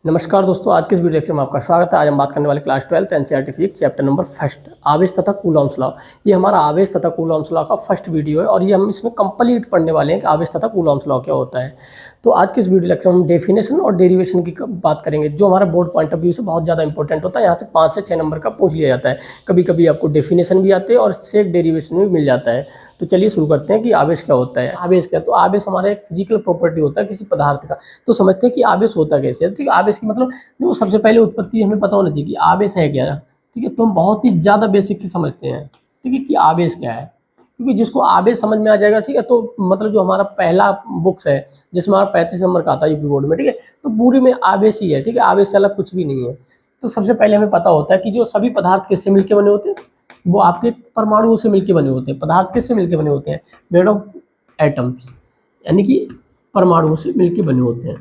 नमस्कार दोस्तों, आज के इस वीडियो लेक्चर में आपका स्वागत है। आज हम बात करने वाले class 12 NCERT physics chapter number first, आवेश तथा कूलॉम्स लॉ। ये हमारा आवेश तथा कूलॉम्स लॉ का फर्स्ट वीडियो है और ये हम इसमें कंप्लीट पढ़ने वाले हैं कि आवेश तथा कूलॉम्स लॉ क्या होता है। तो आज के इस वीडियो लेक्चर में हम डेफिनेशन और डेरिवेशन की बात करेंगे, जो हमारा बोर्ड पॉइंट ऑफ व्यू से बहुत ज़्यादा इंपॉर्टेंट होता है। यहाँ से 5 से 6 नंबर का पूछ लिया जाता है। कभी कभी आपको डेफिनेशन भी आते हैं और इससे एक डेरिवेशन भी मिल जाता है। तो चलिए शुरू करते हैं कि आवेश क्या होता है। आवेश क्या, तो आवेश हमारा एक फिजिकल प्रॉपर्टी होता है किसी पदार्थ का। तो समझते हैं कि आवेश होता कैसे है। ठीक है, आवेश की मतलब जो सबसे पहले उत्पत्ति हमें पता होना चाहिए कि आवेश है क्या। ठीक है, तो हम बहुत ही ज़्यादा बेसिक से समझते हैं, ठीक है, कि आवेश क्या है। क्योंकि जिसको आवेश समझ में आ जाएगा, ठीक है, तो मतलब जो हमारा पहला बुक्स है जिसमें हमारा 35 नंबर का आता है यूपी बोर्ड में, ठीक है, तो पूरी में आवेश ही है। ठीक है, आवेश से अलग कुछ भी नहीं है। तो सबसे पहले हमें पता होता है कि जो सभी पदार्थ किससे मिलकर बने होते हैं, वो आपके परमाणुओं से मिलकर बने होते हैं। पदार्थ किससे मिलकर बने होते हैं? मेड ऑफ एटम्स, यानी कि परमाणुओं से मिलकर बने होते हैं।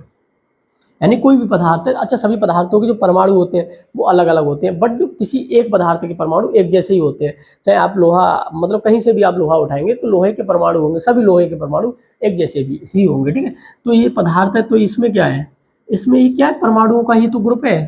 यानी कोई भी पदार्थ है, अच्छा, सभी पदार्थों के जो परमाणु होते हैं वो अलग अलग होते हैं, बट जो किसी एक पदार्थ के परमाणु एक जैसे ही होते हैं। चाहे आप लोहा, मतलब कहीं से भी आप लोहा उठाएंगे तो लोहे के परमाणु होंगे, सभी लोहे के परमाणु एक जैसे भी ही होंगे। ठीक है, तो ये पदार्थ है, तो इसमें क्या है, इसमें ये क्या है, परमाणुओं का ही तो ग्रुप है।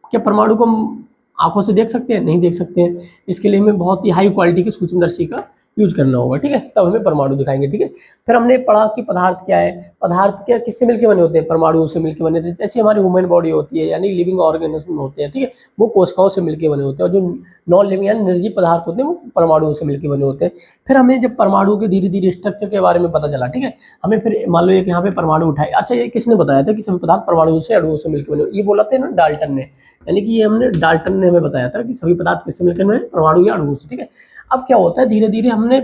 क्या परमाणु को हम आंखों से देख सकते हैं? नहीं देख सकते हैं। इसके लिए हमें बहुत ही हाई क्वालिटी की सूक्ष्मदर्शी का यूज करना होगा। ठीक है, तब हमें परमाणु दिखाएंगे। ठीक है, फिर हमने पढ़ा कि पदार्थ क्या है। पदार्थ क्या किससे मिलकर बने होते हैं? परमाणुओं से मिलकर बने होते हैं। जैसे हमारी ह्यूमन बॉडी होती है, यानी लिविंग ऑर्गेनिज्म होते हैं, ठीक है, वो कोशिकाओं से मिलकर बने होते हैं। और जो नॉन लिविंग यानी निर्जीव पदार्थ होते हैं वो परमाणुओं से मिलकर बने होते हैं। फिर हमें जब परमाणु के धीरे धीरे स्ट्रक्चर के बारे में पता चला, ठीक है, हमें फिर मान लो एक यहाँ पे परमाणु उठाए। अच्छा, ये किसने बताया था कि सभी पदार्थ परमाणुओं से अणुओं से मिलकर बने? ये बोला था ना डाल्टन ने, यानी कि ये हमने डाल्टन ने हमें बताया था कि सभी पदार्थ किससे मिलकर बने? परमाणु या अणुओं से। ठीक है, अब क्या होता है, धीरे धीरे हमने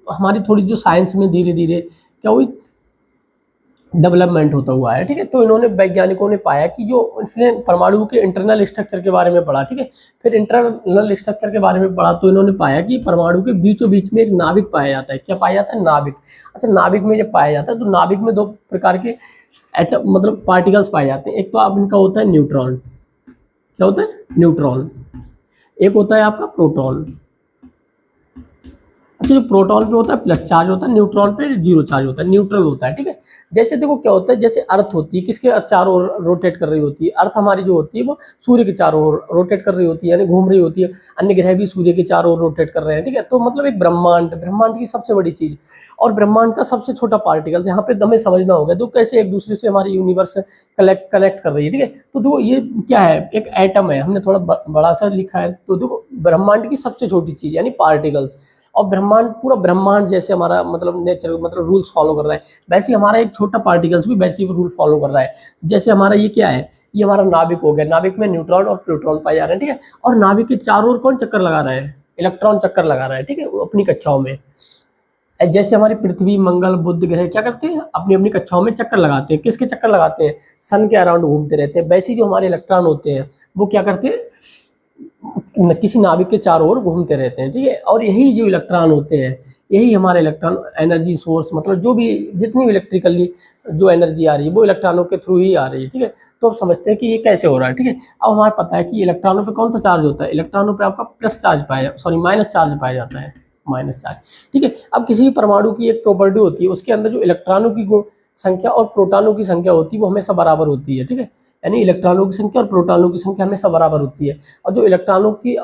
हमारी थोड़ी जो साइंस में धीरे धीरे क्या हुई, डेवलपमेंट होता हुआ है। ठीक है, तो इन्होंने, वैज्ञानिकों ने पाया कि जो इसने परमाणु के इंटरनल स्ट्रक्चर के बारे में पढ़ा। ठीक है, फिर इंटरनल स्ट्रक्चर के बारे में पढ़ा तो इन्होंने पाया कि परमाणु के बीचों बीच में एक नाभिक पाया जाता है। क्या पाया जाता है? नाभिक। अच्छा, नाभिक में जब पाया जाता है तो नाभिक में दो प्रकार के एटम, मतलब पार्टिकल्स पाए जाते हैं। एक तो आप इनका होता है न्यूट्रॉन। क्या होता है? न्यूट्रॉन। एक होता है आपका प्रोटॉन। अच्छा, जो प्रोटॉन पे होता है प्लस चार्ज होता है, न्यूट्रॉन पे जीरो चार्ज होता है, न्यूट्रल होता है। ठीक है, जैसे देखो क्या होता है, जैसे अर्थ होती है किसके चारों ओर रोटेट कर रही होती है? अर्थ हमारी जो होती है वो सूर्य के चारों ओर रोटेट कर रही होती है, यानी घूम रही होती है। अन्य ग्रह भी सूर्य के चारों ओर रोटेट कर रहे हैं। ठीक है, तो मतलब एक ब्रह्मांड, ब्रह्मांड की सबसे बड़ी चीज और ब्रह्मांड का सबसे छोटा पार्टिकल, यहाँ पे हमें समझना होगा तो कैसे एक दूसरे से हमारी यूनिवर्स कनेक्ट कर रही है। ठीक है, तो देखो ये क्या है, एक एटम है, हमने थोड़ा बड़ा सा लिखा है। तो देखो ब्रह्मांड की सबसे छोटी चीज यानी पार्टिकल्स, और ब्रह्मांड, पूरा ब्रह्मांड जैसे हमारा मतलब नेचर, मतलब रूल्स फॉलो कर रहा है, वैसे ही हमारा एक छोटा पार्टिकल्स भी वैसे ही रूल फॉलो कर रहा है। जैसे हमारा ये क्या है, ये हमारा नाभिक हो गया। नाभिक में न्यूट्रॉन और प्रोटॉन पाए जा रहे हैं। ठीक है, और नाभिक के चारों ओर कौन चक्कर लगा रहा है? इलेक्ट्रॉन चक्कर लगा रहा है। ठीक है, वो अपनी कक्षाओं में, जैसे हमारी पृथ्वी, मंगल, बुध ग्रह क्या करते हैं, अपनी अपनी कक्षाओं में चक्कर लगाते हैं। किसके चक्कर लगाते हैं? सन के अराउंड घूमते रहते हैं। वैसे ही जो हमारे इलेक्ट्रॉन होते हैं वो क्या करते हैं, किसी नाभिक के चारों ओर घूमते रहते हैं। ठीक है, और यही जो इलेक्ट्रॉन होते हैं, यही हमारे इलेक्ट्रॉन एनर्जी सोर्स, मतलब जो भी जितनी भी इलेक्ट्रिकली जो एनर्जी आ रही है वो इलेक्ट्रॉनों के थ्रू ही आ रही है। ठीक है, तो अब समझते हैं कि ये कैसे हो रहा है। ठीक है, अब हमारे पता है कि इलेक्ट्रॉनों पे कौन सा चार्ज होता है? इलेक्ट्रॉनों पे आपका प्लस चार्ज पाया, सॉरी माइनस चार्ज पाया जाता है, माइनस चार्ज। ठीक है, अब किसी भी परमाणु की एक प्रॉपर्टी होती है, उसके अंदर जो इलेक्ट्रॉनों की संख्या और प्रोटॉनों की संख्या होती है वो हमेशा बराबर होती है। ठीक है, यानी इलेक्ट्रॉनों की संख्या और प्रोटॉनों की संख्या हमेशा बराबर होती है। और जो इलेक्ट्रॉनों की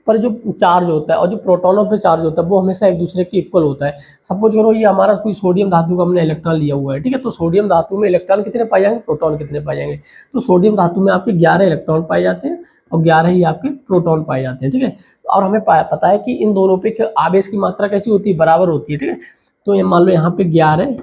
पर जो चार्ज होता है और जो प्रोटॉनों पर चार्ज होता है वो हमेशा एक दूसरे के इक्वल होता है। सपोज करो ये हमारा कोई सोडियम धातु का हमने इलेक्ट्रॉन लिया हुआ है। ठीक है, तो सोडियम धातु में इलेक्ट्रॉन कितने पाए जाएंगे, प्रोटॉन कितने पाए जाएंगे? तो सोडियम धातु में आपके 11 इलेक्ट्रॉन पाए जाते हैं और 11 ही आपके प्रोटॉन पाए जाते हैं। ठीक है, और हमें पता है कि इन दोनों पे आवेश की मात्रा कैसी होती है, बराबर होती है। ठीक है, तो ये मान लो यहाँ पे 11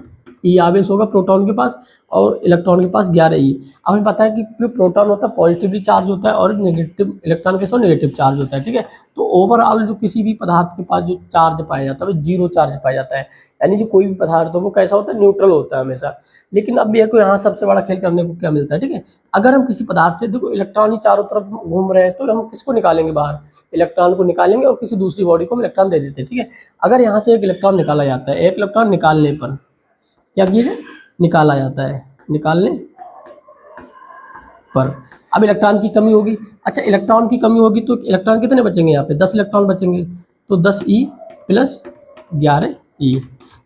ई आवेश होगा प्रोटॉन के पास और इलेक्ट्रॉन के पास 11 ई। अब हमें पता है कि जो प्रोटॉन होता है पॉजिटिवली चार्ज होता है और नेगेटिव, इलेक्ट्रॉन के साथ नेगेटिव चार्ज होता है। ठीक है, तो ओवरऑल जो किसी भी पदार्थ के पास जो चार्ज पाया जाता है वो जीरो चार्ज पाया जाता है, यानी जो कोई भी पदार्थ हो वो कैसा होता है, न्यूट्रल होता है हमेशा। लेकिन अब देखो यहाँ सबसे बड़ा खेल करने को क्या मिलता है। ठीक है, अगर हम किसी पदार्थ से, देखो इलेक्ट्रॉन ही चारों तरफ घूम रहे हैं तो हम किसको निकालेंगे बाहर, इलेक्ट्रॉन को निकालेंगे और किसी दूसरी बॉडी को हम इलेक्ट्रॉन दे देते हैं। ठीक है, अगर यहाँ से एक इलेक्ट्रॉन निकाला जाता है, एक इलेक्ट्रॉन निकालने पर क्या किया जाए, निकाला जाता है, निकालने पर अब इलेक्ट्रॉन की कमी होगी। अच्छा, इलेक्ट्रॉन की कमी होगी तो इलेक्ट्रॉन कितने बचेंगे, यहाँ पे 10 इलेक्ट्रॉन बचेंगे, तो 10 ई प्लस 11 ई,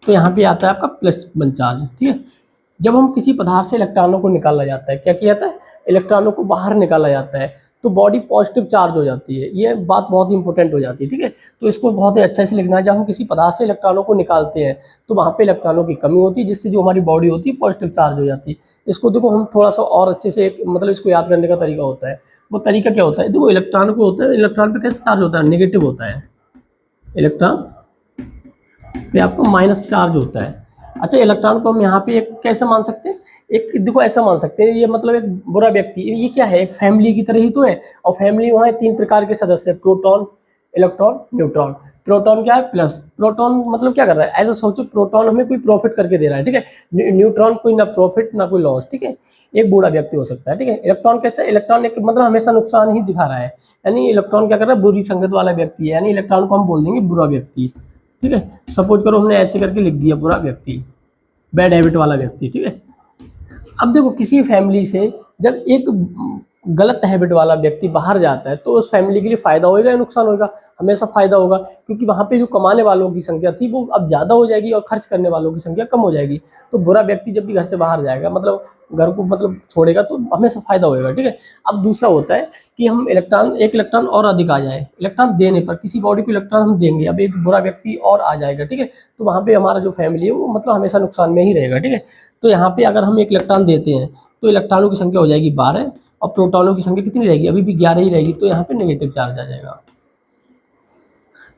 तो यहाँ पे आता है आपका प्लस 1 चार्ज। ठीक है, जब हम किसी पदार्थ से इलेक्ट्रॉनों को निकाला जाता है, क्या किया जाता है, इलेक्ट्रॉनों को बाहर निकाला जाता है तो बॉडी पॉजिटिव चार्ज हो जाती है। ये बात बहुत इंपॉर्टेंट हो जाती है, ठीक है। तो इसको बहुत ही अच्छे से लिखना है, जब हम किसी पदार्थ से इलेक्ट्रॉनों को निकालते हैं तो वहाँ पे इलेक्ट्रॉनों की कमी होती है, जिससे जो हमारी बॉडी होती है पॉजिटिव चार्ज हो जाती है। इसको देखो हम थोड़ा सा और अच्छे से मतलब इसको याद करने का तरीका होता है। वो तरीका क्या होता है, देखो इलेक्ट्रॉन को होता है, इलेक्ट्रॉन पे कैसे चार्ज होता है, नेगेटिव होता है। इलेक्ट्रॉन पे आपको माइनस चार्ज होता है। अच्छा, इलेक्ट्रॉन को हम यहाँ पे एक कैसे मान सकते हैं, एक देखो ऐसा मान सकते हैं, ये मतलब एक बुरा व्यक्ति, ये क्या है, एक फैमिली की तरह ही तो है। और फैमिली वहाँ 3 प्रकार के सदस्य, प्रोटॉन, इलेक्ट्रॉन, न्यूट्रॉन। प्रोटॉन क्या है, प्लस। प्रोटॉन मतलब क्या कर रहा है, ऐसा सोचो प्रोटॉन हमें कोई प्रॉफिट करके दे रहा है, ठीक है। न्यूट्रॉन कोई ना प्रॉफिट ना कोई लॉस, ठीक है। एक बुरा व्यक्ति हो सकता है, ठीक है। इलेक्ट्रॉन कैसे, इलेक्ट्रॉन एक मतलब हमेशा नुकसान ही दिखा रहा है, यानी इलेक्ट्रॉन क्या कर रहा है, बुरी संगत वाला व्यक्ति है, यानी इलेक्ट्रॉन को हम बोल देंगे बुरा व्यक्ति, ठीक है। सपोज करो हमने ऐसे करके लिख दिया बुरा व्यक्ति, बैड हैबिट वाला व्यक्ति, ठीक है। अब देखो किसी फैमिली से जब एक गलत हैबिट वाला व्यक्ति बाहर जाता है तो उस फैमिली के लिए फ़ायदा होएगा या नुकसान होएगा, हमेशा फ़ायदा होगा, क्योंकि वहाँ पे जो कमाने वालों की संख्या थी वो अब ज़्यादा हो जाएगी और खर्च करने वालों की संख्या कम हो जाएगी। तो बुरा व्यक्ति जब भी घर से बाहर जाएगा, मतलब घर को मतलब छोड़ेगा, तो हमेशा फ़ायदा होएगा, ठीक है। अब दूसरा होता है कि हम एक इलेक्ट्रॉन और अधिक आ जाए, इलेक्ट्रॉन देने पर किसी बॉडी को इलेक्ट्रॉन हम देंगे, अब एक बुरा व्यक्ति और आ जाएगा, ठीक है। तो वहाँ पे हमारा जो फैमिली है वो मतलब हमेशा नुकसान में ही रहेगा, ठीक है। तो यहाँ पे अगर हम एक इलेक्ट्रॉन देते हैं तो इलेक्ट्रॉनों की संख्या हो जाएगी 12 और प्रोटॉनों की संख्या कितनी रहेगी, अभी भी 11 ही रहेगी, तो यहाँ पे नेगेटिव चार्ज आ जाएगा,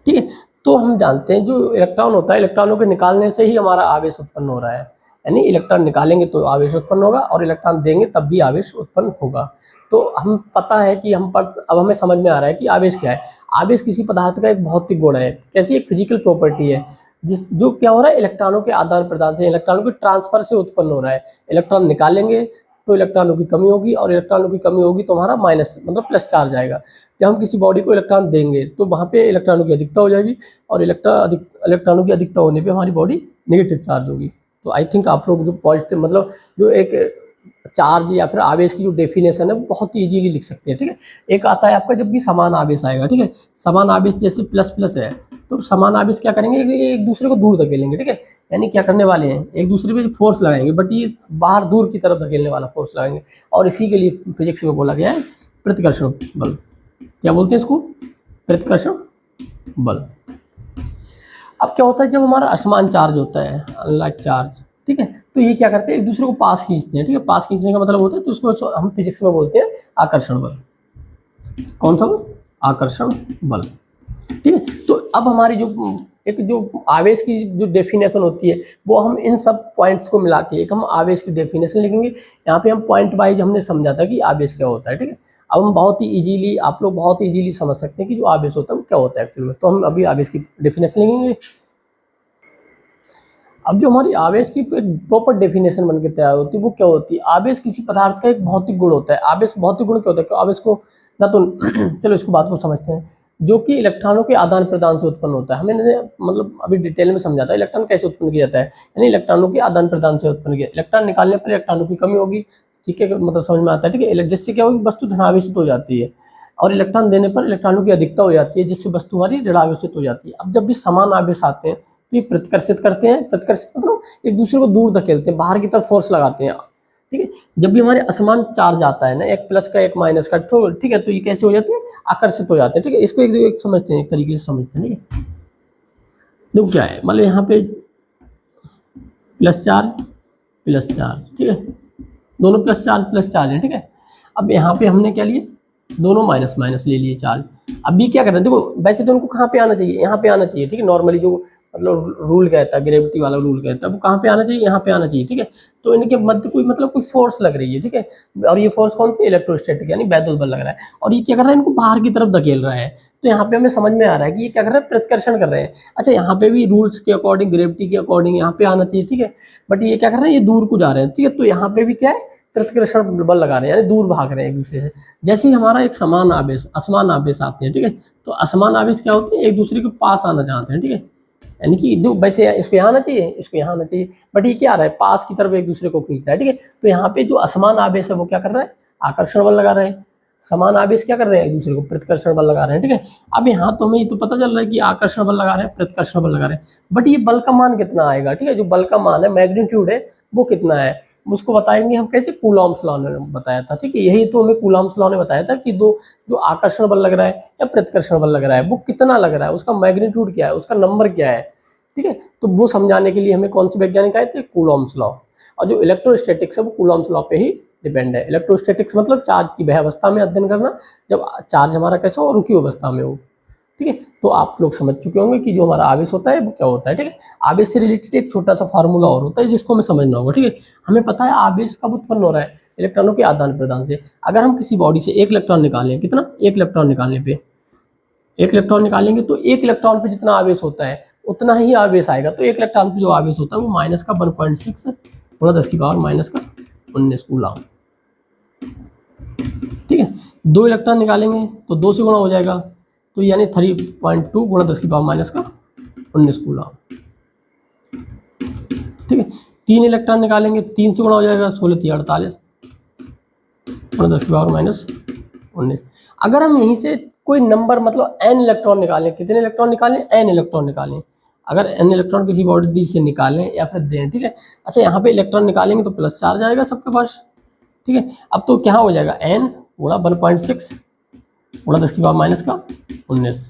ठीक है। तो हम जानते हैं जो इलेक्ट्रॉन होता है, इलेक्ट्रॉनों के निकालने से ही हमारा आवेश उत्पन्न हो रहा है, यानी इलेक्ट्रॉन निकालेंगे तो आवेश उत्पन्न होगा और इलेक्ट्रॉन देंगे तब भी आवेश उत्पन्न होगा। तो हम पता है कि हम पर अब हमें समझ में आ रहा है कि आवेश क्या है। आवेश किसी पदार्थ का एक भौतिक गुण है, कैसी एक फिजिकल प्रॉपर्टी है, जिस जो क्या हो रहा है, इलेक्ट्रॉनों के आदान प्रदान से, इलेक्ट्रॉनों के ट्रांसफर से उत्पन्न हो रहा है। इलेक्ट्रॉन निकालेंगे तो इलेक्ट्रॉनों की कमी होगी और इलेक्ट्रॉनों की कमी होगी तो हमारा माइनस मतलब प्लस चार्ज आएगा। जब हम किसी बॉडी को इलेक्ट्रॉन देंगे तो वहाँ पे इलेक्ट्रॉनों की अधिकता हो जाएगी और इलेक्ट्रॉनों की अधिकता होने पे हमारी बॉडी नेगेटिव चार्ज होगी। तो आई थिंक आप लोग जो पॉजिटिव मतलब जो एक चार्ज या फिर आवेश की जो डेफिनेशन है वो बहुत ही इजीली लिख सकते हैं, ठीक है। एक आता है आपका जब भी समान आवेश आएगा, ठीक है। समान आवेश जैसे प्लस प्लस है तो समान आवेश क्या करेंगे, एक दूसरे को दूर धकेलेंगे, ठीक है। यानी क्या करने वाले हैं, एक दूसरे पे फोर्स लगाएंगे, बट ये बाहर दूर की तरफ धकेलने वाला फोर्स लगाएंगे। और इसी के लिए फिजिक्स में बोला गया है प्रतिकर्षण बल। क्या बोलते हैं इसको, प्रतिकर्षण बल। अब क्या होता है जब हमारा असमान चार्ज होता है, अनलाइक चार्ज, ठीक है, तो ये क्या करते हैं, एक दूसरे को पास खींचते हैं, ठीक है। पास खींचने का मतलब होता है तो उसको हम फिजिक्स में बोलते हैं आकर्षण बल। कौन सा बल, आकर्षण बल, ठीक है। तो अब हमारी जो आवेश की जो डेफिनेशन होती है वो हम इन सब पॉइंट्स को मिला के एक हम आवेश की डेफिनेशन लिखेंगे। यहाँ पे हम पॉइंट वाइज हमने समझा था कि आवेश क्या होता है, ठीक है। अब हम बहुत ही इजीली, आप लोग बहुत ही इजीली समझ सकते हैं कि जो आवेश होता है वो क्या होता है एक्चुअल में। तो हम अभी आवेश की डेफिनेशन लिखेंगे। अब जो हमारी आवेश की एक प्रॉपर डेफिनेशन बन के तैयार होती है वो क्या होती है, आवेश किसी पदार्थ का एक भौतिक गुण होता है। आवेश भौतिक गुण क्या होता है, कि आवेश को ना तो चलो इसको बात को समझते हैं, जो कि इलेक्ट्रॉनों के आदान प्रदान से उत्पन्न होता है। हमने मतलब अभी डिटेल में समझा था इलेक्ट्रॉन कैसे उत्पन्न किया जाता है, यानी इलेक्ट्रॉनों के आदान प्रदान से उत्पन्न किया। इलेक्ट्रॉन निकालने पर इलेक्ट्रॉनों की कमी होगी, ठीक है, मतलब समझ में आता है, ठीक है। जिससे क्या होगी, वस्तु धनावेशित हो जाती है और इलेक्ट्रॉन देने पर इलेक्ट्रॉनों की अधिकता हो जाती है, जिससे वस्तु हमारी ऋणावेशित हो जाती है। अब जब भी समान आवेश आते हैं तो ये प्रतिकर्षित करते हैं, प्रतिकर्षित मतलब एक दूसरे को दूर धकेलते हैं, बाहर की तरफ फोर्स लगाते हैं, ठीक है। जब भी हमारे असमान चार्ज आता है ना, एक प्लस का एक माइनस का, तो ठीक है, तो ये कैसे हो जाते हैं, आकर्षित हो जाते हैं, ठीक है। इसको एक समझते हैं, एक तरीके से समझते हैं, ठीक है। देखो क्या है, मतलब यहाँ पे प्लस चार्ज, ठीक है, दोनों प्लस चार्ज है, ठीक है। अब यहाँ पे हमने क्या लिए, दोनों माइनस माइनस ले लिए चार्ज। अब ये क्या कर रहे हैं, देखो वैसे तो उनको कहाँ पे आना चाहिए, यहाँ पे आना चाहिए, ठीक है। नॉर्मली जो मतलब रूल कहता है, ग्रेविटी वाला रूल कहता है, वो कहाँ पे आना चाहिए, यहाँ पे आना चाहिए, ठीक है। तो इनके मध्य कोई मतलब कोई फोर्स लग रही है, ठीक है। और ये फोर्स कौन सी, इलेक्ट्रोस्टैटिक यानी वैद्युत बल लग रहा है। और ये क्या कर रहा है, इनको बाहर की तरफ धकेल रहा है। तो यहाँ पे हमें समझ में आ रहा है कि ये क्या कर रहा है, प्रतिकर्षण कर रहे हैं। अच्छा, यहाँ पे भी रूल्स के अकॉर्डिंग, ग्रेविटी के अकॉर्डिंग यहाँ पे आना चाहिए, ठीक है। बट ये क्या कर रहे हैं, ये दूर को जा रहे हैं, ठीक है। तो यहाँ पे भी क्या है, प्रतिकर्षण बल लगा रहे हैं, यानी दूर भाग रहे हैं एक दूसरे से। जैसे ही हमारा एक समान आवेश, असमान आवेश आते हैं, ठीक है, तो असमान आवेश क्या होते हैं, एक दूसरे के पास आना चाहते हैं, ठीक है। यानी कि जो वैसे इसको यहाँ आना चाहिए, इसको यहाँ आना चाहिए, बट ये क्या आ रहा है, पास की तरफ एक दूसरे को खींच रहा है, ठीक है। तो यहाँ पे जो असमान आवेश है वो क्या कर रहा है, आकर्षण बल लगा रहे हैं। समान आवेश क्या कर रहे हैं, एक दूसरे को प्रतिकर्षण बल लगा रहे हैं, ठीक है। अब यहाँ तो हमें ये तो पता चल रहा है कि आकर्षण बल लगा रहे हैं, प्रतिकर्षण बल लगा रहे हैं, बट ये बल का मान कितना आएगा, ठीक है। जो बल का मान है, मैग्नीट्यूड है, वो कितना है, उसको बताएंगे हम कैसे, कूलॉम्स लॉ ने बताया था, ठीक है। यही तो हमें कूलॉम्स लॉ ने बताया था कि दो जो आकर्षण बल लग रहा है या प्रतिकर्षण बल लग रहा है वो कितना लग रहा है, उसका मैग्नीट्यूड क्या है, उसका नंबर क्या है, ठीक है। तो वो समझाने के लिए हमें कौन से वैज्ञानिक आए थे, कूलॉम्स लॉ। और जो इलेक्ट्रोस्टैटिक्स है वो कूलॉम्स लॉ पे ही डिपेंड है। इलेक्ट्रोस्टैटिक्स मतलब चार्ज की वह अवस्था में अध्ययन करना जब चार्ज हमारा कैसा हो, रुकी अवस्था में हो, ठीक है। तो आप लोग समझ चुके होंगे कि जो हमारा आवेश होता है वो क्या होता है, ठीक है। आवेश से रिलेटेड एक छोटा सा फार्मूला और होता है जिसको हमें समझना होगा, ठीक है। हमें पता है आवेश कब उत्पन्न हो रहा है, इलेक्ट्रॉनों के आदान प्रदान से। अगर हम किसी बॉडी से एक इलेक्ट्रॉन निकालें, कितना, एक इलेक्ट्रॉन निकालने पे, एक इलेक्ट्रॉन निकालेंगे तो एक इलेक्ट्रॉन पे जितना आवेश होता है उतना ही आवेश आएगा। तो एक इलेक्ट्रॉन पे जो आवेश होता है वो माइनस का 1.6 गुणा 10 की पावर माइनस का 19 कूलम, ठीक है। दो इलेक्ट्रॉन निकालेंगे तो 2 से गुणा हो जाएगा, तो यानी 3.2 गुणा 10 की पावर माइनस का 19 कूलम, ठीक है। 3 इलेक्ट्रॉन निकालेंगे, 3 से गुणा हो जाएगा, 16 3 48 गुणा 10 की पावर माइनस 19। अगर हम यहीं से कोई नंबर मतलब n इलेक्ट्रॉन निकालें, कितने इलेक्ट्रॉन निकालें, n इलेक्ट्रॉन निकालें। अगर n इलेक्ट्रॉन किसी बॉडी से निकालें या फिर दें, ठीक है। अच्छा, यहाँ पे इलेक्ट्रॉन निकालेंगे तो प्लस चार्ज आएगा सबके पास, ठीक है। अब तो क्या हो जाएगा, n गुणा 1.6 गुणा 10 की पावर माइनस का 19,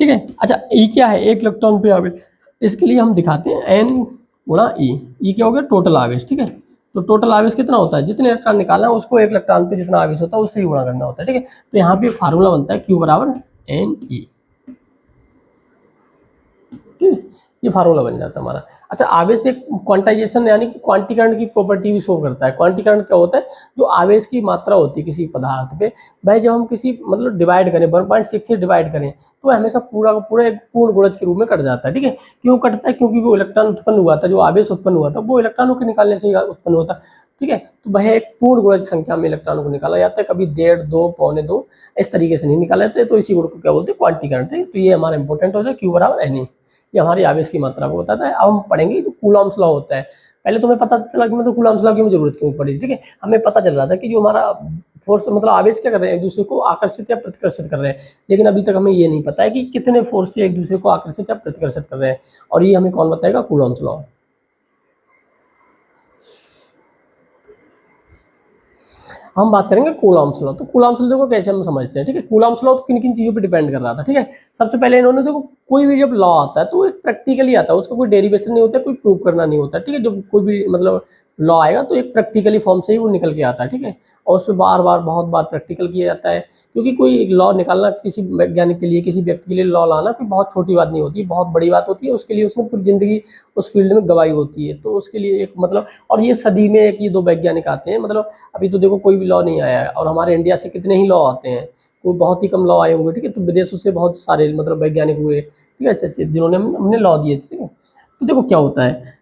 ठीक है। अच्छा, e क्या है, एक इलेक्ट्रॉन पे आवेश, इसके लिए हम दिखाते हैं n गुणा e क्या हो गया, टोटल आवेश, ठीक है। तो टोटल आवेश कितना होता है, जितने इलेक्ट्रॉन निकालना है उसको एक इलेक्ट्रॉन पे जितना आवेश होता है उससे ही गुणा करना होता है, ठीक है। तो यहाँ पे फार्मूला बनता है Q बराबर NE, ठीक है। ये फार्मूला बन जाता है हमारा। अच्छा, आवेश एक क्वांटाइजेशन यानी कि क्वांटीकरण की प्रॉपर्टी भी शो करता है। क्वांटीकरण क्या होता है, जो आवेश की मात्रा होती है किसी पदार्थ पे, भाई जब हम किसी मतलब डिवाइड करें 1.6 से डिवाइड करें तो वह हमेशा पूरा का पूरा एक पूर्ण गुणज के रूप में कट जाता है, ठीक है। क्यों कटता है, क्योंकि वो इलेक्ट्रॉन उत्पन्न हुआ था, जो आवेश उत्पन्न हुआ था वो इलेक्ट्रॉनों के निकालने से उत्पन्न होता, ठीक है। तो वह एक पूर्ण गुणज संख्या में इलेक्ट्रॉनों को निकाला जाता है, कभी 1.5 2 पौने 2 इस तरीके से नहीं निकाले जाते। तो इसी गुण को क्या बोलते हैं, क्वांटीकरण। तो ये हमारा इंपॉर्टेंट हो जाए, Q बराबर NE, ये हमारी आवेश की मात्रा को बताता है। अब हम पढ़ेंगे जो कूलॉम्स लॉ होता है। पहले तो हमें पता चला कि मतलब कूलॉम्स लॉ की जरूरत क्यों पड़ी, ठीक है। हमें पता चल रहा था कि जो हमारा फोर्स मतलब आवेश क्या कर रहे हैं, एक दूसरे को आकर्षित या प्रतिकर्षित कर रहे हैं, लेकिन अभी तक हमें ये नहीं पता है कि कितने फोर्स से एक दूसरे को आकर्षित या प्रतिकर्षित कर रहे हैं, और ये हमें कौन बताएगा, कूलॉम्स लॉ। हम बात करेंगे कूलॉम्स लॉ। तो कूलॉम्स लॉ को कैसे हम समझते हैं, ठीक है। कूलॉम्स लॉ तो किन किन चीज़ों पे डिपेंड कर रहा था, ठीक है। सबसे पहले इन्होंने देखो, कोई भी जब लॉ आता है तो एक प्रैक्टिकली आता है, उसका कोई डेरिवेशन नहीं होता, कोई प्रूव करना नहीं होता, ठीक है। जब कोई भी मतलब लॉ आएगा तो एक प्रैक्टिकली फॉर्म से ही वो निकल के आता है, ठीक है। और उसमें बार बार बहुत बार प्रैक्टिकल किया जाता है, क्योंकि कोई एक लॉ निकालना किसी वैज्ञानिक के लिए, किसी व्यक्ति के लिए लॉ लाना कोई बहुत छोटी बात नहीं होती, बहुत बड़ी बात होती है। उसके लिए उसने पूरी जिंदगी उस फील्ड में गवाई होती है, तो उसके लिए एक मतलब, और ये सदी में एक ये 2 वैज्ञानिक आते हैं, मतलब अभी तो देखो कोई भी लॉ नहीं आया है, और हमारे इंडिया से कितने ही लॉ आते हैं, कोई बहुत ही कम लॉ आए होंगे, ठीक है। तो विदेशों से बहुत सारे मतलब वैज्ञानिक हुए, ठीक है, अच्छे जिन्होंने हमने लॉ दिए थे, ठीक है। तो देखो क्या होता है,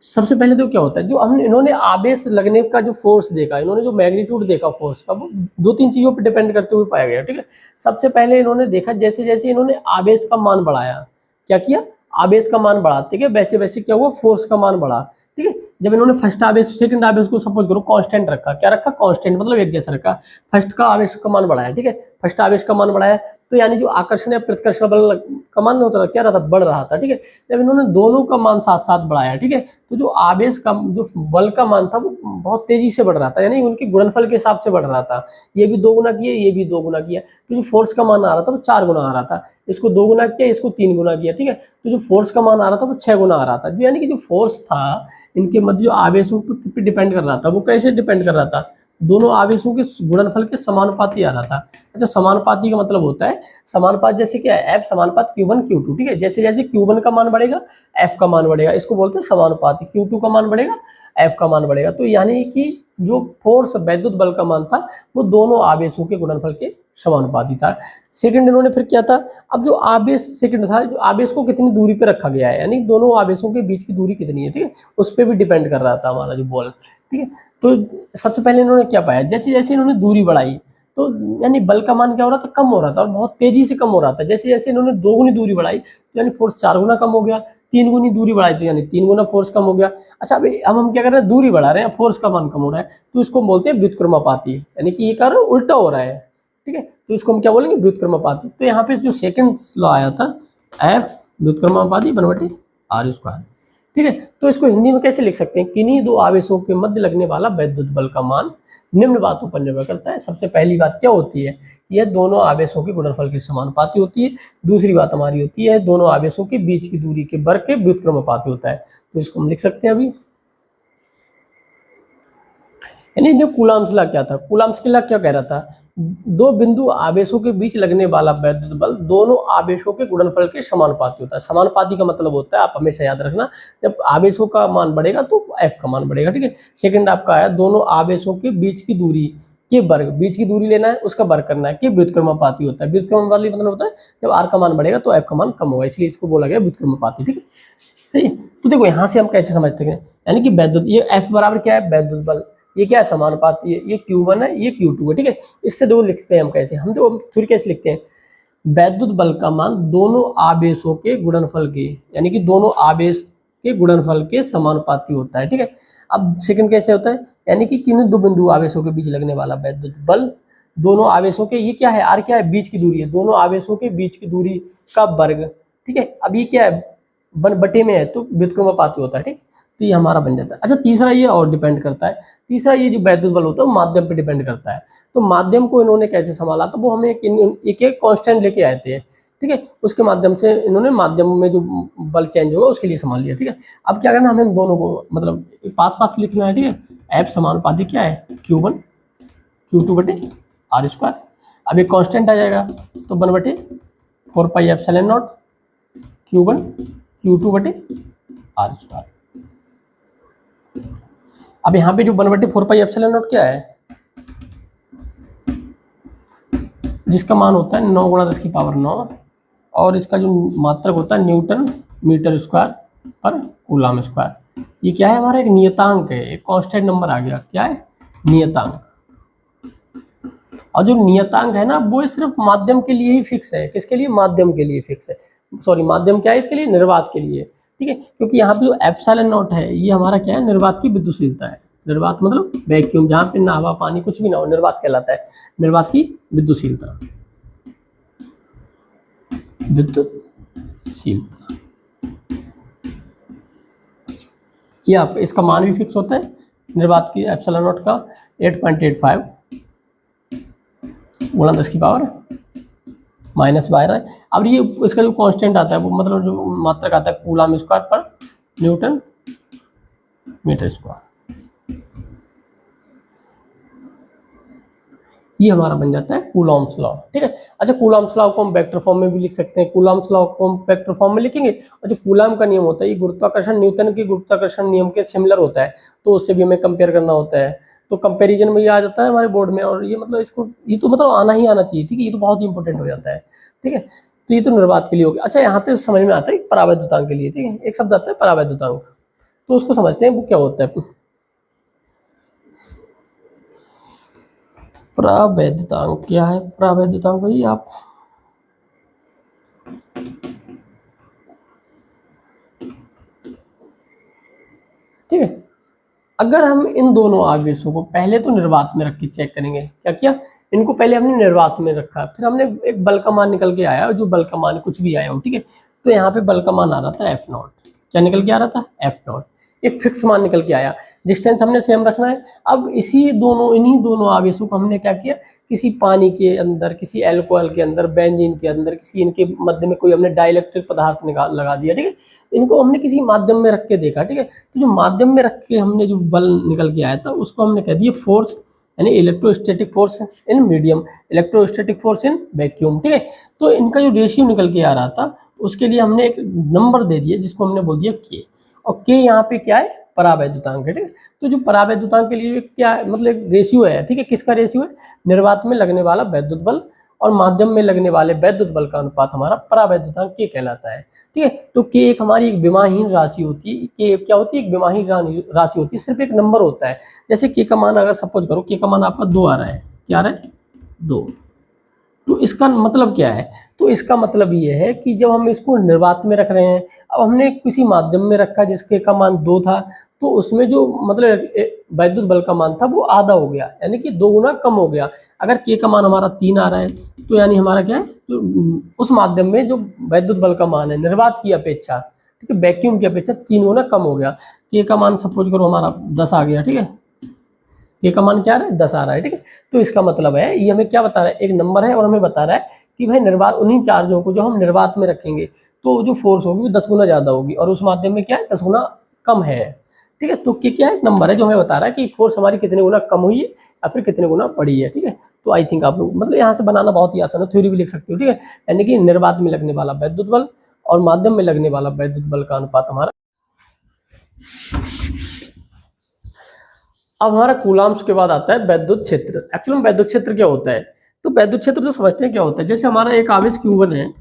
सबसे पहले तो क्या होता है, जो हम इन्होंने आवेश लगने का जो फोर्स देखा, इन्होंने जो मैग्नीट्यूड देखा फोर्स का, वो 2-3 चीज़ों पर डिपेंड करते हुए पाया गया, ठीक है। सबसे पहले इन्होंने देखा जैसे जैसे इन्होंने आवेश का मान बढ़ाया, क्या किया, आवेश का मान बढ़ा, ठीक है, वैसे वैसे क्या हुआ, फोर्स का मान बढ़ा, ठीक है। जब इन्होंने फर्स्ट आवेश सेकंड आवेश को सपोज करो कांस्टेंट रखा, क्या रखा, कांस्टेंट मतलब एक जैसा रखा, फर्स्ट का आवेश का मान बढ़ाया, ठीक है, फर्स्ट आवेश का मान बढ़ाया, तो यानी जो आकर्षण या प्रतिकर्षण बल का मान होता था, क्या रहता, बढ़ रहा था, ठीक है। जब इन्होंने दोनों का मान साथ साथ बढ़ाया, ठीक है, तो जो आवेश का जो बल का मान था वो बहुत तेजी से बढ़ रहा था, यानी उनके गुणनफल के हिसाब से बढ़ रहा था। ये भी 2 गुना किया, ये भी 2 गुना किया, तो जो फोर्स का मान आ रहा था वो 4 गुना आ रहा था, इसको 2 गुना किया, इसको 3 गुना किया, ठीक है। तो जो फोर्स का मान आ रहा था वो 6 गुना आ रहा था, जो यानी कि जो फोर्स था इनके मध्य जो आवेशों पर डिपेंड कर रहा था, वो कैसे डिपेंड कर रहा था, दोनों आवेशों के गुणनफल के समानुपाती आ रहा था। अच्छा, समानुपाती का मतलब होता है समानुपात, जैसे क्या है, F समानुपात Q1 Q2, ठीक है। जैसे जैसे Q1 का मान बढ़ेगा F का मान बढ़ेगा, इसको बोलते हैं समानुपाती। Q2 का मान बढ़ेगा F का मान बढ़ेगा। तो यानी कि जो फोर्स वैद्युत बल का मान था वो दोनों आवेशों के गुणनफल के समानुपाती था। सेकंड इन्होंने फिर किया था, अब जो आवेश सेकंड था, जो आवेश को कितनी दूरी पे रखा गया है, यानी दोनों आवेशों के बीच की दूरी कितनी है, ठीक है, उस पर भी डिपेंड कर रहा था हमारा जो बॉल, ठीक है। तो सबसे पहले इन्होंने क्या पाया, जैसे जैसे इन्होंने दूरी बढ़ाई तो यानी बल का मान क्या हो रहा था, कम हो रहा था, और बहुत तेजी से कम हो रहा था। जैसे जैसे इन्होंने 2 गुनी दूरी बढ़ाई तो यानी फोर्स 4 गुना कम हो गया, 3 गुनी दूरी बढ़ाई तो यानी 3 गुना फोर्स कम हो गया। अच्छा, अभी अब हम क्या कर रहे हैं, दूरी बढ़ा रहे हैं, फोर्स का मान कम हो रहा है, तो इसको बोलते हैं व्युत्क्रमापाती, यानी कि ये कार्य उल्टा हो रहा है, ठीक है। तो इसको हम क्या बोलेंगे, व्युत्क्रमानुपाती। तो यहाँ पे जो सेकंड लॉ आया था एफ व्युत्क्रमानुपाती 1/r², ठीक है। तो इसको हिंदी में कैसे लिख सकते हैं, किन्हीं दो आवेशों के मध्य लगने वाला वैद्युत बल का मान निम्न बातों पर निर्भर करता है। सबसे पहली बात क्या होती है, यह दोनों आवेशों के गुणनफल के समानुपाती होती है। दूसरी बात हमारी होती है दोनों आवेशों के बीच की दूरी के वर्ग के व्युत्क्रमानुपाती होता है। तो इसको हम लिख सकते हैं अभी, यानी जो कूलाम्स लॉ क्या था, कूलाम्स की लॉ क्या कह रहा था, दो बिंदु आवेशों के बीच लगने वाला वैद्युत बल दोनों आवेशों के गुणनफल के समानुपाती होता है। समानुपाती का मतलब होता है, आप हमेशा याद रखना, जब आवेशों का मान बढ़ेगा तो एफ का मान बढ़ेगा, ठीक है। सेकंड आपका आया दोनों आवेशों के बीच की दूरी के वर्ग, बीच की दूरी लेना है, उसका वर्ग करना है, कि व्युत्क्रमानुपाती होता है। व्युत्क्रमानुपाती मतलब होता है जब आर का मान बढ़ेगा तो एफ का मान कम होगा, इसलिए इसको बोला गया व्युत्क्रमानुपाती, ठीक है। सही। तो देखो यहाँ से हम कैसे समझते हैं, यानी कि वैद्युत, ये एफ बराबर क्या है, वैद्युत बल, ये क्या है, समानुपाती है, ये Q1 है, ये Q2 है, ठीक है। इससे दो लिखते हैं हम कैसे, हम देखो फिर कैसे लिखते हैं, वैद्युत बल का मान दोनों आवेशों के गुणनफल के, यानी कि दोनों आवेश के गुणनफल के समानुपाती होता है, ठीक है। अब सेकंड कैसे होता है, यानी कि किन्हीं दो बिंदु आवेशों के बीच लगने वाला वैद्युत बल दोनों आवेशों के, ये क्या है, आर क्या है, बीच की दूरी है, दोनों आवेशों के बीच की दूरी का वर्ग, ठीक है। अब ये क्या है, 1/, में है तो व्युत्क्रमानुपाती होता है, ठीक। तो ये हमारा बन जाता है। अच्छा तीसरा ये और डिपेंड करता है, तीसरा ये जो वैद्युत बल होता है वो माध्यम पे डिपेंड करता है। तो माध्यम को इन्होंने कैसे संभाला, तो वो हमें एक कांस्टेंट लेके आए थे, ठीक है। उसके माध्यम से इन्होंने माध्यम में जो बल चेंज होगा उसके लिए संभाल लिया, ठीक है। अब क्या करना, हमें दोनों को मतलब पास पास लिखना है, ठीक है। एफ समानुपाती क्या है, Q1 Q2/r²। अब एक कांस्टेंट आ जाएगा तो 1/4πε0 Q1 Q2/r²। अब यहाँ पे जो 1/4πε0 क्या है, जिसका मान होता है 9 × 10⁹ और इसका जो मात्रक होता है न्यूटन मीटर स्क्वायर पर कूलम स्क्वायर। ये क्या है, हमारा एक नियतांक है, एक कांस्टेंट नंबर आ गया, क्या है, नियतांक। और जो नियतांक है ना वो सिर्फ माध्यम के लिए ही फिक्स है, किसके लिए, माध्यम के लिए फिक्स है, सॉरी माध्यम क्या है इसके लिए, निर्वात के लिए, ठीक है। क्योंकि यहाँ पे जो ε0 है ये हमारा क्या है, निर्वात की विद्युतशीलता है। निर्वात मतलब वैक्यूम, जहाँ पे ना हवा पानी कुछ भी ना हो, निर्वात कहलाता है, निर्वात की विद्युतशीलता, विद्युतशीलता। ये आप इसका मान भी फिक्स होता है, निर्वात की ε0 का 8.85 × 10⁻⁻⁻। अब ये इसका जो कांस्टेंट आता है वो मतलब जो मात्रक आता है कूलम स्क्वायर पर न्यूटन मीटर स्क्वायर, ये हमारा बन जाता है कूलॉम्स लॉ, ठीक है। अच्छा कूलॉम्स लॉ को हम वेक्टर फॉर्म में भी लिख सकते हैं, कूलॉम्स लॉ को हम वेक्टर फॉर्म में लिखेंगे। और जो कूलम का नियम होता है ये गुरुत्वाकर्षण, न्यूटन के गुरुत्वाकर्षण नियम के सिमिलर होता है, तो उससे भी हमें कंपेयर करना होता है, तो कंपैरिजन में ये आ जाता है हमारे बोर्ड में। और ये मतलब इसको, ये तो मतलब आना ही आना चाहिए, ठीक है, ये तो बहुत ही इंपॉर्टेंट हो जाता है, ठीक है। तो ये तो निर्वात के लिए हो गया। अच्छा यहाँ पे समझ में आता है परावैद्युतांक के लिए, ठीक है, एक शब्द आता है परावैद्युतांक, तो उसको समझते हैं वो क्या होता है। परावैद्युतांक क्या है, परावैद्युतांक भाई आप ठीक है। अगर हम इन दोनों आवेशों को पहले तो निर्वात में रख के चेक करेंगे, क्या किया, इनको पहले हमने निर्वात में रखा, फिर हमने एक बल का मान निकल के आया, जो बल का मान कुछ भी आया हो, ठीक है। तो यहाँ पे बल का मान आ रहा था F0, क्या निकल के आ रहा था, F0, एक फिक्स मान निकल के आया। डिस्टेंस हमने सेम रखना है। अब इन्हीं दोनों आवेशों को हमने क्या किया, किसी पानी के अंदर, किसी एल्कोहल के अंदर, बेंजीन के अंदर, किसी इनके मध्य में कोई हमने डाइलेक्ट्रिक पदार्थ लगा दिया, ठीक है। इनको हमने किसी माध्यम में रख के देखा, ठीक है। तो जो माध्यम में रख के हमने जो बल निकल के आया था उसको हमने कह दिया फोर्स, यानी electrostatic force in medium, electrostatic force in vacuum, ठीक है। तो इनका जो रेशियो निकल के आ रहा था उसके लिए हमने एक नंबर दे दिया जिसको हमने बोल दिया K, और K यहाँ पे क्या है, परावैद्युतांक है, ठीक है। तो जो परावैद्युतांक के लिए क्या है, मतलब एक रेशियो है, ठीक है। किसका रेशियो है, निर्वात में लगने वाला वैद्युत बल और माध्यम में लगने वाले वैद्युत बल का अनुपात हमारा परावैद्युतांक K कहलाता है, ठीक है। तो K एक हमारी एक विमाहीन राशि होती है, K क्या होती है, एक विमाहीन राशि होती है, सिर्फ एक नंबर होता है। जैसे K का मान अगर सपोज करो K का मान आपका 2 आ रहा है, क्या आ रहा है, 2, तो इसका मतलब क्या है, तो इसका मतलब ये है कि जब हम इसको निर्वात में रख रहे हैं, अब हमने किसी माध्यम में रखा जिसके का मान 2 था, तो उसमें जो मतलब वैद्युत बल का मान था वो आधा हो गया, यानी कि 2 गुना कम हो गया। अगर के का मान हमारा 3 आ रहा है तो यानी हमारा क्या है, तो उस माध्यम में जो वैद्युत बल का मान है निर्वात की अपेक्षा, ठीक है, वैक्यूम की अपेक्षा 3 गुना कम हो गया। के का मान सपोज करो हमारा 10 आ गया, ठीक है, के का मान क्या आ रहा है, 10 आ रहा है, ठीक है। तो इसका मतलब है ये हमें क्या बता रहा है, एक नंबर है और हमें बता रहा है कि भाई निर्वात, उन्हीं चार्जों को जो हम निर्वात में रखेंगे तो जो फोर्स होगी वो 10 गुना ज़्यादा होगी, और उस माध्यम में क्या है 10 गुना कम है, ठीक है। तो क्या है, एक नंबर है जो हमें बता रहा है कि फोर्स हमारी कितने गुना कम हुई है या फिर कितने गुना बढ़ी है, ठीक है। तो आई थिंक आप लोग मतलब यहाँ से बनाना बहुत ही आसान है, थ्योरी भी लिख सकते हो, ठीक है। यानी कि निर्वात में लगने वाला वैद्युत बल और माध्यम में लगने वाला वैद्युत बल का अनुपात हमारा। अब हमारा कूलाम्स के बाद आता है वैद्युत क्षेत्र। एक्चुअली में वैद्युत क्षेत्र क्या होता है, तो वैद्युत क्षेत्र तो समझते हैं क्या होता है। जैसे हमारा एक आवेश Q1 है,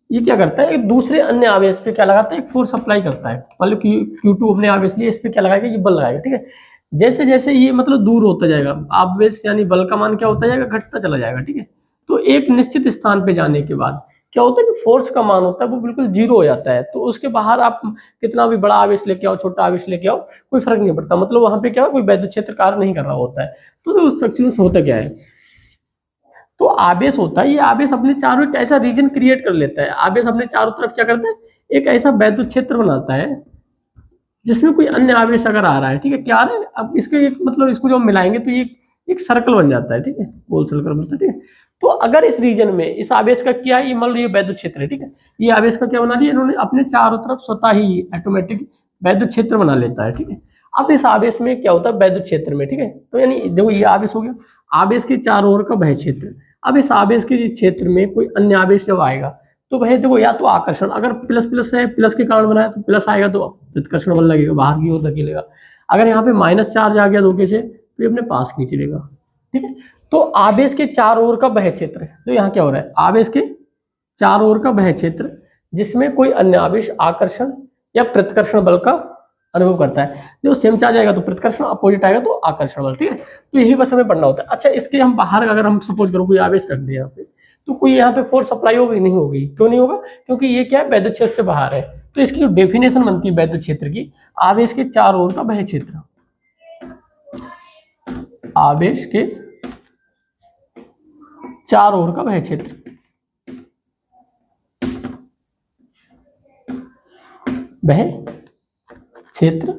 ये क्या करता है, एक दूसरे अन्य आवेश पे क्या लगाता है, एक फोर्स अप्लाई करता है। मतलब Q2 अपने आवेश लिए, इस पे क्या लगाएगा, ये बल लगाएगा, ठीक है। जैसे जैसे ये मतलब दूर होता जाएगा आवेश, यानी बल का मान क्या होता जाएगा, घटता चला जाएगा, ठीक है। तो एक निश्चित स्थान पे जाने के बाद क्या होता है, जो फोर्स का मान होता है वो बिल्कुल जीरो हो जाता है। तो उसके बाहर आप कितना भी बड़ा आवेश लेके आओ, छोटा आवेश लेके आओ, कोई फर्क नहीं पड़ता। मतलब वहां पे क्या, कोई वैद्युत क्षेत्र कार्य नहीं कर रहा होता है। तो उस सेक्शन में होता क्या है, तो आवेश होता है, ये आवेश अपने चारों एक ऐसा रीजन क्रिएट कर लेता है। आवेश अपने चारों तरफ क्या करता है, एक ऐसा वैद्युत क्षेत्र बनाता है जिसमें कोई अन्य आवेश अगर आ रहा है, ठीक है, क्या आ रहा है, अब इसके एक मतलब इसको जो हम मिलाएंगे तो ये एक सर्कल बन जाता है, ठीक है, गोल सर्कल बनता है, ठीक है। तो अगर इस रीजन में इस आवेश का क्या है, ये मान लो ये वैद्युत क्षेत्र है, ठीक है, ये आवेश का क्या बना दिया इन्होंने, अपने चारों तरफ स्वतः ही ऑटोमेटिक वैद्युत क्षेत्र बना लेता है, ठीक है। अब इस आवेश में क्या होता है, वैद्युत क्षेत्र में, ठीक है, तो यानी देखो ये आवेश हो गया, आवेश के चारों ओर का वह क्षेत्र। अब इस आवेश के क्षेत्र में कोई अन्य आवेश जब आएगा तो वह देखो, या तो आकर्षण, अगर प्लस प्लस है, प्लस के कारण बनाया तो प्लस आएगा तो प्रतिकर्षण बल लगेगा, बाहर की ओर धकेलेगा। अगर यहाँ पे माइनस चार्ज आ गया धोखे से तो ये अपने पास खींच लेगा, ठीक है। तो आवेश के चारों ओर का वह क्षेत्र, तो यहाँ क्या हो रहा है, आवेश के चारों ओर का वह क्षेत्र जिसमें कोई अन्य आवेश आकर्षण या प्रतिकर्षण बल का अनुभव करता है। जो सेम चार्ज आएगा तो प्रतिकर्षण, अपोजिट आएगा तो आकर्षण बल, ठीक है। तो यही बस हमें पढ़ना होता है। अच्छा, इसके हम बाहर अगर हम सपोज करो कोई आवेश रख दें यहाँ पे, तो कोई यहाँ पे फोर्स अप्लाई होगी, नहीं होगी। क्यों नहीं होगा, क्योंकि ये क्या है, वैद्युत क्षेत्र से बाहर है। तो इसकी जो डेफिनेशन बनती है वैद्युत क्षेत्र की, आवेश के चारों ओर का वह क्षेत्र, आवेश के चारों ओर का वह क्षेत्र, वह क्षेत्र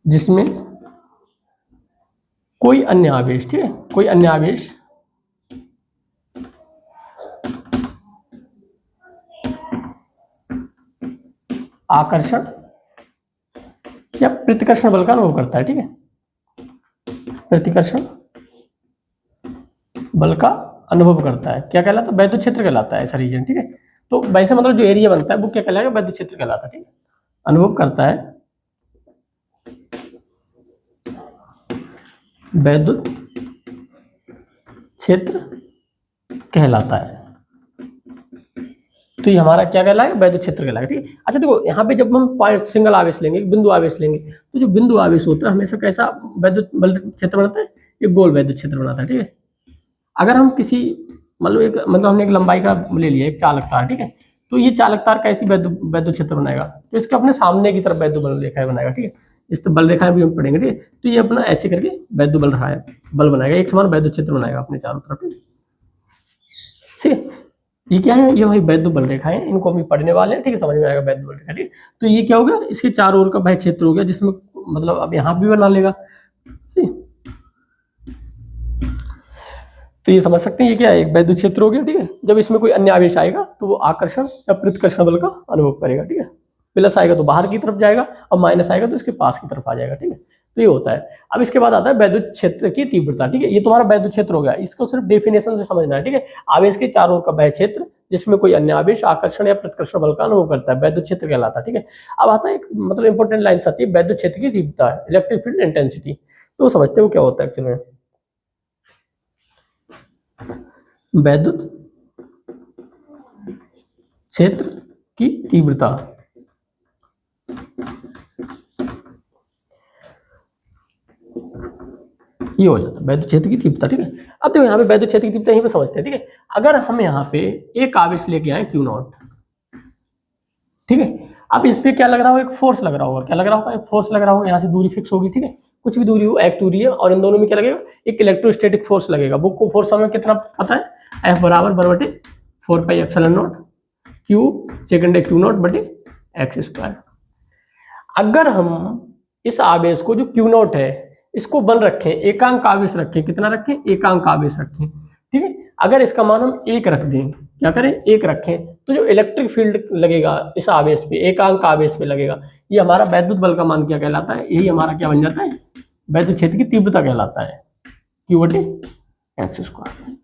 जिसमें कोई अन्य आवेश, ठीक है, कोई अन्य आवेश आकर्षण या प्रतिकर्षण बल का अनुभव करता है, ठीक है, प्रतिकर्षण बल का अनुभव करता है। क्या कहलाता है, वैद्युत क्षेत्र कहलाता है ऐसा रीजन, ठीक है। तो वैसे मतलब जो एरिया बनता है वो क्या कहलाएगा, वैद्युत क्षेत्र कहलाता है, ठीक है। अनुभव करता है वैद्युत क्षेत्र कहलाता है। तो ये हमारा क्या कहलाएगा, वैद्युत क्षेत्र कहलाएगा, ठीक है। अच्छा देखो, यहाँ पे जब हम पॉइंट सिंगल आवेश लेंगे, बिंदु आवेश लेंगे, तो जो बिंदु आवेश होता है हमेशा कैसा वैद्युत बल क्षेत्र बनाता है, एक गोल वैद्युत क्षेत्र बनाता है, ठीक है। अगर हम किसी मतलब हमने एक लंबाई का ले लिया, एक चालक तार, ठीक है, तो ये चालक तार कैसी वैद्युत क्षेत्र बनाएगा, तो इसके अपने सामने की तरफ वैद्युत बल रेखाएं बनाएगा, ठीक है। इस तो बल रेखाएं भी हम पढ़ेंगे, ठीक है। तो ये अपना ऐसे करके वैद्युत बल रहा है, बल बनाएगा, एक समान वैद्युत क्षेत्र बनाएगा अपने चारों तरफ, ठीक है। ये क्या है, ये भाई वैद्युत बल रेखा है, इनको हम पढ़ने वाले हैं, ठीक है, समझ में आएगा वैद्युत बल रेखा, ठीक है। तो ये क्या हो गया, इसके चारों ओर का वह क्षेत्र हो गया जिसमें मतलब अब यहाँ भी बना लेगा, ठीक। तो ये समझ सकते हैं ये क्या है, एक वैद्युत क्षेत्र हो गया, ठीक है। जब इसमें कोई अन्य आवेश आएगा तो वो आकर्षण या प्रतिकर्षण बल का अनुभव करेगा, ठीक है। प्लस आएगा तो बाहर की तरफ जाएगा और माइनस आएगा तो इसके पास की तरफ आ जाएगा, ठीक है। तो ये होता है। अब इसके बाद आता है वैद्युत क्षेत्र की तीव्रता, ठीक है। ये तुम्हारा वैद्युत क्षेत्र हो गया, इसको सिर्फ डेफिनेशन से समझना है, ठीक है। आवेश के चारों ओर का वह क्षेत्र जिसमें कोई अन्य आवेश आकर्षण या प्रतिकर्षण बल का अनुभव करता है, वैद्युत क्षेत्र कहलाता है, ठीक है। अब आता है एक मतलब इंपॉर्टेंट लाइन आती है, वैद्युत क्षेत्र की तीव्रता, इलेक्ट्रिक फील्ड इंटेंसिटी। तो समझते हो क्या होता है एक्चुअली में, वैद्युत क्षेत्र की तीव्रता, ये हो जाता है वैद्युत क्षेत्र की तीव्रता, ठीक है। अब देखो यहाँ पे वैद्युत क्षेत्र की तीव्रता यहीं पे समझते हैं, ठीक है। अगर हम यहाँ पे एक आवेश लेके आए Q0, ठीक है। अब इस पे क्या लग रहा होगा, एक फोर्स लग रहा होगा, क्या लग रहा होगा, एक फोर्स लग रहा होगा, यहाँ से दूरी फिक्स होगी, ठीक है। कुछ भी दूरी हो, एक दूरी है, और इन दोनों में क्या लगेगा, एक इलेक्ट्रोस्टैटिक फोर्स लगेगा। बुक को फोर्स हमें कितना पता है, F बराबर 4 पाई एप्सिलॉन नॉट Q सेकंड है Q नॉट बटे एक्स स्क्वायर। अगर हम इस आवेश को जो Q नॉट है इसको बल रखें, एकांक आवेश रखें, कितना रखें, एकांक आवेश रखें, ठीक है। अगर इसका मान हम 1 रख दें, क्या करें, 1 रखें, तो जो इलेक्ट्रिक फील्ड लगेगा इस आवेश पे, एकांक आवेश पे लगेगा, ये हमारा वैद्युत बल का मान क्या कहलाता है, यही हमारा क्या बन जाता है, वैद्युत क्षेत्र की तीव्रता कहलाता है, Q बटे एक्स स्क्वायर।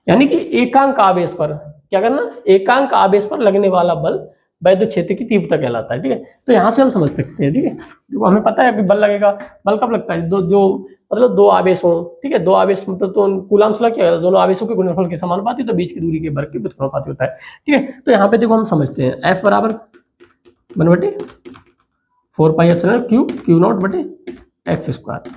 यानी कि एकांक आवेश पर क्या करना, एकांक आवेश पर लगने वाला बल वैद्युत क्षेत्र की तीव्रता कहलाता है, ठीक है। तो यहाँ से हम समझ सकते हैं, ठीक है, तो हमें पता है कि बल लगेगा, बल कब लगता है, मतलब दो आवेश हो, ठीक है, दो आवेश मतलब तो कूलाम्ब लॉ क्या है, दोनों आवेशों के गुणनफल के समानुपाती, तो बीच की दूरी के वर्ग के व्युत्क्रमानुपाती होता है, ठीक है। तो यहाँ पे देखो हम समझते हैं F बराबर 1/4 पाई एप्सिलॉन Q नॉट बटे एक्स स्क्वायर।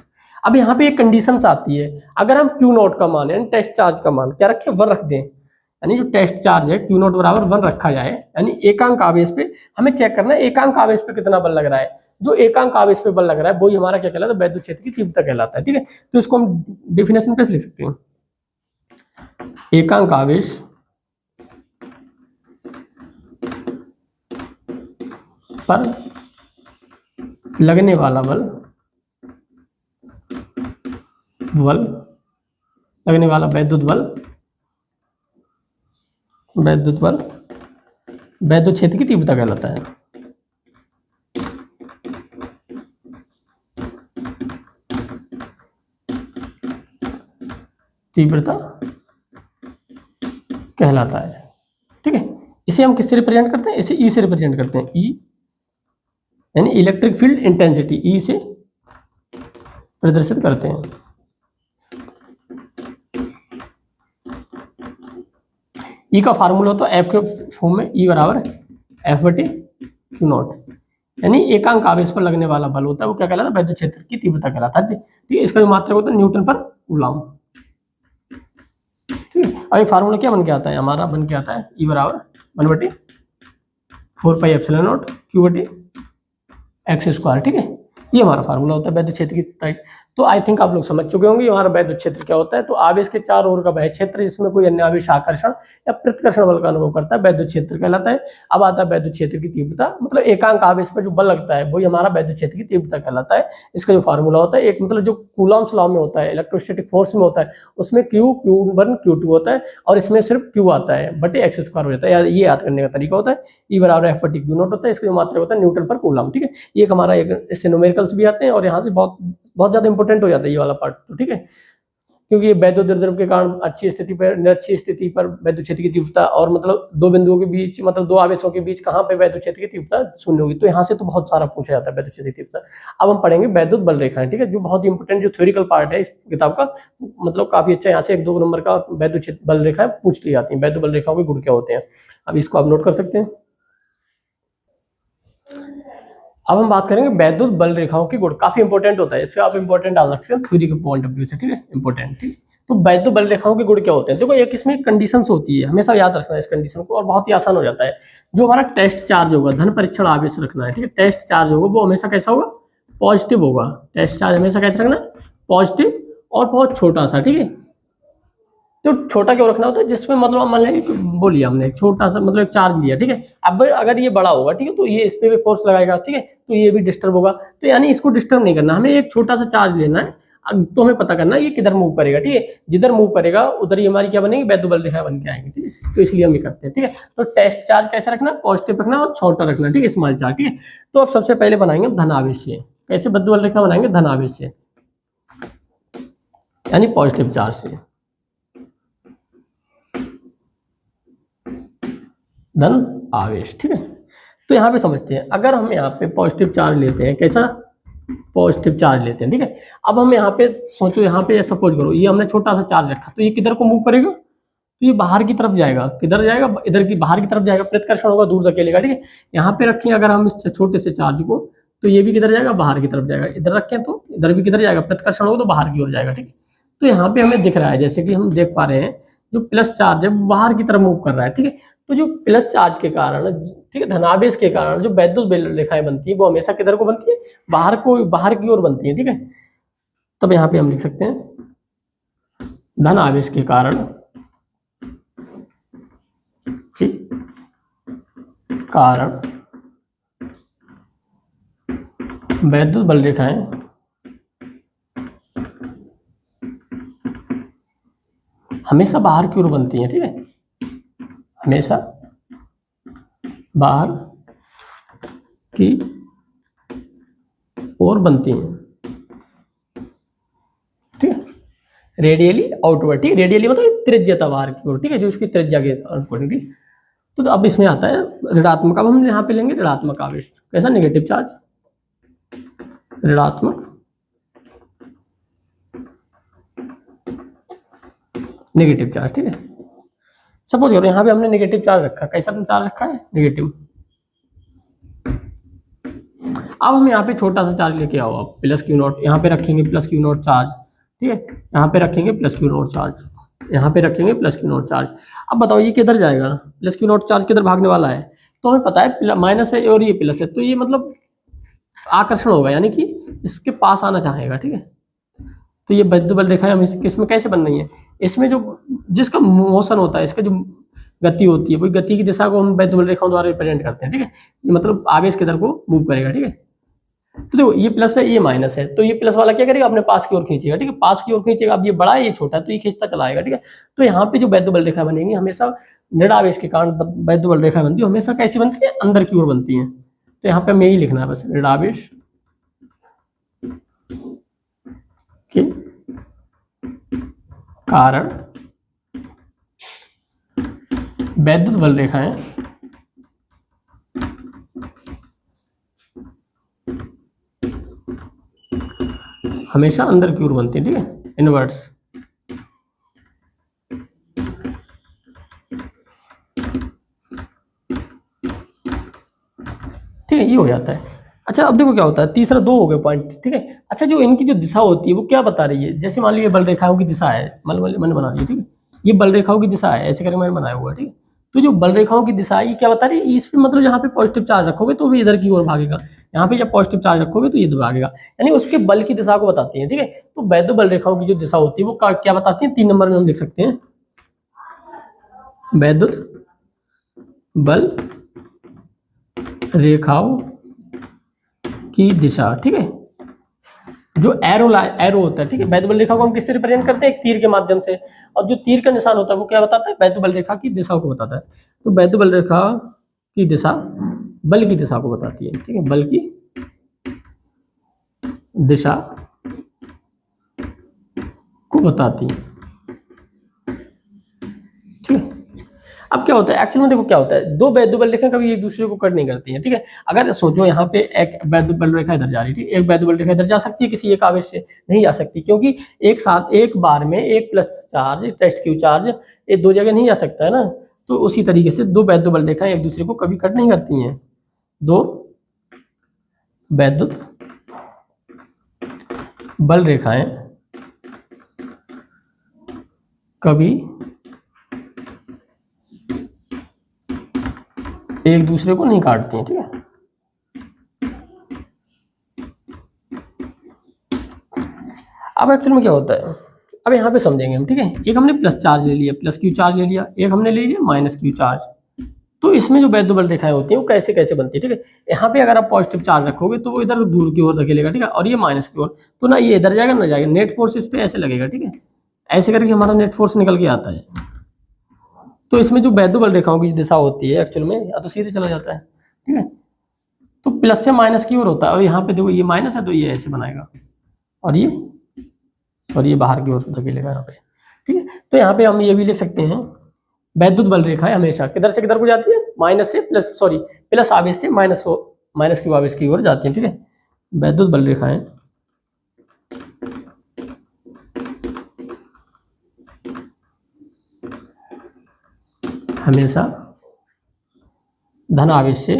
अब यहाँ पे एक कंडीशन आती है, अगर हम Q नॉट का मान यानी टेस्ट चार्ज का मान क्या रखें, 1 रख दें, यानी जो टेस्ट चार्ज है Q नॉट बराबर 1 रखा जाए, यानी एकांक आवेश पे हमें चेक करना है एकांक आवेश पे कितना बल लग रहा है, जो एकांक आवेश पे बल लग रहा है वही हमारा क्या कहलाता है, वैद्युत क्षेत्र की तीव्रता कहलाता है, ठीक है। तो इसको हम डेफिनेशन कैसे लिख सकते हैं, एकांक आवेश पर लगने वाला बल लगने वाला वैद्युत क्षेत्र की तीव्रता कहलाता है। तीव्रता कहलाता है, ठीक है। इसे हम किससे रिप्रेजेंट करते हैं, इसे ई से रिप्रेजेंट करते हैं, ई यानी इलेक्ट्रिक फील्ड इंटेंसिटी, ई से प्रदर्शित करते हैं। ई का फार्मूला होता है एफ के फॉर्म में, ई बराबर F बटे Q नॉट, यानी एकांक आवेश पर लगने वाला बल होता है वो क्या कहलाता है, वैद्युत क्षेत्र की तीव्रता कहलाता है, ठीक है। इसका जो मात्रक होता है न्यूटन पर कूलम्ब, ठीक है। अब ये फार्मूला क्या बन के आता है, हमारा बन के आता है ई बराबर 1/4 पाई एप्सिलॉन नॉट Q बटे एक्स स्क्वायर, ठीक है। ये हमारा फार्मूला होता है वैद्युत क्षेत्र की तीव्रता। तो आई थिंक आप लोग समझ चुके होंगे हमारा वैद्युत क्षेत्र क्या होता है। तो आवेश के चारों ओर का वह क्षेत्र जिसमें कोई अन्य आवेश आकर्षण या प्रतिकर्षण बल का अनुभव करता है वैद्युत क्षेत्र कहलाता है। अब आता है वैद्युत क्षेत्र की तीव्रता, मतलब एकांक आवेश पर जो बल लगता है वही हमारा वैद्युत क्षेत्र की तीव्रता कहलाता है। इसका जो फार्मूला होता है, एक मतलब जो कूलॉम्ब्स लॉ में होता है, इलेक्ट्रोस्टैटिक फोर्स में होता है, उसमें Q1 Q2 होता है और इसमें सिर्फ Q आता है बटे एक्स स्क्वायर हो जाता है। ये याद करने का तरीका होता है। ई बराबर F बटे Q नॉट होता है, इसका जो मात्रक होता है न्यूटन पर कूलॉम्ब, ठीक है। ये हमारा एक इससे न्यूमेरिकल्स भी आते हैं और यहाँ से बहुत ज्यादा इंपॉर्टेंट हो जाता है ये वाला पार्ट, तो ठीक है, क्योंकि ये वैद्युत द्रव्य के कारण अच्छी स्थिति पर अच्छी स्थिति पर वैद्युत क्षेत्र की तीव्रता और मतलब दो बिंदुओं के बीच, मतलब दो आवेशों के बीच कहाँ पे वैद्युत क्षेत्र की तीव्रता शून्य होगी, तो यहाँ से तो बहुत सारा पूछा जाता है वैद्युत क्षेत्र की तीव्रता। अब हम पढ़ेंगे वैद्युत बल रेखाएं, ठीक है, जो बहुत ही इंपॉर्टेंट जो थ्योरिकल पार्ट है इस किताब का, मतलब काफी अच्छा, यहाँ से 1-2 नंबर का वैद्युत क्षेत्र बल रेखाएं पूछ ली जाती है। वैद्युत बल रेखाओं के गुण क्या होते हैं, अब इसको आप नोट कर सकते हैं। अब हम बात करेंगे वैद्युत बल रेखाओं के गुण, काफी इंपॉर्टेंट होता है, इससे आप इंपॉर्टेंट डाल सकते हैं थ्योरी के पॉइंट ऑफ व्यू से, ठीक है, इंपॉर्टेंट, ठीक। तो वैद्युत बल रेखाओं के गुण क्या होते हैं, देखो एक इसमें कंडीशंस होती है, हमेशा याद रखना है इस कंडीशन को और बहुत ही आसान हो जाता है। जो हमारा टेस्ट चार्ज होगा, धन परीक्षण आवेश रखना है, ठीक है, टेस्ट चार्ज होगा वो हमेशा कैसा होगा, पॉजिटिव होगा। टेस्ट चार्ज हमेशा कैसे रखना है, पॉजिटिव और बहुत छोटा सा, ठीक है। तो छोटा क्यों रखना होता है, जिसमें मतलब मान लेंगे बोलिए हमने छोटा सा मतलब एक चार्ज लिया, ठीक है, अब अगर ये बड़ा होगा, ठीक है, तो ये इस पे भी फोर्स लगाएगा, ठीक है, तो ये भी डिस्टर्ब होगा, तो यानी इसको डिस्टर्ब नहीं करना, हमें एक छोटा सा चार्ज लेना है। तो हमें पता करना है ये किधर मूव करेगा, ठीक है, जिधर मूव करेगा उधर ही हमारी क्या बनेगी, वैद्युत बल रेखा बन के आएंगे, ठीक है। तो इसलिए हम ये करते हैं, ठीक है। तो टेस्ट चार्ज कैसे रखना, पॉजिटिव रखना और छोटा रखना, ठीक है, स्मॉल चार्ज, ठीक है। तो अब सबसे पहले बनाएंगे धन आवेश से, कैसे वैद्युत बल रेखा बनाएंगे, धन आवेश से यानी पॉजिटिव चार्ज से, धन आवेश, ठीक है। तो यहाँ पे समझते हैं, अगर हम यहाँ पे पॉजिटिव चार्ज लेते हैं, कैसा पॉजिटिव चार्ज लेते हैं, ठीक है। अब हम यहाँ पे सोचो, यहाँ पे सपोज करो ये हमने छोटा सा चार्ज रखा, तो ये किधर को मूव करेगा, तो ये बाहर की तरफ जाएगा, किधर जाएगा, इधर की बाहर की तरफ जाएगा, प्रतिकर्षण होगा, दूर धकेलेगा, ठीक है। यहाँ पे रखें अगर हम इस छोटे से चार्ज को, तो ये भी किधर जाएगा, बाहर की तरफ जाएगा, इधर रखें तो इधर भी किधर जाएगा, प्रतिकर्षण होगा तो बाहर की ओर जाएगा, ठीक है। तो यहाँ पे हमें दिख रहा है, जैसे कि हम देख पा रहे हैं जो प्लस चार्ज है वो बाहर की तरफ मूव कर रहा है, ठीक है। तो जो प्लस चार्ज के कारण, ठीक है, धनावेश के कारण जो वैद्युत बल रेखाएं बनती है वो हमेशा किधर को बनती है, बाहर की ओर बनती है, ठीक है। तब यहाँ पे हम लिख सकते हैं धन आवेश के कारण, वैद्युत बल रेखाएं हमेशा बाहर की ओर बनती हैं, ठीक है, हमेशा बाहर की ओर बनती हैं, ठीक है। रेडियली आउटवर्ड, ठीक है, रेडियली मतलब त्रिज्यता बाहर की ओर, ठीक है, जो इसकी त्रिज्या के अकॉर्डिंग। तो अब इसमें आता है ऋणात्मक। अब हम यहाँ पे लेंगे ऋणात्मक आवेश, कैसा, नेगेटिव चार्ज, ऋणात्मक नेगेटिव चार्ज, ठीक है। सपोज करो यहाँ पे हमने नेगेटिव चार्ज रखा, कैसा चार्ज रखा है, नेगेटिव। अब हम यहाँ पे छोटा सा चार्ज लेके आओ, आप प्लस क्यू नॉट यहाँ पे रखेंगे, प्लस क्यू नॉट चार्ज, ठीक है, यहाँ पे रखेंगे प्लस क्यू नॉट चार्ज, यहाँ पे रखेंगे प्लस क्यू नॉट चार्ज। अब बताओ ये किधर जाएगा, प्लस क्यू नॉट चार्ज किधर भागने वाला है, तो हमें पता है माइनस है और ये प्लस है, तो ये मतलब आकर्षण होगा, यानी कि इसके पास आना चाहेगा, ठीक है। तो ये वैद्युत बल रेखा हम इसमें कैसे बन रही है, इसमें जो जिसका मोशन होता है, इसका जो गति होती है, वही गति की दिशा को हम वैद्युत बल रेखाओं द्वारा रिप्रेजेंट करते हैं, ठीक है। ये मतलब आवेश किधर को मूव करेगा, ठीक है। तो देखो ये प्लस है, ये माइनस है, तो ये प्लस वाला क्या करेगा, अपने पास की ओर खींचेगा, ठीक है, पास की ओर खींचेगा। अब ये बड़ा है, ये छोटा है, तो ये खींचता चला आएगा, ठीक है। तो यहाँ पे जो वैद्युत बल रेखा बनेगी हमेशा ऋण आवेश के कारण वैद्युत बल रेखा बनती है, हमेशा कैसी बनती है, अंदर की ओर बनती है। तो यहाँ पे हमें यही लिखना है बस, ऋण आवेश के कारण वैद्युत बल रेखाएं हमेशा अंदर की ओर बनती है, ठीक है, इनवर्ट्स। ठीक है, ये हो जाता है। अच्छा अब देखो क्या होता है, तीसरा दो हो गए पॉइंट, ठीक है। अच्छा जो इनकी जो दिशा होती है वो क्या बता रही है, जैसे मान लीजिए बल रेखाओं की दिशा है, मैंने बना दी, ठीक है, ये बल रेखाओं की दिशा है, ऐसे करके मैंने बनाया हुआ है, ठीक है। तो जो बल रेखाओं की दिशा है ये क्या बता रही है, इस पे मतलब यहाँ पे पॉजिटिव चार्ज रखोगे तो भी इधर की ओर भागेगा, यहाँ पे जब पॉजिटिव चार्ज रखोगे तो इधर भागेगा, यानी उसके बल की दिशा को बताती है, ठीक है। तो वैद्युत बल रेखाओं की जो दिशा होती है वो क्या बताती है, 3 नंबर में हम लिख सकते हैं, वैद्युत बल रेखाओं की दिशा, ठीक है। जो एरो होता है, ठीक है, वैद्युत बल रेखा को हम किससे रिप्रेजेंट करते हैं, एक तीर के माध्यम से, और जो तीर का निशान होता है वो क्या बताता है, वैद्युत बल रेखा की दिशा को बताता है। तो वैद्युत बल रेखा की दिशा बल की दिशा को बताती है, ठीक है, बल की दिशा को बताती है, ठीक है। अब क्या होता है एक्चुअली में, देखो क्या होता है, दो वैद्युत बल रेखा कभी एक दूसरे को कट नहीं करती हैं, ठीक है। अगर सोचो यहाँ पे एक वैद्युत बल रेखा इधर जा रही थी, एक वैद्युत बल रेखा इधर जा सकती है, किसी एक आवेश से नहीं जा सकती, क्योंकि एक साथ एक बार में एक plus charge, test Q charge, ये दो जगह नहीं जा सकता है ना। तो उसी तरीके से दो वैद्युत बल रेखाएं एक दूसरे को कभी कट नहीं करती हैं, दो वैद्युत बल रेखाएं कभी एक दूसरे को नहीं काटती हैं, ठीक है। अब एक्चुअल में क्या होता है, अब यहाँ पे समझेंगे हम, ठीक है। एक हमने प्लस चार्ज ले लिया, प्लस क्यू चार्ज ले लिया, एक हमने ले लिया माइनस क्यू चार्ज। तो इसमें जो वैद्युत बल रेखाएं होती हैं वो कैसे कैसे बनती है, ठीक है। यहाँ पे अगर आप पॉजिटिव चार्ज रखोगे तो वो इधर दूर की ओर धकेलेगा, ठीक है, और ये माइनस की ओर, तो ना ये इधर जाएगा ना जाएगा, नेट फोर्स इस पे ऐसे लगेगा, ठीक है, ऐसे करके हमारा नेट फोर्स निकल के आता है। तो इसमें जो वैद्युत बल रेखाओं की दिशा होती है एक्चुअल में या तो सीधे चला जाता है, ठीक है। तो प्लस से माइनस की ओर होता है, और यहाँ पे देखो ये माइनस है तो ये ऐसे बनाएगा, और ये बाहर की ओर धकेलेगा यहाँ पे, ठीक है। तो यहाँ पे हम ये भी लिख सकते हैं, वैद्युत बल रेखाएं हमेशा किधर से किधर को जाती है, माइनस से प्लस, सॉरी प्लस आवेश से माइनस की आवेश की ओर जाती है, ठीक है। वैद्युत बल रेखाएं हमेशा धन आवेश से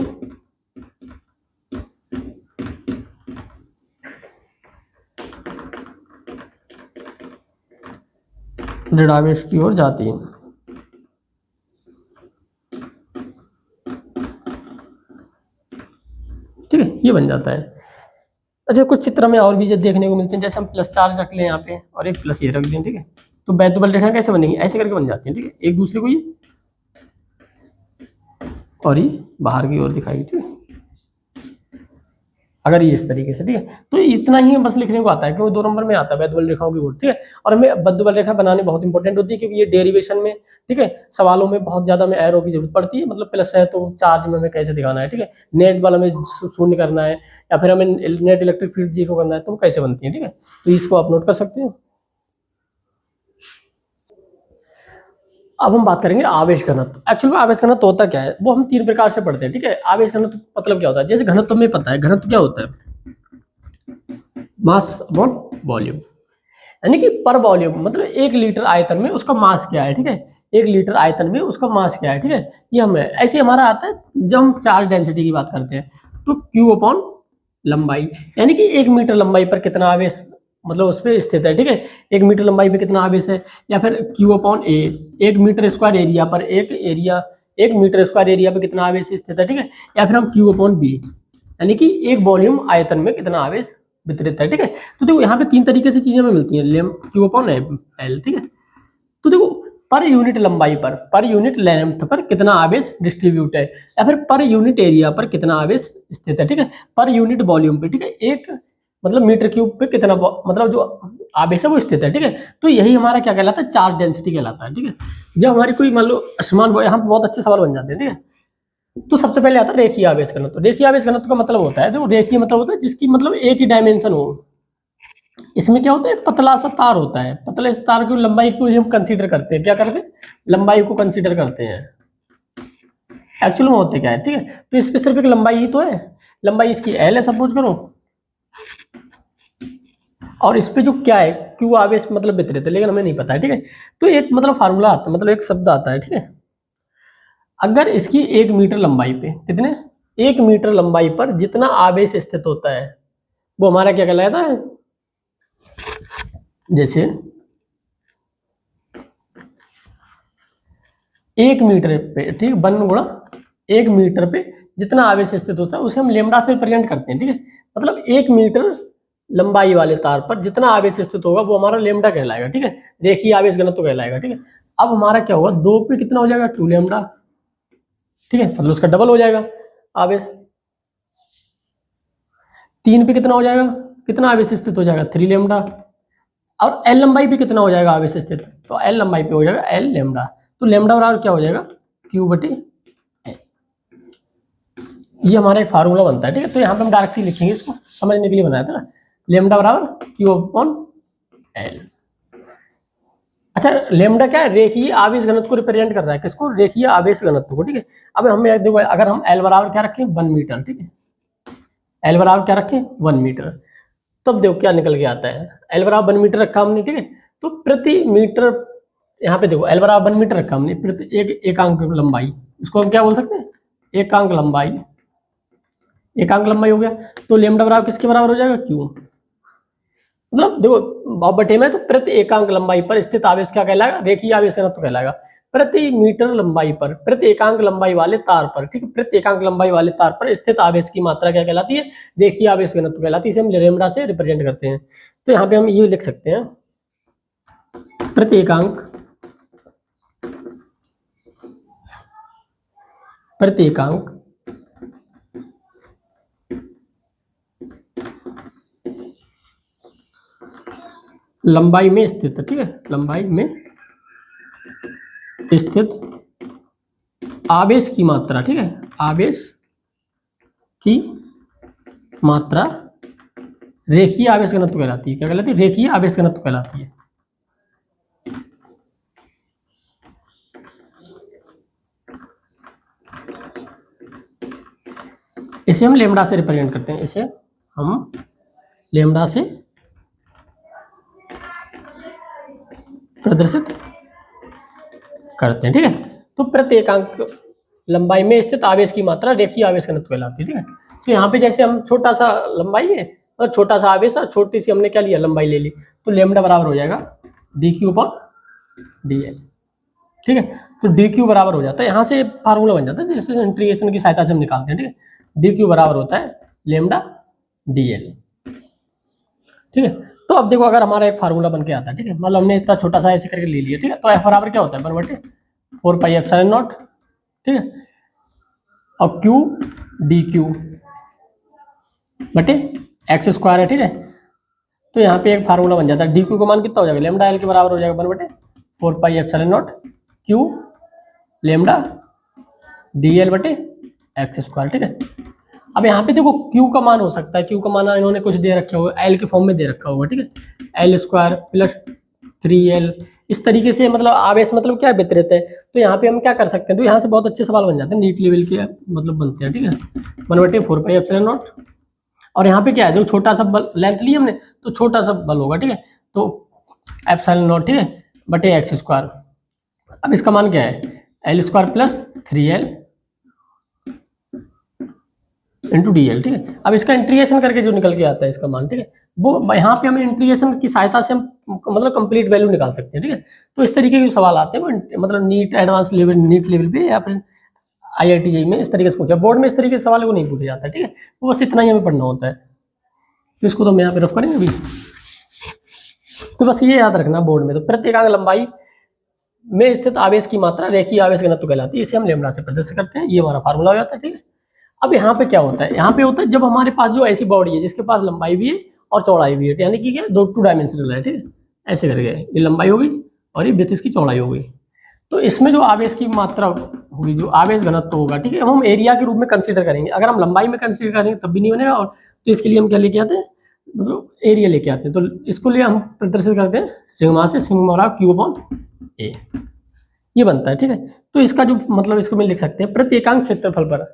ऋण आवेश की ओर जाती है। ये बन जाता है। अच्छा, कुछ चित्र में और भी जो देखने को मिलते हैं, जैसे हम प्लस चार्ज रख लें यहाँ पे और एक प्लस ये रख दें, ठीक है, तो बैतुबल रेखा कैसे बनेगी, ऐसे करके बन जाती है, ठीक है, एक दूसरे को ये और ये बाहर की ओर दिखाई, ठीक है, अगर ये इस तरीके से, ठीक है। तो इतना ही बस लिखने को आता है कि वो 2 नंबर में आता है बैतुबल रेखाओं की ओर, ठीक है। और हमें बैतुबल रेखा बनानी बहुत इंपॉर्टेंट होती है, क्योंकि ये डेरिवेशन में, ठीक है, सवालों में बहुत ज्यादा में एरो की जरूरत पड़ती है। मतलब प्लस है तो चार्ज में हमें कैसे दिखाना है, ठीक है, नेट वाला में शून्य करना है, या फिर हमें नेट इलेक्ट्रिक फील्ड 0 करना है, तो वो कैसे बनती है, ठीक है। तो इसको आप नोट कर सकते हैं। अब हम बात करेंगे आवेश घनत्व। एक्चुअली आवेश घनत्व होता क्या है, वो हम 3 प्रकार से पढ़ते हैं, ठीक है। आवेश घनत्व मतलब क्या होता है, जैसे घनत्व में पता है, घनत्व क्या होता है, मास अपॉन वॉल्यूम, यानी कि पर वॉल्यूम मतलब 1 लीटर आयतन में उसका मास क्या है, ठीक है, 1 लीटर आयतन में उसका मास क्या है, ठीक है। ये हमें ऐसे हमारा आता है जब हम चार्ज डेंसिटी की बात करते हैं, तो क्यू अपॉन लंबाई, यानी कि 1 मीटर लंबाई पर कितना आवेश मतलब उस पर स्थित है, ठीक है, 1 मीटर लंबाई पे कितना आवेश है। या फिर क्यू अपॉन ए, 1 मीटर स्क्वायर एरिया पर 1 मीटर स्क्वायर एरिया पे कितना आवेश स्थित है, ठीक है। या फिर हम क्यू अपॉन बी, यानी कि 1 वॉल्यूम आयतन में कितना आवेश वितरित है, ठीक है। तो देखो यहाँ पे 3 तरीके से चीजें हमें मिलती हैं, क्यू अपॉन एल, ठीक है। तो देखो पर यूनिट लंबाई पर यूनिट लेंथ पर कितना आवेश डिस्ट्रीब्यूट है, या फिर पर यूनिट एरिया पर कितना आवेश स्थित है, ठीक है, पर यूनिट वॉल्यूम पे, ठीक है, एक मतलब मीटर क्यूब पे कितना मतलब जो आवेश है वो स्थित है, ठीक है। तो यही हमारा क्या कहलाता है, चार्ज डेंसिटी कहलाता है, ठीक है। जब हमारी कोई मान लो असमान, यहाँ पे बहुत अच्छे सवाल बन जाते हैं, ठीक है। तो सबसे पहले आता है रेखीय आवेश घनत्व। रेखीय आवेश घनत्व का मतलब होता है, जो रेखीय मतलब होता है जिसकी मतलब एक ही डायमेंशन हो। इसमें क्या होता है, पतला सा तार होता है, पतले से तार की लंबाई को हम कंसीडर करते हैं, क्या करते हैं, लंबाई को कंसीडर करते हैं। एक्चुअल में होते क्या है, ठीक है। तो इस पे सिर्फ एक लंबाई ही तो है, लंबाई इसकी एल है सपोज करो, और इस पे जो क्या है क्यू आवेश मतलब वितरित है, लेकिन हमें नहीं पता है, ठीक है। तो एक मतलब फार्मूला आता है, मतलब एक शब्द आता है, ठीक है। अगर इसकी 1 मीटर लंबाई पे कितने 1 मीटर लंबाई पर जितना आवेश स्थित होता है वो हमारा क्या कहलाता है, जैसे 1 मीटर पे, ठीक, 1 गुणा 1 मीटर पे जितना आवेश स्थित होता है उसे हम लेमडा से रिप्रेजेंट करते हैं, ठीक है। मतलब 1 मीटर लंबाई वाले तार पर जितना आवेश स्थित होगा वो हमारा लेमडा कहलाएगा, ठीक है, रेखीय आवेश घनत्व कहलाएगा, ठीक है। अब हमारा क्या होगा, 2 पे कितना हो जाएगा 2 लेमडा, ठीक है, मतलब उसका डबल हो जाएगा आवेश। 3 पे कितना हो जाएगा, कितना आवेश स्थित हो जाएगा 3 लेमडा। और एल लंबाई पे कितना हो जाएगा आवेश स्थित, तो एल लंबाई पे हो जाएगा एल लेमडा। तो लेमडा बराबर क्या हो जाएगा, क्यू बटे एल। ये हमारा एक फार्मूला बनता है, ठीक है। तो यहाँ पे हम डायरेक्टली लिखेंगे, इसको समझने के लिए बनाया था ना, लेमडा बराबर क्यू अपॉन एल। अच्छा, लेमडा क्या है, रेखीय आवेश घनत्व को रिप्रेजेंट कर रहा है, किसको, रेखीय आवेश घनत्व को, ठीक है। अब हमें देखो, अगर हम एल बराबर क्या रखें 1 मीटर, ठीक है, एल बराबर क्या रखें 1 मीटर, तब देखो क्या निकल के आता है, एल बराबर 1 मीटर रखा हमने, ठीक है। तो प्रति मीटर, यहाँ पे देखो एल बराबर 1 मीटर रखा हमने, प्रति एकांक लंबाई, इसको हम क्या बोल सकते हैं, एकांक लंबाई, एकांक लंबाई हो गया। तो लेमडा बराबर किसके बराबर हो जाएगा, क्यू, मतलब देखो बटे में, तो प्रति एकांक लंबाई पर स्थित आवेश क्या कहलाएगा, रेखीय आवेश घनत्व कहलाएगा। प्रति मीटर लंबाई पर, प्रति एकांक लंबाई वाले तार पर, ठीक है, प्रति एकांक लंबाई वाले तार पर स्थित आवेश की मात्रा क्या कहलाती है, रेखीय आवेश घनत्व कहलाती है। इसे हम लेमडा से रिप्रेजेंट करते हैं। तो यहाँ पे हम ये लिख सकते हैं, प्रति एकांक लंबाई में स्थित, ठीक है, लंबाई में स्थित आवेश की मात्रा, ठीक है, आवेश की मात्रा रेखीय आवेश घनत्व कहलाती है। क्या कहलाती है, रेखीय आवेश घनत्व कहलाती है। इसे हम लेमडा से रिप्रेजेंट करते हैं, इसे हम लेमडा से प्रदर्शित करते हैं, ठीक है। तो प्रति एकांक लंबाई में स्थित आवेश की मात्रा रेखीय आवेश घनत्व कहलाती है, ठीक है। तो यहाँ पे जैसे हम छोटा सा लंबाई है और छोटा सा आवेश और छोटी सी हमने क्या लिया लंबाई ले ली, तो लेमडा बराबर हो जाएगा डी क्यू पर डी एल, ठीक है। तो डी क्यू बराबर हो जाता है, यहाँ से फार्मूला बन जाता है जिससे इंटीग्रेशन की सहायता से हम निकालते हैं, ठीक है। डी क्यू बराबर होता है लेमडा dl। ठीक है, तो अब देखो अगर हमारा एक फार्मूला बन के आता है, ठीक है, मतलब हमने इतना छोटा सा ऐसे करके ले लिया, ठीक है, तो एफ बराबर क्या होता है 1/4πε0, ठीक है, और क्यू डी क्यू बटे एक्स स्क्वायर है, ठीक है। तो यहाँ पे एक फार्मूला बन जाता है, डी क्यू का मान कितना हो जाएगा, लेमडा एल के बराबर हो जाएगा 1/4πε0 क्यू लेमडा डी एल बटे एक्स स्क्वायर, ठीक है। अब यहाँ पे देखो क्यू का मान हो सकता है, क्यू का मान इन्होंने कुछ दे रखा होगा, एल के फॉर्म में दे रखा होगा, ठीक है, एल स्क्वायर प्लस 3l, इस तरीके से मतलब आवेश मतलब क्या वितरित है। तो यहाँ पे हम क्या कर सकते हैं, तो यहाँ से बहुत अच्छे सवाल बन जाते हैं, नीट लेवल के मतलब बनते हैं, ठीक है, 1/4πε0। और यहाँ पे क्या है, जो छोटा सा बल लेंथ ली हमने, तो छोटा सा बल होगा, ठीक है, तो ε0, ठीक है, बटे एक्स स्क्वायर। अब इसका मान क्या है, L square plus 3l into D L, ठीक है। अब इसका इंटीग्रेशन करके जो निकल के आता है इसका मान, ठीक है, वो यहाँ पे हमें इंटीग्रेशन की सहायता से हम मतलब कंप्लीट वैल्यू निकाल सकते हैं, ठीक है। तो इस तरीके के जो सवाल आते हैं वो मतलब NEET advance level, NEET level पे या फिर IIT में इस तरीके से पूछा, बोर्ड में इस तरीके से सवाल को नहीं पूछा जाता है, ठीक है, वो बस इतना ही हमें पढ़ना होता है। तो इसको तो मैं यहाँ पे रफ करेंगे अभी, तो बस ये याद रखना बोर्ड में, तो प्रत्येकांक लंबाई में स्थित आवेश की मात्रा रेखीय आवेश घनत्व कहलाती है, इसे हम लेमडा से प्रदर्शित करते हैं, ये हमारा फार्मूला हो जाता है, ठीक है। अब यहाँ पे क्या होता है, यहाँ पे होता है जब हमारे पास जो ऐसी बॉडी है जिसके पास लंबाई भी है और चौड़ाई भी है, यानी कि क्या 2 डायमेंशनल है, ठीक है, ऐसे करके ये लंबाई हो गई और ये विद्युत की चौड़ाई हो गई। तो इसमें जो आवेश की मात्रा होगी, जो आवेश घनत्व होगा, ठीक है, हम एरिया के रूप में कंसीडर करेंगे। अगर हम लंबाई में कंसीडर करेंगे तब भी नहीं बनेगा, और तो इसके लिए हम क्या लेके आते हैं, मतलब एरिया लेके आते हैं। तो इसको लिए हम प्रदर्शित करते हैं सिग्मा से, सिग्मा क्यू अपॉन ए, ये बनता है, ठीक है। तो इसका जो मतलब इसको मैं लिख सकते हैं प्रत्येकांक क्षेत्रफल पर,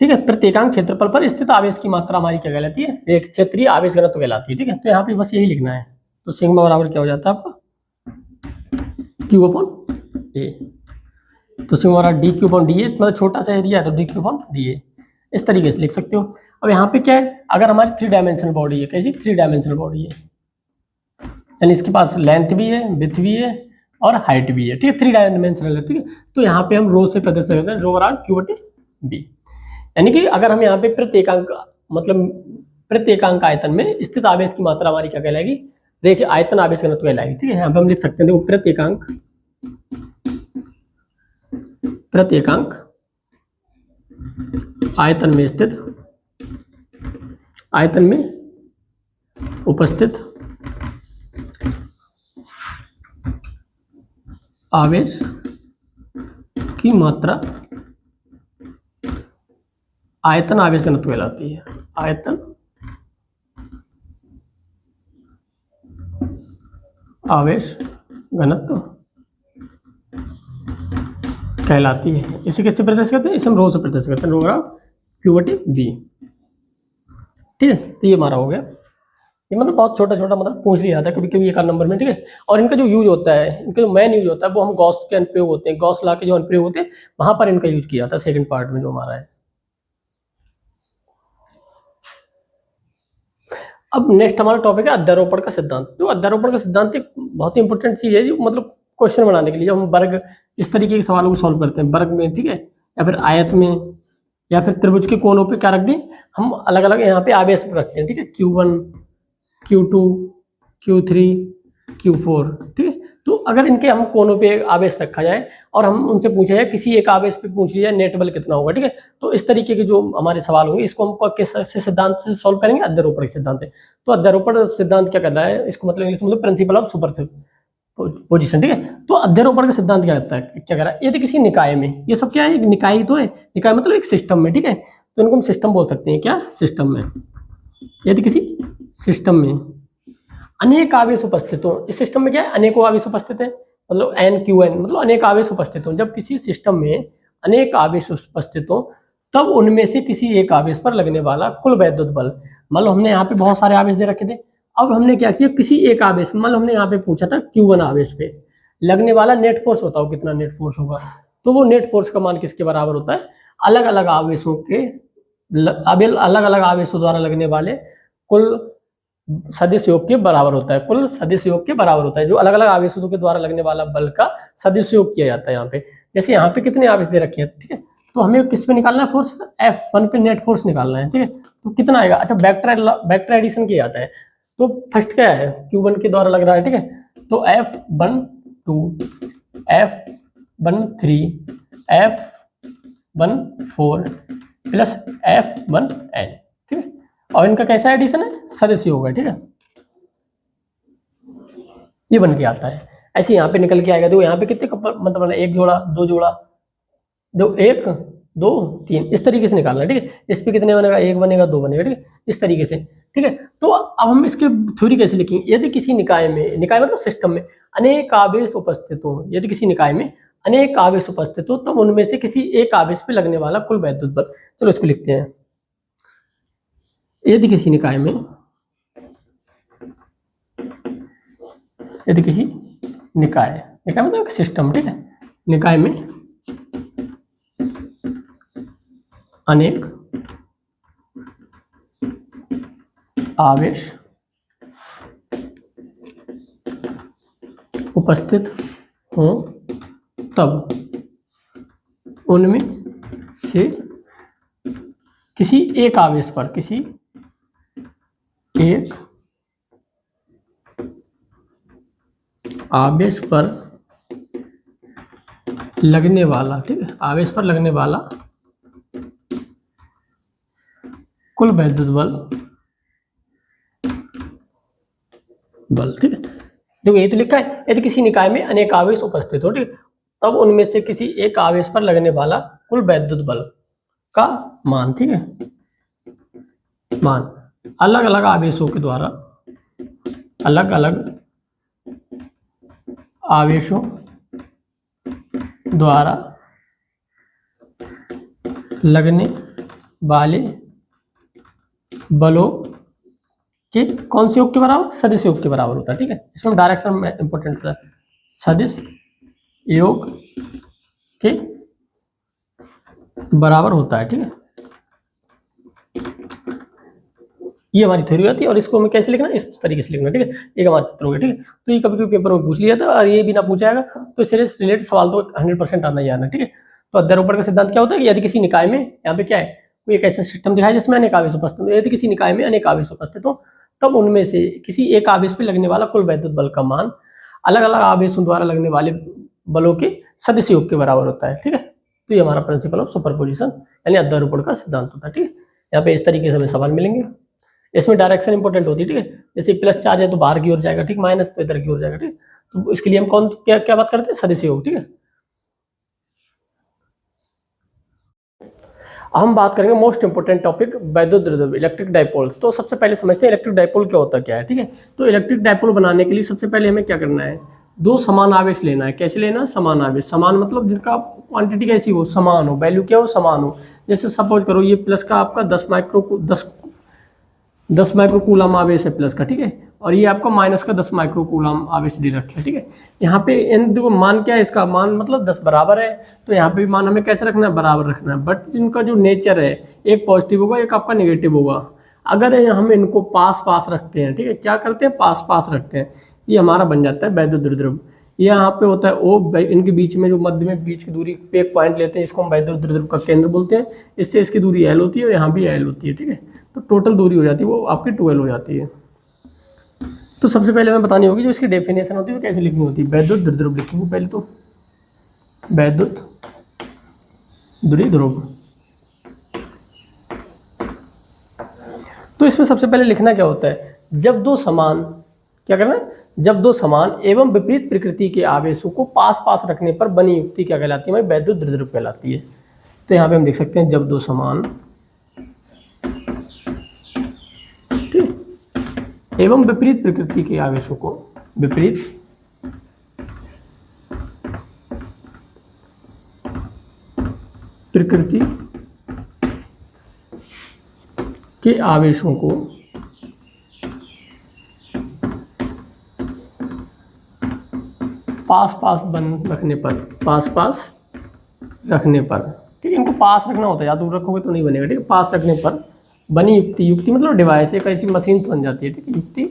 ठीक है, प्रत्येकांक क्षेत्रफल पर स्थित आवेश की मात्रा हमारी क्या कहलाती है, एक क्षेत्रीय आवेश घनत्व कहलाती है, ठीक है। तो यहाँ पे बस यही लिखना है, तो सिग्मा बराबर क्या हो जाता है आपका क्यू अपॉन ए, तो सिग्मा बराबर D Q upon D A, मतलब छोटा सा एरिया है तो D Q upon D A, इस तरीके से लिख सकते हो। अब यहाँ पे क्या है, अगर हमारी 3 डायमेंशनल बॉडी है, कैसी 3 डायमेंशनल बॉडी है, यानी इसके पास लेंथ भी है, विड्थ भी है और हाइट भी है, ठीक है, 3 डायमेंशनल है, ठीक है। तो यहाँ पे हम रो से प्रदर्शित करते हैं, रो बराबर क्यू बटे बी, यानी कि अगर हम यहाँ पे प्रत्येकांक मतलब प्रत्येकांक आयतन में स्थित आवेश की मात्रा हमारी क्या कहलाएगी, देखिए आयतन आवेश घनत्व कहलाएगी, ठीक है। यहाँ पे हम लिख सकते हैं, देखो प्रत्येकांक आयतन में स्थित, आयतन में उपस्थित आवेश की मात्रा आयतन आवेश घनत्व कहलाती है, आयतन आवेश घनत्व कहलाती है। इसे किससे प्रदर्शित करते हैं, इसे हम रो से प्रदर्शित करते हैं, रो बराबर क्यू बटे बी, ठीक है। तो ये हमारा हो गया, ये मतलब बहुत छोटा छोटा मतलब पूछ लिया था कभी कभी एक नंबर में, ठीक है। और इनका जो यूज होता है, इनका जो मेन यूज होता है वो हम गॉस के अनुप्रयोग होते हैं, गॉस लॉ के जो अनुप्रयोग होते हैं वहां पर इनका यूज किया जाता है, सेकंड पार्ट में जो हमारा है। अब नेक्स्ट हमारा टॉपिक है अध्यारोपण का सिद्धांत। जो अध्यारोपण का सिद्धांत एक बहुत ही इंपॉर्टेंट चीज है, जो मतलब क्वेश्चन बनाने के लिए, जब हम वर्ग इस तरीके के सवालों को सॉल्व करते हैं वर्ग में, ठीक है, या फिर आयत में या फिर त्रिभुज के कोनों पे क्या रख दें, हम अलग अलग यहाँ पे आवेश रखते हैं, ठीक है, Q1 Q2 Q3 Q4, ठीक है। तो अगर इनके हम कोनों पे आवेश रखा जाए और हम उनसे पूछा जाए किसी एक आवेश पे पूछ लिया जाए नेट बल कितना होगा, ठीक है, तो इस तरीके के जो हमारे सवाल होंगे इसको हम किस सिद्धांत से सॉल्व करेंगे, अध्यारोपण सिद्धांत है। तो अध्यारोपण सिद्धांत क्या कहता है, इसको मतलब इंग्लिश मतलब प्रिंसिपल ऑफ सुपर पोजीशन, ठीक है। तो अध्यारोपण का सिद्धांत क्या कहता है, क्या कह रहा है, यदि किसी निकाय में, ये सब क्या है, एक निकाय ही तो है, निकाय मतलब एक सिस्टम में, ठीक है, तो इनको हम सिस्टम बोल सकते हैं, क्या सिस्टम में, यदि किसी सिस्टम में अनेक आवेश उपस्थित हो, इस सिस्टम में क्या है, अनेकों आवेश उपस्थित है, मतलब NQN मतलब अनेक आवेश उपस्थित हो। जब किसी सिस्टम में अनेक आवेश उपस्थित हो तब उनमें से किसी एक आवेश पर लगने वाला कुल वैद्युत बल, मतलब हमने यहाँ पे बहुत सारे आवेश दे रखे थे, अब हमने क्या किया, किसी एक आवेश, मतलब हमने यहाँ पे पूछा था Q1 आवेश पे लगने वाला नेट फोर्स बताओ कितना नेट फोर्स होगा। तो वो नेट फोर्स का मान किसके बराबर होता है, अलग अलग आवेशों के अलग अलग आवेशों द्वारा लगने वाले कुल सदिश योग के बराबर होता है, कुल सदिश योग के बराबर होता है। जो अलग अलग आवेशों के द्वारा लगने वाला बल का सदिश योग किया जाता है यहाँ पे। जैसे यहाँ पे कितने आवेश दे रखे हैं, ठीक है, तो हमें किस पे निकालना है फोर्स, F1 पे नेट फोर्स निकालना है, ठीक है। तो कितना आएगा, अच्छा वेक्टर एडिशन किया जाता है, तो फर्स्ट क्या है, Q1 के द्वारा लग रहा है, ठीक है। तो F12 F13 F14 plus F1N, ठीक है। और इनका कैसा एडिशन है, सदस्य होगा, ठीक है। ये बन के आता है, ऐसे यहाँ पे निकल के आएगा। देखो यहाँ पे कितने कपल मतलब एक जोड़ा, दो जोड़ा, दो, एक, दो, तीन, इस तरीके से निकालना है, ठीक है। इस पे कितने बनेगा, एक बनेगा, दो बनेगा, ठीक है, इस तरीके से, ठीक है। तो अब हम इसके थ्योरी कैसे लिखेंगे, यदि किसी निकाय में, निकाय मतलब सिस्टम में अनेक आवेश उपस्थित हो, यदि किसी निकाय में अनेक आवेश उपस्थित हो, तब उनमें से किसी एक आवेश पे लगने वाला कुल वैद्युत बल। चलो इसको लिखते हैं। यदि किसी निकाय में, यदि किसी निकाय, निकाय मतलब सिस्टम, ठीक है, निकाय में अनेक आवेश उपस्थित हो, तब उनमें से किसी एक आवेश पर, किसी एक आवेश पर लगने वाला, ठीक है, आवेश पर लगने वाला कुल वैद्युत बल, ठीक है। देखो ये तो लिखा है, यदि किसी निकाय में अनेक आवेश उपस्थित हो, ठीक, तब उनमें से किसी एक आवेश पर लगने वाला कुल वैद्युत बल का मान, ठीक है, मान अलग अलग आवेशों के द्वारा, अलग अलग आवेशों द्वारा लगने वाले बलों के कौन से योग के बराबर, सदिश योग के बराबर होता है, ठीक है। इसमें डायरेक्शन में इंपॉर्टेंट होता है, सदिश योग के बराबर होता है, ठीक है। ये हमारी थ्योरी होती है, और इसको हमें कैसे लिखना है, इस तरीके से लिखना, ठीक है। एक हमारा चित्र हो गया, ठीक है। तो ये कभी कभी पेपर में पूछ लिया था, और ये भी ना पूछा जाएगा, तो इससे रिलेटेड सवाल तो 100% आना ही आना, ठीक है। तो अध्यारोपण का सिद्धांत क्या होता है कि यदि किसी निकाय में, यहाँ पे क्या है, कोई एक ऐसा सिस्टम दिखाया जिसमें अनेक आवेश उपस्थित हो, यदि किसी निकाय में अनेक आवेश उपस्थित हो, तब उनमें से किसी एक आवेश पे लगने वाला कुल वैद्युत बल का मान अलग अलग आवेशों द्वारा लगने वाले बलों के सदिश योग के बराबर होता है, ठीक है। तो ये हमारा प्रिंसिपल ऑफ सुपरपोजिशन यानी अध्यारोपण का सिद्धांत होता है, ठीक है। यहाँ पे इस तरीके से हमें सवाल मिलेंगे। इसमें डायरेक्शन इंपॉर्टेंट होती है, ठीक है। जैसे प्लस चार्ज है तो बाहर की ओर जाएगा, ठीक, माइनस तो इधर की ओर जाएगा, ठीक। तो इसके लिए हम कौन क्या क्या बात करते हैं, सदिश योग, ठीक है। हम बात करेंगे मोस्ट इंपोर्टेंट टॉपिक वैद्युत द्विध्रुव, इलेक्ट्रिक डाइपोल। तो सबसे पहले समझते हैं इलेक्ट्रिक डाइपोल क्या होता क्या है, ठीक है। तो इलेक्ट्रिक डाइपोल बनाने के लिए सबसे पहले हमें क्या करना है, दो समान आवेश लेना है। कैसे लेना है, समान आवेश, समान मतलब जिनका क्वांटिटी कैसी हो, समान हो, वैल्यू क्या हो, समान हो। जैसे सपोज करो ये प्लस का आपका 10 माइक्रोकूलम आवेश है प्लस का, ठीक है, और ये आपका माइनस का 10 माइक्रोकूलम आवेश दे रखे है, ठीक है। यहाँ पे इन देखो मान क्या है, इसका मान मतलब 10 बराबर है, तो यहाँ पे भी मान हमें कैसे रखना है, बराबर रखना है। बट जिनका जो नेचर है, एक पॉजिटिव होगा, एक आपका नेगेटिव होगा। अगर हम इनको पास पास रखते हैं, ठीक है, क्या करते हैं, पास पास रखते हैं, ये हमारा बन जाता है वैद्युत द्विध्रुव। यहाँ पे होता है ओ, इनके बीच में जो मध्य में बीच की दूरी पे एक पॉइंट लेते हैं, इसको हम वैद्युत द्विध्रुव का केंद्र बोलते हैं। इससे इसकी दूरी L होती है और यहाँ भी L होती है, ठीक है। तो टोटल दूरी हो जाती है वो आपकी 12 हो जाती है। तो सबसे पहले हमें बतानी होगी जो इसकी डेफिनेशन होती है वो कैसे लिखनी होती है। वैद्युत द्विध्रुव लिखेंगे पहले, तो वैद्युत द्विध्रुव। तो इसमें सबसे पहले लिखना क्या होता है, जब दो समान, क्या करना है, जब दो समान एवं विपरीत प्रकृति के आवेशों को पास पास रखने पर बनी युक्ति क्या कहलाती है, वैद्युत द्विध्रुव कहलाती है। तो यहाँ पे हम देख सकते हैं, जब दो समान एवं विपरीत प्रकृति के आवेशों को, विपरीत प्रकृति के आवेशों को पास पास बन रखने पर, पास पास रखने पर, ठीक है, इनको पास रखना होता है, या दूर रखोगे तो नहीं बनेगा, ठीक है। पास रखने पर बनी युक्ति, युक्ति मतलब डिवाइस, एक ऐसी मशीन बन जाती है, ठीक है। युक्ति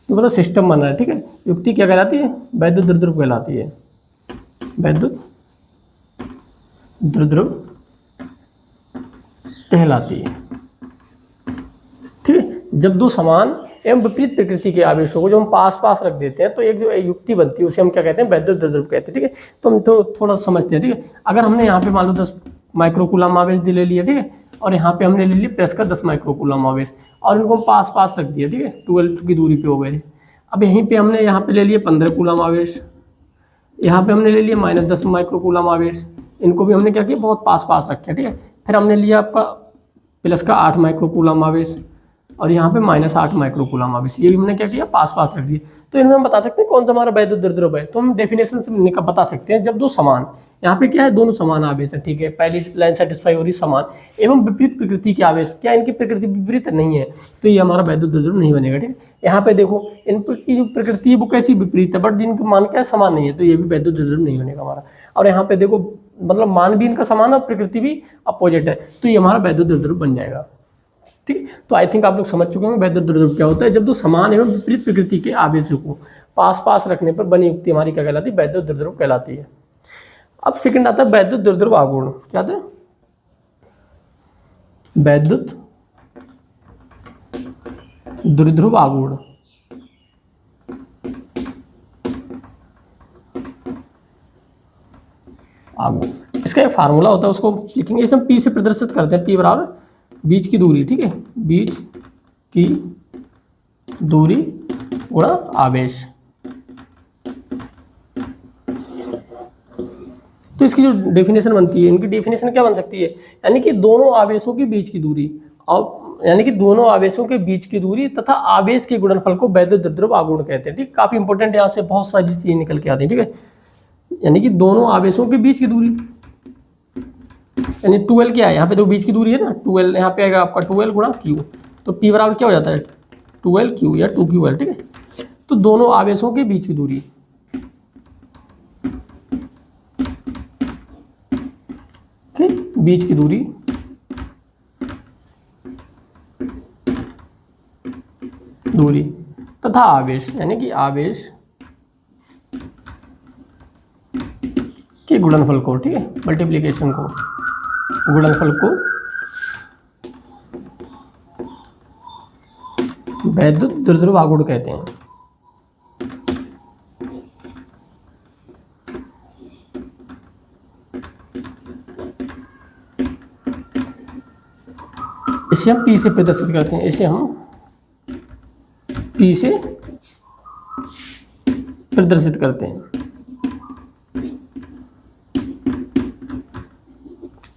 मतलब सिस्टम बन रहा है, ठीक है। युक्ति क्या कहलाती है, वैद्युत द्विध्रुव कहलाती है, वैद्युत द्विध्रुव कहलाती है। ठीक है, जब दो समान एवं विपरीत प्रकृति के आवेशों को जो हम पास पास रख देते हैं तो एक जो युक्ति बनती है उसे हम क्या कहते हैं, वैद्युत द्रव्य कहते हैं। ठीक है, तो हम थोड़ा समझते हैं। ठीक है, अगर हमने यहाँ पे मान लो 10 माइक्रोकूलम आवेश ले लिया, ठीक है, और यहाँ पे हमने ले लिया प्लस का 10 माइक्रोकूलम आवेश और इनको हम पास पास रख दिया। ठीक है, 12 की दूरी पे हो गए। अब यहीं पे हमने यहाँ पे ले लिया 15 कूलम आवेश, यहाँ पे हमने ले लिया -10 माइक्रोकूलम आवेश, इनको भी हमने क्या किया, बहुत पास पास रखे। ठीक है, फिर हमने लिया आपका प्लस का 8 माइक्रोकूलम आवेश और यहाँ पे -8 माइक्रोकूलम आवेश, ये भी हमने क्या किया, पास पास रख दिए। तो इनमें हम बता सकते हैं कौन सा हमारा वैद्युत द्रव्य है। तो हम डेफिनेशन से बता सकते हैं, जब दो समान, यहाँ पे क्या है, दोनों समान आवेश है। ठीक है, पहली लाइन सेटिस्फाई हो रही, समान एवं विपरीत प्रकृति के आवेश, क्या इनकी प्रकृति विपरीत नहीं है, तो ये हमारा वैद्युत द्रव्य नहीं बनेगा। ठीक है, यहाँ पे देखो इनकी जो प्रकृति है वो कैसी विपरीत है, बट जिनके मान क्या समान नहीं है, तो ये भी वैद्युत द्रव्य नहीं बनेगा हमारा। और यहाँ पे देखो मतलब मान भी इनका समान है, प्रकृति भी अपोजिट है, तो ये हमारा वैद्युत द्रव्य बन जाएगा। ठीक, तो आई थिंक आप लोग समझ चुके होंगे वैद्युत द्रव्य क्या होता है। जब दो समान एवं विपरीत प्रकृति के आवेशों को पास पास रखने पर बनी युक्ति हमारी क्या कहलाती है, वैद्युत द्रव्य कहलाती है। अब सेकंड आता है वैद्युत द्रव्य आघूर्ण। क्या था, वैद्युत द्रव्य आघूर्ण। आघूर्ण, इसका एक फार्मूला होता है, उसको लिखेंगे, इसे हम पी से प्रदर्शित करते हैं। पी बराबर बीच की दूरी। ठीक है, बीच की दूरी गुणा आवेश। तो इसकी जो डेफिनेशन बनती है, इनकी डेफिनेशन क्या बन सकती है, यानी कि दोनों आवेशों के बीच की दूरी, और यानी कि दोनों आवेशों के बीच की दूरी तथा आवेश के गुणनफल को वैद्युत द्रव्य आघूर्ण कहते हैं। ठीक, काफी इंपॉर्टेंट, यहाँ से बहुत सारी चीजें निकल के आती हैं। ठीक है, यानी कि दोनों आवेशों के बीच की दूरी, यानी 12 क्या है, यहाँ पे तो बीच की दूरी है ना, 12 यहाँ पे आएगा आपका 12 गुणा क्यू, तो पी बराबर क्या हो जाता है, 12Q या 2QL। ठीक है, तो दोनों आवेशों के बीच की दूरी, बीच की दूरी तथा आवेश, यानी कि आवेश के गुणनफल को, ठीक है, मल्टीप्लिकेशन को, गुणनफल को वैद्युत द्रव्य आघूर्ण कहते हैं। इसे हम P से प्रदर्शित करते हैं, इसे हम P से प्रदर्शित करते हैं।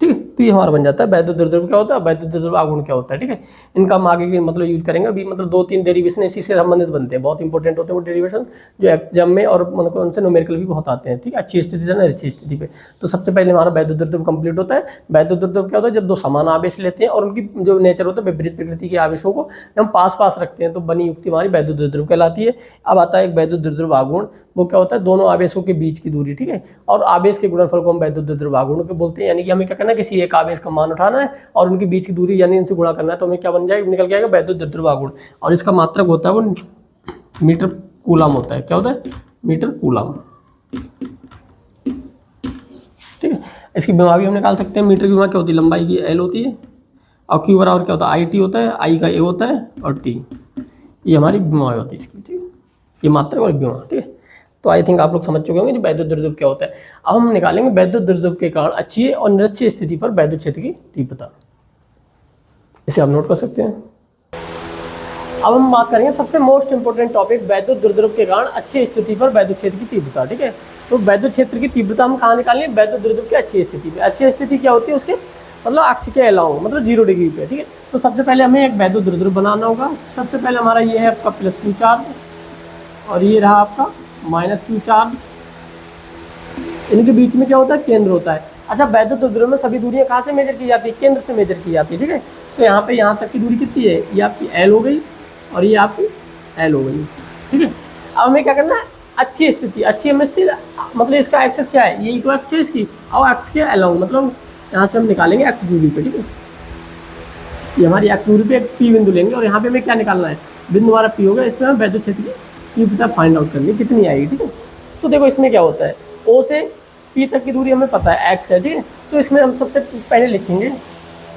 ठीक है, तो ये हमारा बन जाता है वैद्युत द्रव्य क्या होता है, वैद्युत द्रव्य आघूर्ण क्या होता है। ठीक है, इनका हम आगे के मतलब यूज करेंगे। अभी मतलब 2-3 डेरिवेशन इसी से संबंधित बनते हैं, बहुत इंपॉर्टेंट होते हैं वो डेरिवेशन, जो एग्जाम में और मतलब उनसे न्यूमेरिकल भी बहुत आते हैं। ठीक है, अच्छी स्थिति से अच्छी स्थिति पे। तो सबसे पहले हमारा वैद्युत द्रव्य कंप्लीट होता है। वैद्युत द्रव्य क्या होता है, जब दो समान आवेश लेते हैं और उनकी जो नेचर होता है विपरीत प्रकृति के आवेशों को हम पास पास रखते हैं, तो बनी युक्ति हमारी वैद्युत द्रव्य कहलाती है। अब आता है एक वैद्युत द्रव्य आघूर्ण, वो क्या होता है, दोनों आवेशों के बीच की दूरी। ठीक है, और आवेश के गुणनफल को हम वैद्युत द्रव्य आघूर्ण को बोलते हैं। यानी कि हमें क्या करना है, किसी एक आवेश का मान उठाना है और उनके बीच की दूरी यानी इनसे गुणा करना है, तो हमें क्या बन जाएगा, निकल के आएगा वैद्युत द्रव्य आघूर्ण। और इसका मात्रक होता है वो मीटर कूलम होता है। क्या होता है, मीटर कूलम। ठीक है, इसकी विमा भी हम निकाल सकते हैं। मीटर की विमा क्या होती है, लंबाई की L होती है, और Q बराबर क्या होता है, IT होता है, I का A होता है और T, ये हमारी विमा होती है इसकी। ठीक है, ये मात्रक और विमा। ठीक है, तो आई थिंक आप लोग समझ चुके होंगे कि वैद्युत द्रव्य क्या होता है। अब हम निकालेंगे वैद्युत द्रव्य के कारण अक्षीय और निरक्षीय स्थिति पर वैद्युत क्षेत्र की तीव्रता। इसे आप नोट कर सकते हैं। अब हम बात करेंगे सबसे मोस्ट इंपोर्टेंट टॉपिक, वैद्युत द्रव्य के कारण अक्षीय स्थिति पर वैद्युत क्षेत्र की तीव्रता। ठीक है, तो वैद्युत क्षेत्र की तीव्रता हम कहाँ निकालेंगे, वैद्युत द्रव्य की अक्षीय स्थिति पे। अक्षीय स्थिति क्या होती है, उसके मतलब अक्ष के अलाउंग, मतलब 0 डिग्री पे। ठीक है, तो सबसे पहले हमें एक वैद्युत द्रव्य बनाना होगा। सबसे पहले हमारा ये है आपका +Q चार्ज और ये रहा आपका -Q चार्ज। इनके बीच में क्या होता है, केंद्र होता है। अच्छा, वैद्युत द्रव्य में सभी दूरियां कहाँ से मेजर की जाती है, केंद्र से मेजर की जाती है। ठीक है, तो यहाँ पे यहाँ तक की दूरी कितनी है, ये आपकी L हो गई और ये आपकी L हो गई। ठीक है, अब हमें क्या करना है, अच्छी स्थिति, अच्छी हमें स्थिति मतलब इसका एक्सेस क्या है, यही तो एक्सेस इसकी, और एक्स के अलाउंग मतलब यहाँ से हम निकालेंगे एक्स दूरी पे। ठीक है, ये हमारी एक्स दूरी पे एक P बिंदु लेंगे और यहाँ पे हमें क्या निकालना है, बिंदु हमारा P होगा। इसमें हम वैद्युत क्षेत्र की तीव्रता फाइंड आउट करनी है, कितनी आएगी। ठीक है, तो देखो इसमें क्या होता है, O से P तक की दूरी हमें पता है x है। ठीक है, तो इसमें हम सबसे पहले लिखेंगे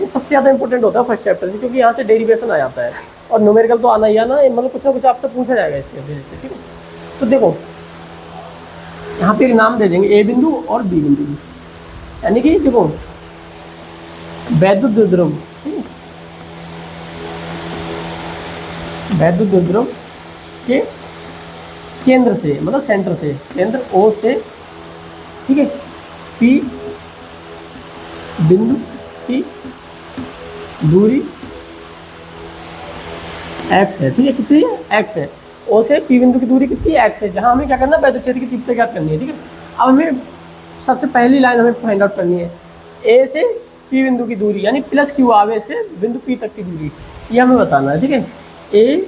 ये सबसे ज़्यादा इंपॉर्टेंट होता है फर्स्ट चैप्टर से, क्योंकि यहाँ से डेरिवेशन आ जाता है और न्यूमेरिकल तो आना ही आना, मतलब कुछ ना कुछ आपसे पूछा जाएगा इससे रिलेटेड, ठीक है। तो देखो यहाँ पे एक नाम दे देंगे ए बिंदु और बी बिंदु, यानी कि देखो वैद्युत द्विध्रुव, ठीक है, वैद्युत द्विध्रुव के केंद्र से, मतलब सेंटर से, केंद्र ओ से, ठीक है, पी बिंदु की दूरी x है, ठीक है, कितनी है x है। ओ से पी बिंदु की दूरी कितनी है x है, जहाँ हमें क्या करना है, वैद्युत क्षेत्र की तीव्रता ज्ञात करनी है, ठीक है। अब हमें सबसे पहली लाइन हमें फाइंड आउट करनी है ए से पी बिंदु की दूरी, यानी प्लस क्यू आवेश से बिंदु पी तक की दूरी, ये हमें बताना है, ठीक है। ए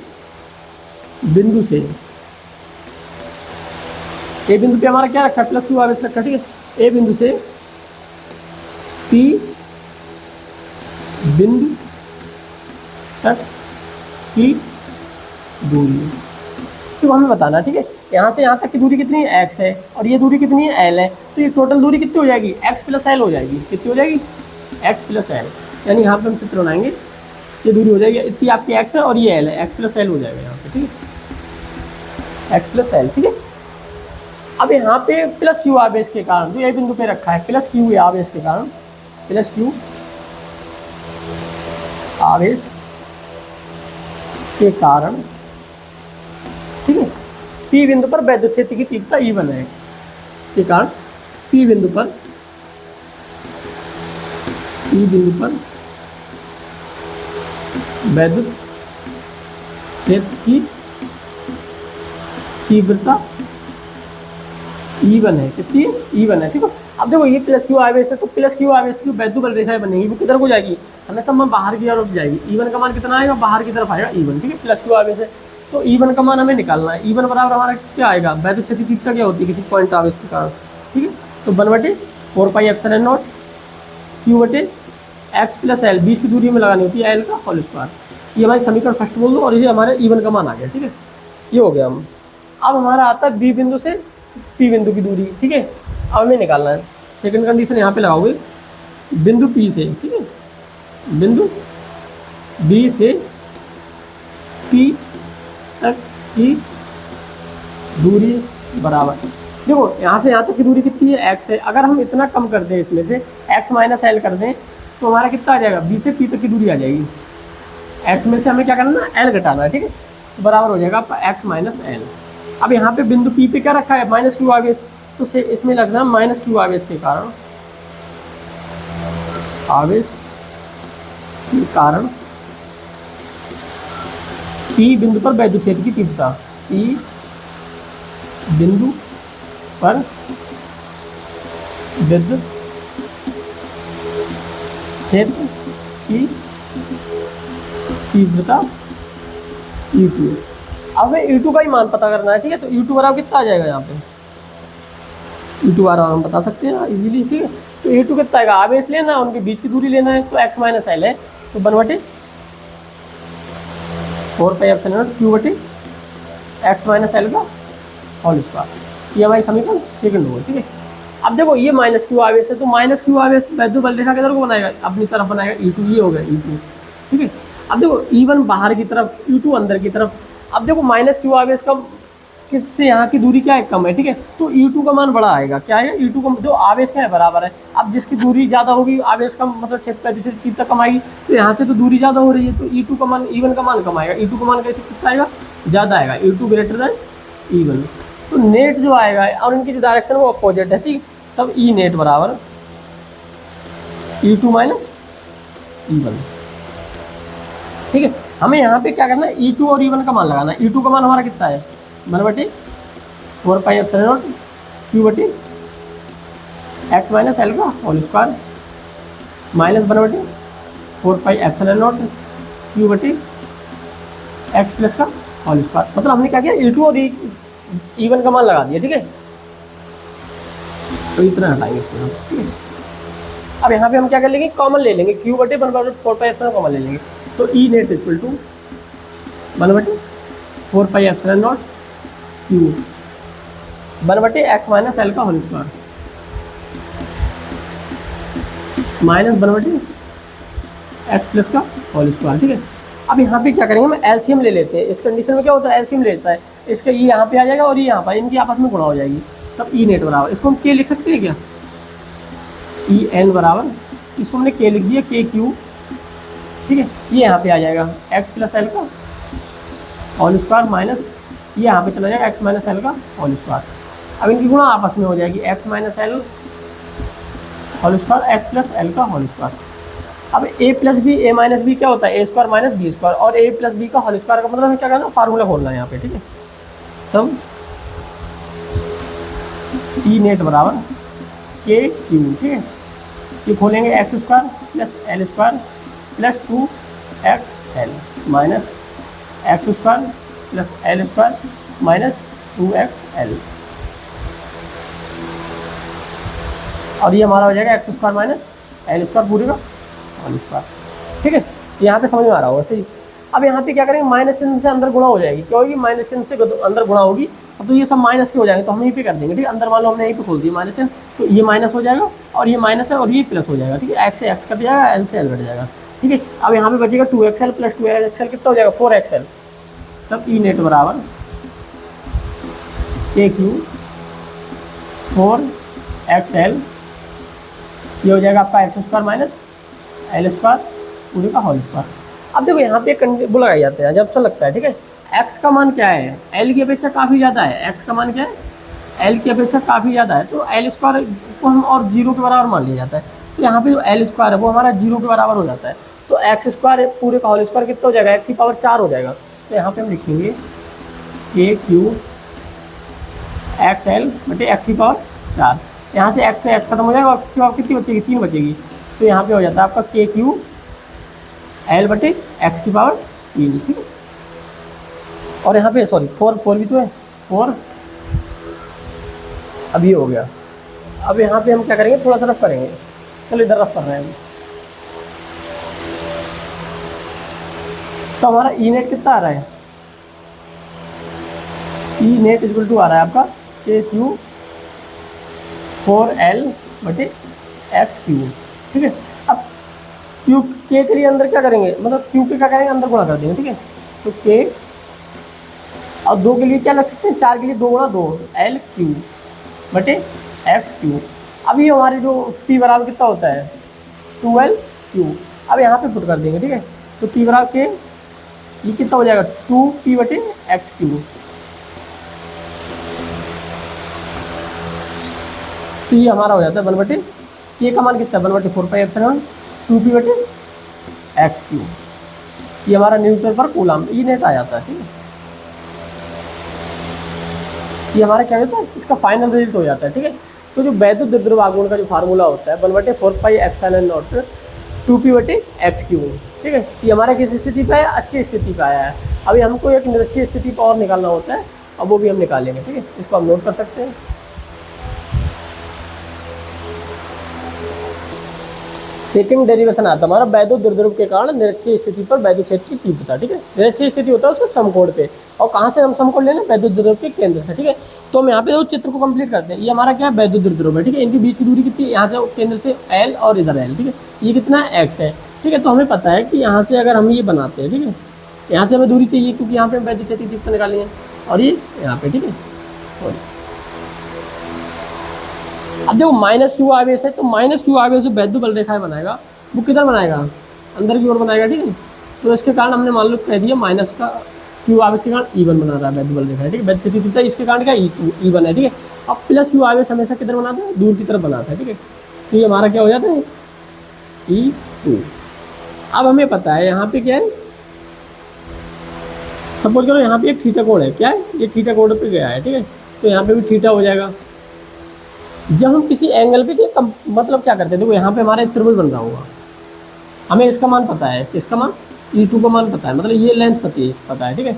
बिंदु से, ए बिंदु पे हमारा क्या रखा है, प्लस क्यू आवेश रखा है, ठीक है। ए बिंदु से पी बिंदु तक की दूरी, तो हमें बताना है, ठीक है। यहाँ से यहाँ तक की दूरी कितनी है, x है, और ये दूरी कितनी है, l है, तो ये टोटल दूरी कितनी हो जाएगी, x प्लस l हो जाएगी। कितनी हो जाएगी, x प्लस l, यानी यहाँ पे हम चित्र बनाएंगे, ये दूरी हो जाएगी इतनी आपकी x है और ये l है, x प्लस l हो जाएगा यहाँ पे, ठीक है, x प्लस l, ठीक है। अब यहाँ पे प्लस क्यू आवेश के कारण, तो ये बिंदु पे रखा है प्लस क्यू आवेश के कारण, प्लस क्यू आवेश के कारण, ठीक है, पी बिंदु पर वैद्युत क्षेत्र की तीव्रता E1 है के कारण पी बिंदु पर वैद्युत क्षेत्र की तीव्रता E1 है, कितनी E1 है, ठीक है। अब देखो ये प्लस क्यू आवेश है, तो प्लस क्यू आवेश की वैद्युत बल रेखाएं बनेगी, वो किधर को जाएगी, हमेशा हम बाहर की तरफ जाएगी। E1 का मान कितना आएगा, बाहर की तरफ आएगा E1, ठीक है, प्लस क्यू आवेश है, तो E1 का मान हमें निकालना है। E1 बराबर हमारा क्या आएगा, वैद्युत क्षेत्र की तीव्रता क्या होती है किसी पॉइंट आवेश के कारण, ठीक है, तो 1/4 पाई एप्सिलॉन नॉट क्यू बटे एक्स प्लस एल, बीच की दूरी में लगानी होती है एल का होल स्क्वायर। ये हमारी समीकरण फर्स्ट बोल दो, और ये हमारे E1 का मान आ गया, ठीक है, ये हो गया। हम अब हमारा आता है बी बिंदु से पी बिंदु की दूरी, ठीक है, अब हमें निकालना है। सेकंड कंडीशन यहाँ पे लगाओगे, बिंदु पी से, ठीक है, बिंदु बी से पी तक की दूरी बराबर, देखो यहाँ से यहाँ तक की दूरी कितनी है, x है। अगर हम इतना कम कर दें, इसमें से x माइनस एल कर दें, तो हमारा कितना आ जाएगा, b से p तक की दूरी आ जाएगी। x में से हमें क्या करना है, l घटाना है, ठीक है, तो बराबर हो जाएगा आपका x माइनस एल। अब यहाँ पे बिंदु p पे क्या रखा है, माइनस क्यू आवेश, तो से इसमें लगना है माइनस क्यू आवेश के कारण, P बिंदु पर वैद्युत क्षेत्र की तीव्रता, P बिंदु पर विद्युत क्षेत्र की तीव्रता E2। अब हमें E2 का ही मान पता करना है, ठीक है, तो E2 बराबर कितना आ जाएगा, यहाँ पे E2 बराबर हम बता सकते हैं इजीली, ठीक है, तो E2 कितना आएगा, आवेश लेना है, उनके बीच की दूरी लेना है, तो x माइनस एल है, तो 1/4 पाई एप्सिलॉन नॉट क्यू बटे एक्स माइनस एल का होल स्क्वायर। ये हमारी समीकरण सेकंड होगा, ठीक है। अब देखो ये माइनस क्यू आवेश है, तो माइनस क्यू आवेश वैद्युत बल रेखा किधर को बनाएगा, अपनी तरफ बनाएगा, E2, ये हो गया E2, ठीक है। अब देखो E1 बाहर की तरफ, E2 अंदर की तरफ। अब देखो माइनस क्यू आवेश का किससे यहाँ की दूरी क्या है, कम है, ठीक है, तो E2 का मान बड़ा आएगा, क्या है, E2 का जो आवेश का है बराबर है। अब जिसकी दूरी ज़्यादा होगी, आवेश का मतलब क्षेत्र तीव्रता कम आएगी, तो यहाँ से तो दूरी ज़्यादा हो रही है, तो E2 का मान E1 का मान कम आएगा। E2 का मान कैसे कितना आएगा, ज़्यादा आएगा, E2 ग्रेटर देन E1, तो नेट जो आएगा, और इनकी जो डायरेक्शन वो अपोजिट है, ठीक, तब E नेट बराबर E2 माइनस E1, ठीक है। हमें यहाँ पे क्या करना है, E2 और E1 का मान लगाना है। E2 का मान हमारा कितना है, 1/4 पाई एप्सिलॉन नॉट क्यू बटे एक्स माइनस एल का whole square, minus 1/4 pi epsilon not Q बटे एक्स प्लस का होल स्क्वायर। मतलब हमने क्या किया, E2 और E1 का मान लगा दिया, ठीक है, तो इतना हटाएंगे इसमें, ठीक है। अब यहाँ पे हम क्या कर लेंगे, कॉमन ले लेंगे, क्यू बटे 1/4 पाई एप्सिलॉन कॉमन ले लेंगे, तो E net equal to 1/4 pi epsilon not Q 1/x minus L का whole square, minus 1/4 x plus का होल स्क्वायर, ठीक है। अब यहाँ पे क्या करेंगे, हम एलसीएम ले लेते हैं। इस कंडीशन में क्या होता है, एलसीएम लेता है, इसका ये यहाँ पे आ जाएगा और ये यहाँ पर, इनकी आपस में गुणा हो जाएगी, तब ई नेट बराबर, इसको हम के लिख सकते हैं क्या, ई एन बराबर, इसको हमने के लिख दिया, के क्यू, ठीक है। ये यहाँ पे आ जाएगा एक्स प्लस एल का होल स्क्वायर माइनस ये यहाँ पे चला जाएगा एक्स माइनस एल का होल स्क्वायर। अब इनकी गुणा आपस में हो जाएगी, X minus L whole square X plus L का होल स्क्वायर। अब A plus B, A minus B क्या होता है, A square minus B square, और ए प्लस बी का होल स्क्वायर का मतलब हमें क्या करना है, फार्मूला खोलना है यहाँ पे, ठीक है। तब ई नेट बराबर के क्यू, ठीक है, ये खोलेंगे x square plus L square plus 2 x L minus x square plus L square minus 2 x L, और ये हमारा हो जाएगा x square minus L square पूरे का होल स्क्वायर, ठीक है। यहाँ पे समझ में आ रहा होगा सही। अब यहाँ पे क्या करेंगे, माइनस चिन्ह से अंदर गुणा हो जाएगी, क्या होगी, माइनस चिन्ह से अंदर गुणा होगी, तो ये सब माइनस के हो जाएंगे, तो हम यहीं पे कर देंगे, ठीक है। अंदर मान लो हमने यहीं पे खोल दिया माइनस चिन्ह, तो ये माइनस हो जाएगा और ये माइनस है और ये प्लस हो जाएगा, ठीक है। एक्स से एक्स कट जाएगा, एल से एल कट जाएगा, ठीक है। अब यहाँ पे बचेगा 2xl प्लस 2xl कितना हो जाएगा, 4xl। तब ई नेट बराबर के क्यू 4xl, ये हो जाएगा आपका x square minus L square पूरे का होल स्क्वायर। अब देखो यहाँ पे वो लगाई जाते हैं जब सा लगता है, ठीक है। एक्स का मान क्या है, एल की अपेक्षा काफ़ी ज़्यादा है, एक्स का मान क्या है, एल की अपेक्षा काफ़ी ज़्यादा है, तो एल स्क्वायर को हम और 0 के बराबर मान लिया जाता है, तो यहाँ पे जो एल स्क्वायर है वो हमारा 0 के बराबर हो जाता है, तो एक्स स्क्वायर पूरे का होल स्क्वायर कितना हो जाएगा, एक्स की पावर 4 हो जाएगा। तो यहाँ पे हम लिखेंगे के क्यू एक्स एल बटे एक्स की पावर 4, यहाँ से एक्स खत्म हो जाएगा और एक्स की पावर कितनी बचेगी, 3 बचेगी, तो यहाँ पे हो जाता है आपका के क्यू एल बटे एक्स की पावर 3, ठीक है। और यहाँ पे सॉरी 4 भी तो है 4, अब ये हो गया। अब यहाँ पे हम क्या करेंगे, थोड़ा सा रफ करेंगे, चलो इधर रफ कर रहे हैं। तो हमारा ई नेट कितना आ रहा है, ई नेट इक्वल टू आ रहा है आपका के क्यू 4l बटे एक्स क्यू, ठीक है। अब क्यू के लिए अंदर क्या करेंगे, मतलब क्यू के क्या करेंगे, अंदर गुणा कर देंगे, ठीक है। तो के और 2 के लिए क्या लग सकते हैं, 4 के लिए 2 गुणा 2 एल क्यू बटे एक्स क्यू। अब ये हमारे जो पी बराबर कितना होता है 2l क्यू, अब यहाँ पे पुट कर देंगे, ठीक है। तो पी बराबर के ये कितना हो जाएगा 2p बटे एक्स क्यू, तो ये हमारा हो जाता है 1 बटे के का मान कितना है 1 बटे 4 पाई एप्सिलॉन 2p बटे एक्स क्यू, ये हमारा न्यूटन पर कूलम ई नेट आ जाता है, ठीक है। ये हमारा क्या होता है, इसका फाइनल रिजल्ट हो जाता है, ठीक है। तो जो वैद्युत द्विध्रुव आघूर्ण का जो फार्मूला होता है 1 बटे 4 पाई एप्सिलॉन नॉट 2p बटे एक्स क्यू, ठीक है। ये हमारा किस स्थिति पे है, अच्छी स्थिति पे आया है। अभी हमको एक निरक्षीय स्थिति पर और निकालना होता है, अब वो भी हम निकालेंगे, ठीक है। इसको हम नोट कर सकते हैं। सेकंड डेरिवेशन आता है हमारा वैद्युत द्विध्रुव के कारण निरक्षीय स्थिति पर वैद्युत क्षेत्र की तीव्रता, ठीक है। निरक्षीय स्थिति होता है उसके समकोण पे, और कहाँ से हम समकोण लेना, वैद्युत द्विध्रुव के केंद्र से, ठीक है। तो हम यहाँ पे उस चित्र को कंप्लीट करते हैं। ये हमारा क्या है, वैद्युत द्विध्रुव है, ठीक है। इनके बीच की दूरी कितनी है, यहाँ से केंद्र से l और इधर l, ठीक है। ये कितना है x है, ठीक है। तो हमें पता है कि यहाँ से अगर हम ये बनाते हैं, ठीक है, यहाँ से हमें दूरी चाहिए क्योंकि यहाँ पे हम वैद्युत क्षेत्र की तीव्रता निकाली है, और ये यहाँ पे, ठीक है। अब देखो माइनस क्यू आवेश है, तो माइनस क्यू आवेश जो वैद्युत बल रेखाएं बनाएगा वो किधर बनाएगा, अंदर की ओर बनाएगा, ठीक है। तो इसके कारण हमने मान लो कह दिया माइनस का क्यू आवेश के कारण ई1 बना रहा है वैद्युत बल रेखा, ठीक है। वैद्युत तीव्रता इसके कारण क्या ई1 है, ठीक है। अब प्लस क्यू आवेश हमेशा किधर बनाता है, दूर की तरफ बनाता है, ठीक है। तो ये हमारा क्या हो जाता है ई2। अब हमें पता है यहाँ पे क्या है, सपोज करो यहाँ पे एक थीटा कोण है, क्या है, ये थीटा कोण पे गया है, ठीक है। तो यहाँ पे भी थीटा हो जाएगा। जब हम किसी एंगल पे मतलब क्या करते हैं, देखो यहाँ पे हमारा एक त्रिभुज बन रहा होगा, हमें इसका मान पता है, इसका मान E2 का मान पता है, मतलब ये लेंथ पता है, ठीक है।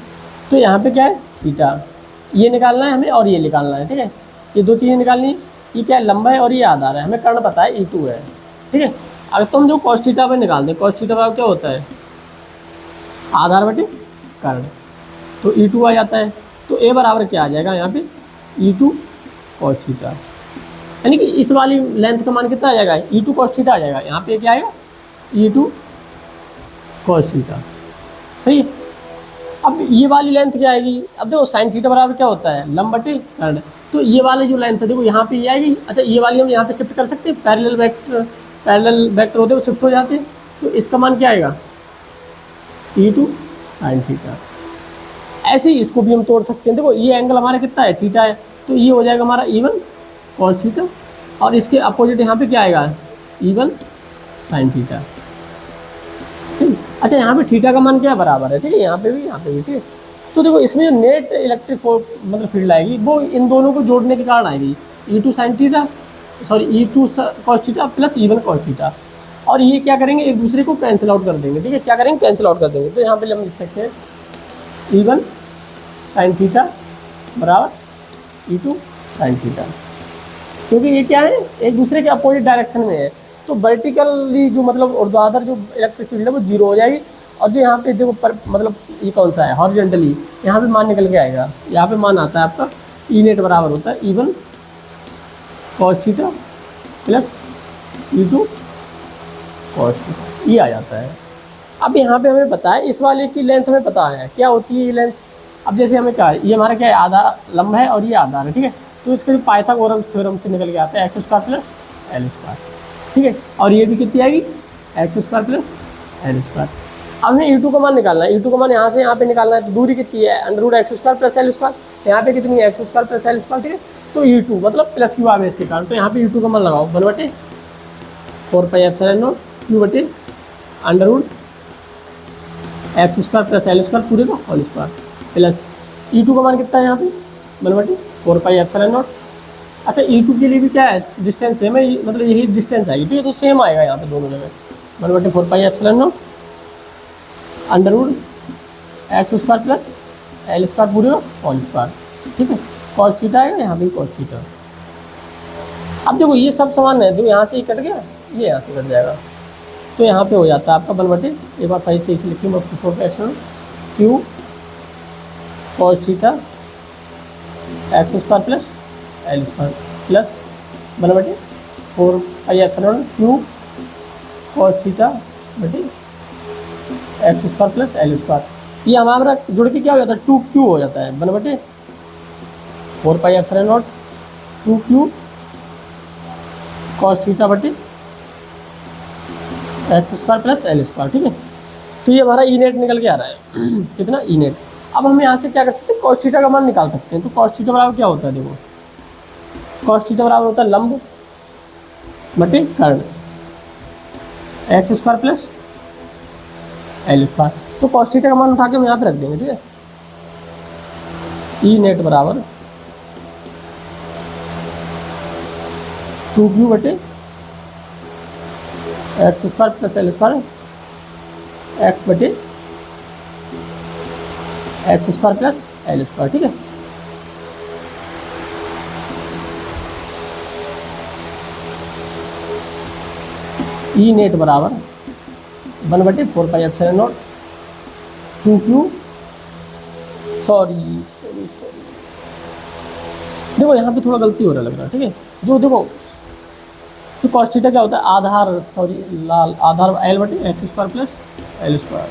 तो यहाँ पे क्या है थीटा, ये निकालना है हमें और ये निकालना है, ठीक है। ये दो चीज़ें निकालनी, ये क्या है लंबा है और ये आधार है, हमें कर्ण पता है E2 है, ठीक है। अगर तुम जो cos थीटा पे निकाल दें, cos थीटा बराबर क्या होता है आधार बटे कर्ण, तो E2 आ जाता है। तो A बराबर क्या आ जाएगा यहाँ पे E2 cos थीटा, यानी कि इस वाली लेंथ का मान कितना आ जाएगा E2 cos थीटा आ जाएगा। यहाँ पे क्या आएगा E2 कॉस थीटा, सही है। अब ये वाली लेंथ क्या आएगी, अब देखो साइन थीटा बराबर क्या होता है, लंब बटे कर्ण। तो ये वाली जो लेंथ है देखो यहाँ पे ये आएगी, अच्छा ये वाली हम यहाँ पे शिफ्ट कर सकते हैं, पैरेलल वेक्टर होते हैं वो शिफ्ट हो जाते हैं। तो इसका मान क्या आएगा, ई टू साइन थीटा। ऐसे ही इसको भी हम तोड़ सकते हैं, देखो ये एंगल हमारा कितना है, थीटा है, तो ये हो जाएगा हमारा E1 कॉस थीटा, और इसके अपोजिट यहाँ पे क्या आएगा, E1 साइन थीटा। ठीक, अच्छा यहाँ पे थीटा का मान क्या बराबर है, ठीक है, यहाँ पे भी, ठीक है। तो देखो इसमें जो नेट इलेक्ट्रिक मतलब फील्ड आएगी वो इन दोनों को जोड़ने के कारण आएगी, E2 sine theta, sorry E2 cos theta plus E1 cos theta. और ये क्या करेंगे, एक दूसरे को कैंसिल आउट कर देंगे, ठीक है, क्या करेंगे, कैंसिल आउट कर देंगे। तो यहाँ पे हम लिख सकते हैं E1 साइन थीटा बराबर E2 साइन थीटा, क्योंकि ये क्या है, एक दूसरे के अपोजिट डायरेक्शन में है। तो वर्टिकली जो मतलब ऊर्ध्वाधर जो इलेक्ट्रिक फील्ड है वो जीरो हो जाएगी, और जो यहाँ पे देखो मतलब ये कौन सा है, हॉरिजॉन्टली, यहाँ पे मान निकल के आएगा, यहाँ पे मान आता है आपका ई नेट बराबर होता है E1 cos theta plus E2 cos theta, ये आ जाता है। अब यहाँ पे हमें पता है, इस वाले की लेंथ हमें पता है क्या होती है ये लेंथ। अब जैसे हमें क्या है, ये हमारा क्या है, आधार लंब है और ये आधार है, ठीक है। तो इसके जो पाइथागोरस थ्योरम से निकल के आता है X square plus L square, ठीक है। और ये भी कितनी आएगी, x square plus L square. अब हमें E2 का मान निकालना है, E2 का मान यहाँ से यहाँ पे निकालना है, तो दूरी कितनी है, under root X square plus L square, यहाँ पे कितनी है, X square plus L square, ठीक है। तो E2 मतलब प्लस क्यू आ गया इसके कारण, तो यहाँ पे E2 का मान लगाओ 1/4 पाई एप्सिलॉन नॉट क्यू बटे under root X square plus L square पूरे का होल स्क्वायर प्लस E2 का मान कितना है यहाँ पे 1/4 पाई एप्सिलॉन नॉट। अच्छा E2 के लिए भी क्या है, डिस्टेंस सेम है, मतलब यही डिस्टेंस आएगी, ठीक है, तो सेम आएगा यहाँ पे दोनों जगह 1/4 pi epsilon not under root X square plus L square पूरे का होल स्क्वायर, ठीक है। कॉस थीटा आएगा, यहाँ पे कॉस थीटा। अब देखो ये सब समान है, देखो यहाँ से ही कट गया, ये यहाँ से कट जाएगा, तो यहाँ पे हो जाता है आपका 1/, एक बार पहले से इसे लिखिए 4 x Q cos theta x square plus L square plus 1/4 pi epsilon Q cos theta बटे x square plus L square. ये हमारा जुड़ के क्या हो जाता है, 2Q हो जाता है 1/4 pi epsilon naught 2Q cos theta बटे x square plus L square, ठीक है। तो ये हमारा ई नेट निकल के आ रहा है कितना, ई नेट। अब हम यहाँ से क्या कर सकते हैं, कॉस थीटा का मान निकाल सकते हैं। तो कॉस थीटा बराबर क्या होता है, देखो कॉस थीटा बराबर होता है लंब बटे कर्ण x square plus L square. तो कॉस थीटा का मान उठा के हम यहाँ पे रख देंगे, ठीक है। ई नेट बराबर 2Q बटे x square plus L square x बटे x square plus L square, ठीक है। ई नेट बराबर 1/4 pi epsilon naught 2Q, sorry देखो यहाँ पे थोड़ा गलती हो रहा लग रहा है, ठीक है। जो देखो तो कॉस थीटा क्या होता है, आधार लाल आधार एल बटे x square plus L square,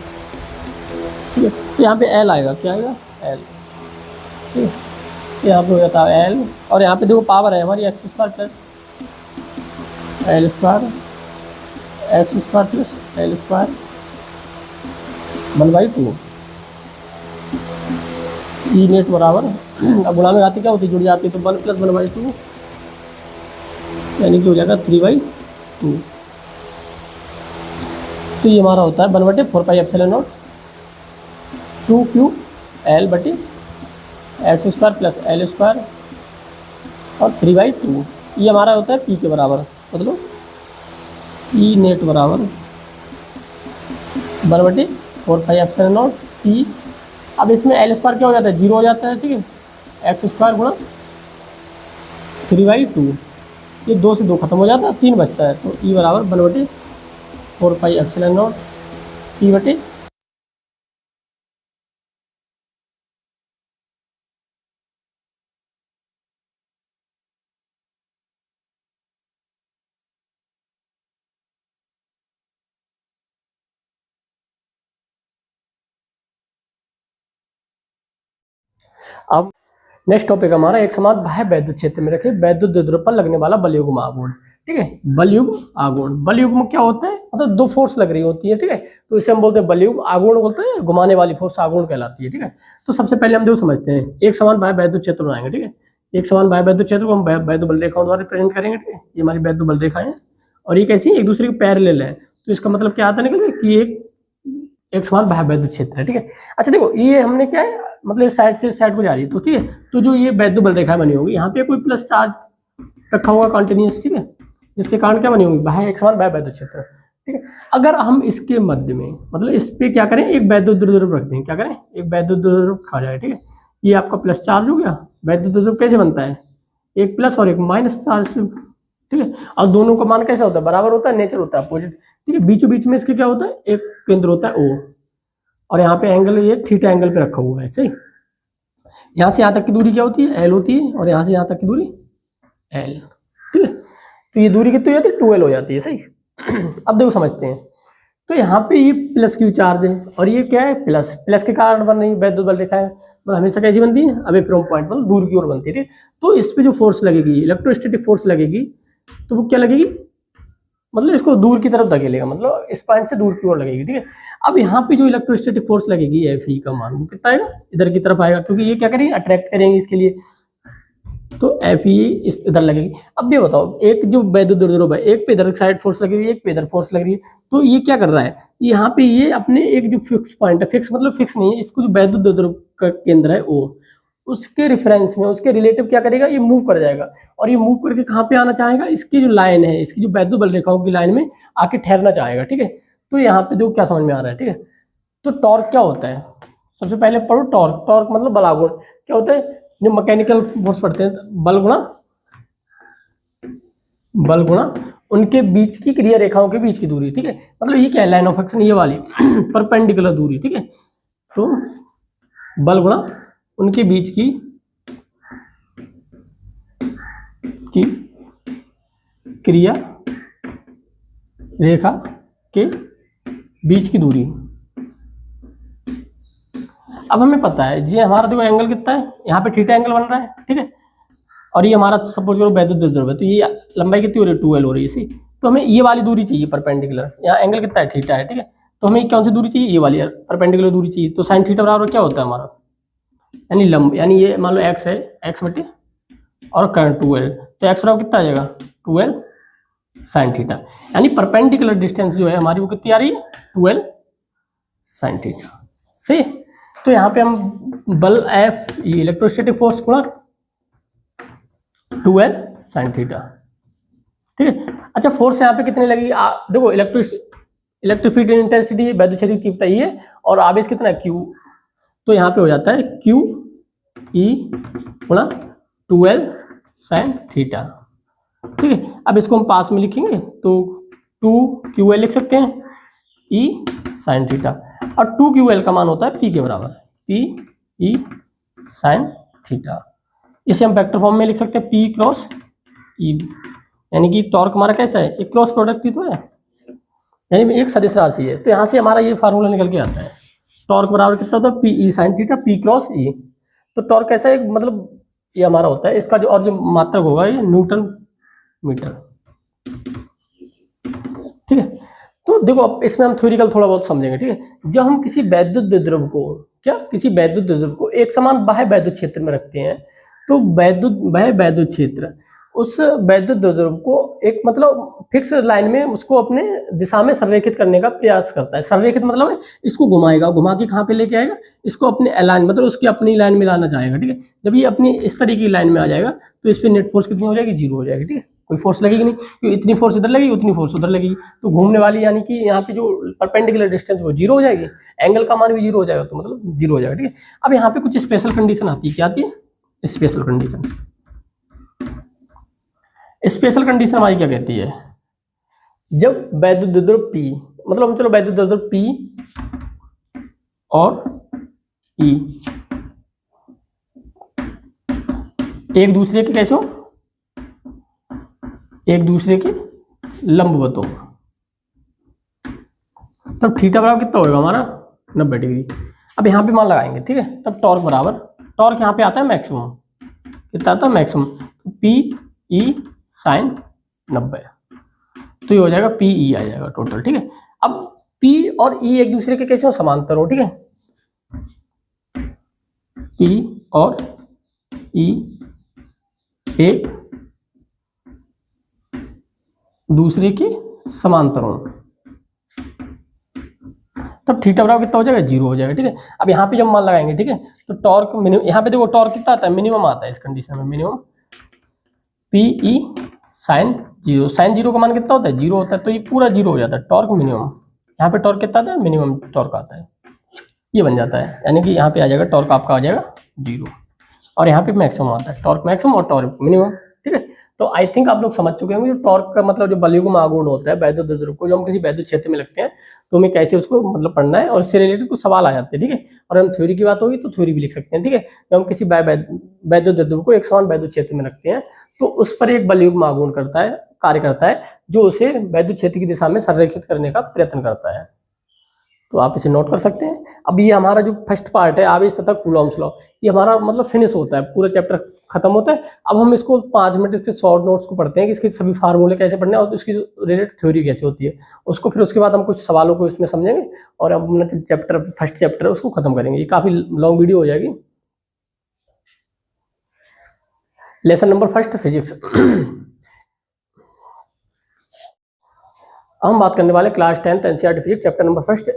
ठीक है। तो यहाँ पे एल आएगा, क्या आएगा, एल, ठीक है। तो यहाँ पे हो जाता है एल, और यहाँ पे देखो पावर है हमारी x square plus L square x square plus L square 1/2। E net बराबर अब गुणा में आती क्या होती, जुड़ जाती है, तो 1 + 1/2 यानी कि हो जाएगा 3/2। तो ये हमारा होता है 1/4 pi epsilon naught 2Q L बटे x square plus L square और 3/2। ये हमारा होता है P के बराबर, मतलब ई नेट बराबर 1/4 पाई एप्सिलॉन नॉट P। अब इसमें एल स्क्वायर क्या हो जाता है, 0 हो जाता है, ठीक है। एक्स स्क्वायर गुणा 3/2, ये 2 से 2 खत्म हो जाता है, 3 बचता है। तो ई बराबर 1/4 पाई एप्सिलॉन नॉट P बटे अब नेक्स्ट टॉपिक हमारा एक समान बाह्य वैद्युत क्षेत्र में रखे वैद्युत द्विध्रुव पर लगने वाला बलयुग्म आघूर्ण। ठीक है, बलयुग्म आघूर्ण, बलयुग्म क्या होता है, मतलब दो फोर्स लग रही होती है। ठीक है, तो इसे हम बोलते हैं बलयुग्म, आघूर्ण बोलते हैं घुमाने वाली फोर्स आघूर्ण कहलाती है। ठीक है, तो सबसे पहले हम जो समझते हैं एक समान बाह्य वैद्युत क्षेत्र बनाएंगे। ठीक है, एक समान बाह्य वैद्युत क्षेत्र को हम वैद्युत बल रेखाओं द्वारा रिप्रेजेंट करेंगे। ठीक है, ये हमारी वैद्युत बल रेखाएं हैं और ये कैसी एक दूसरे के पैरेलल है। तो इसका मतलब क्या आता है निकल कि एक समान बाह्य वैद्युत क्षेत्र है। ठीक है, अच्छा देखो ये हमने क्या है, मतलब इस साइड से इस साइड को जा रही है, तो ठीक है, तो जो ये वैद्युत बल रेखा बनी होगी यहाँ पे कोई प्लस चार्ज रखा होगा कंटिन्यूअस। ठीक है, जिसके कारण क्या बनी होगी, बाह्य एक समान बाह्य वैद्युत क्षेत्र। ठीक है, अगर हम इसके मध्य में मतलब इस पे क्या करें, एक वैद्युत द्विध्रुव रख दें, क्या करें, एक वैद्युत द्विध्रुव रखा जाए। ठीक है, ये आपका प्लस चार्ज हो गया। वैद्युत द्विध्रुव कैसे बनता है, एक प्लस और एक माइनस चार्ज से। ठीक है, और दोनों का मान कैसा होता है, बराबर होता है, नेचर होता है अपोजिट। ठीक है, बीचों बीच में इसके क्या होता है, एक केंद्र होता है O, और यहाँ पे एंगल ये थीटा एंगल पे रखा हुआ है। सही, यहाँ से यहाँ तक की दूरी क्या होती है, L होती है, और यहाँ से यहाँ तक की दूरी L। ठीक है, तो ये दूरी कितनी हो जाती है, 2L हो जाती है। सही, अब देखो समझते हैं, तो यहाँ पे ये प्लस क्यू चार्ज है और ये क्या है, प्लस, प्लस के कारण बन रही वैद्युत बल रेखा है, मतलब हमेशा कैसी बनती है, अवे फ्रॉम पॉइंट, मतलब दूर की ओर बनती है। तो इस पे जो फोर्स लगेगी, इलेक्ट्रोस्टैटिक फोर्स लगेगी, तो वो क्या लगेगी, मतलब इसको दूर की तरफ धकेलेगा, मतलब इस पॉइंट से दूर की ओर लगेगी। ठीक है, अब यहाँ पे जो इलेक्ट्रोस्टैटिक फोर्स लगेगी एफ ई का मान वो कितना आएगा, इधर की तरफ आएगा, क्योंकि ये क्या करेंगे, अट्रैक्ट करेंगे इसके लिए, तो एफ ई इस इधर लगेगी। अब ये बताओ, एक जो वैद्युत द्विध्रुव है, एक पे इधर साइड फोर्स लग रही है, एक पे इधर फोर्स लग रही है, तो ये क्या कर रहा है, यहाँ पे ये अपने एक जो फिक्स पॉइंट है, फिक्स मतलब फिक्स नहीं है, इसको जो वैद्युत द्विध्रुव का केंद्र है वो, उसके रेफरेंस में, उसके रिलेटिव क्या करेगा, ये मूव कर जाएगा, और ये मूव करके कहाँ पे आना चाहेगा, इसकी जो लाइन है, इसकी जो वैद्युत बल रेखाओं की लाइन में आके ठहरना चाहेगा। ठीक है, तो यहाँ पे देखो क्या समझ में आ रहा है। ठीक है, तो टॉर्क क्या होता है, सबसे पहले पढ़ो टॉर्क। टॉर्क मतलब बलागुण क्या होता है, जो मैकेनिकल फोर्स पढ़ते हैं, बल गुणा उनके बीच की क्रिया रेखाओं के बीच की दूरी। ठीक है, मतलब ये क्या है, लाइन ऑफ एक्शन ये वाली परपेंडिकुलर दूरी। ठीक है, तो बल गुणा उनके बीच की क्रिया रेखा के बीच की दूरी। अब हमें पता है जी हमारा देखो एंगल कितना है, यहाँ पे थीटा एंगल बन रहा है। ठीक है, और ये हमारा सपोज करो वैद्युत द्विध्रुव है, तो ये लंबाई कितनी हो रही है, 2L हो रही है। इसी तो हमें ये वाली दूरी चाहिए परपेंडिकुलर, यहाँ एंगल कितना है, थीटा है। ठीक है, तो हमें कौन सी दूरी चाहिए, ये वाली परपेंडिकुलर दूरी चाहिए। तो साइन थीटा बराबर क्या होता है हमारा, यानी लंब, यानी ये मान लो x है, x बटे और करंट 2L, तो x बराबर कितना आ जाएगा, 2L साइन थीटा, यानी परपेंडिकुलर डिस्टेंस जो है हमारी वो कितनी आ रही है, 2L साइन थीटा। सही, तो यहाँ पे हम बल F इलेक्ट्रोस्टैटिक फोर्स गुणा 2L साइन थीटा। ठीक है, अच्छा फोर्स यहाँ पे कितनी लगेगी, देखो इलेक्ट्रिक फील्ड इंटेंसिटी वैद्युत क्षेत्र की तीव्रता ये है, और आवेश कितना है, Q, तो यहाँ पे हो जाता है Q E गुणा 2L साइन थीटा। ठीक है, अब इसको हम पास में लिखेंगे तो 2QL लिख सकते हैं, E साइन थीटा, और 2QL का मान होता है P के बराबर, P E साइन थीटा। इसे हम वेक्टर फॉर्म में लिख सकते हैं, P क्रॉस E, यानी कि टॉर्क हमारा कैसा है, एक क्रॉस प्रोडक्ट ही तो है, यानी एक सदिश राशि है। तो यहाँ से हमारा ये फार्मूला निकल के आता है, टॉर्क बराबर कितना होता है, P E sine theta, P cross E. तो टॉर्क कैसा है, मतलब ये हमारा होता है, इसका जो और जो मात्रक होगा ये न्यूटन मीटर। ठीक है, तो देखो अब इसमें हम थ्योरिकल थोड़ा बहुत समझेंगे। ठीक है, जब हम किसी वैद्युत द्विध्रुव को किसी वैद्युत द्विध्रुव को एक समान बाह्य वैद्युत क्षेत्र में रखते हैं, तो वैद्युत क्षेत्र उस वैद्युत द्विध्रुव को एक मतलब फिक्स लाइन में उसको अपने दिशा में संरेखित करने का प्रयास करता है। संरेखित मतलब इसको घुमाएगा, घुमा के कहाँ पे लेके आएगा, इसको अपने अलाइन मतलब उसकी अपनी लाइन में लाना चाहेगा। ठीक है, जब ये अपनी इस तरीके की लाइन में आ जाएगा तो इस पर नेट फोर्स कितनी हो जाएगी, 0 हो जाएगी। ठीक है, कोई फोर्स लगेगी नहीं, क्योंकि इतनी फोर्स इधर लगेगी उतनी फोर्स उधर लगेगी, तो घूमने वाली यानी कि यहाँ पे जो परपेंडिकुलर डिस्टेंस वो 0 हो जाएगी, एंगल का मान भी 0 हो जाएगा, तो मतलब 0 हो जाएगा। ठीक है, अब यहाँ पे कुछ स्पेशल कंडीशन आती है, क्या आती है, स्पेशल कंडीशन। स्पेशल कंडीशन हमारी क्या कहती है, जब वैद्युत द्विध्रुव P, मतलब हम चलो वैद्युत द्विध्रुव P और E एक दूसरे के कैसे हो, एक दूसरे के लंबवत हो, तब थीटा बराबर कितना होगा हमारा, 90 डिग्री। अब यहाँ पे मान लगाएंगे। ठीक है, तब टॉर्क बराबर टॉर्क यहाँ पे आता है मैक्सिमम, कितना आता है मैक्सिमम, पी ई साइन 90, तो ये हो जाएगा पी ई आ जाएगा टोटल, ठीक है। अब पी और ई एक दूसरे के कैसे हो, समांतर हो, ठीक है, पी और ई एक दूसरे के समांतर हो, तब थीटा बराबर कितना हो जाएगा, 0 हो जाएगा, ठीक है। अब यहाँ पे जब मान लगाएंगे, ठीक है, तो टॉर्क मिनिमम, यहाँ पे देखो टॉर्क कितना आता है, मिनिमम आता है इस कंडीशन में, minimum P E sine 0, sine 0 का मान कितना होता है, 0 होता है, तो ये पूरा 0 हो जाता है, टॉर्क मिनिमम। यहाँ पे टॉर्क कितना आता है, मिनिमम टॉर्क आता है, ये बन जाता है, यानी कि यहाँ पे आ जाएगा टॉर्क आपका आ जाएगा 0, और यहाँ पे मैक्सिमम आता है, टॉर्क मैक्सिमम और टॉर्क मिनिमम, ठीक है। तो आई थिंक आप लोग समझ चुके होंगे टॉर्क का मतलब जो बलयुग्म आघूर्ण होता है वैद्युत ध्रुव को, जो हम किसी वैद्युत क्षेत्र में लगते हैं, तो हमें कैसे उसको मतलब पढ़ना है, और इससे रिलेटेड कुछ सवाल आ जाते हैं, ठीक है। और हम थ्योरी की बात होगी तो थ्योरी भी लिख सकते हैं, ठीक है। जब हम किसी वैद्युत ध्रुव को एक समान वैद्युत क्षेत्र में रखते हैं, तो उस पर एक बलयुग्म आघूर्ण करता है, कार्य करता है, जो उसे वैद्युत क्षेत्र की दिशा में संरेखित करने का प्रयत्न करता है। तो आप इसे नोट कर सकते हैं। अब ये हमारा जो फर्स्ट पार्ट है आवेश तथा कूलॉम्स लॉ, ये हमारा मतलब फिनिश होता है, पूरा चैप्टर खत्म होता है। अब हम इसको 5 मिनट इसके शॉर्ट नोट्स को पढ़ते हैं कि इसके सभी फार्मूले कैसे पढ़ने हैं और इसकी रिलेटेड थ्योरी कैसे होती है, उसको फिर उसके बाद हम कुछ सवालों को इसमें समझेंगे और हम अपना चैप्टर फर्स्ट चैप्टर उसको खत्म करेंगे। ये काफी लॉन्ग वीडियो हो जाएगी। Lesson number first, physics. हम बात करने वाले class 10th NCERT physics chapter number first,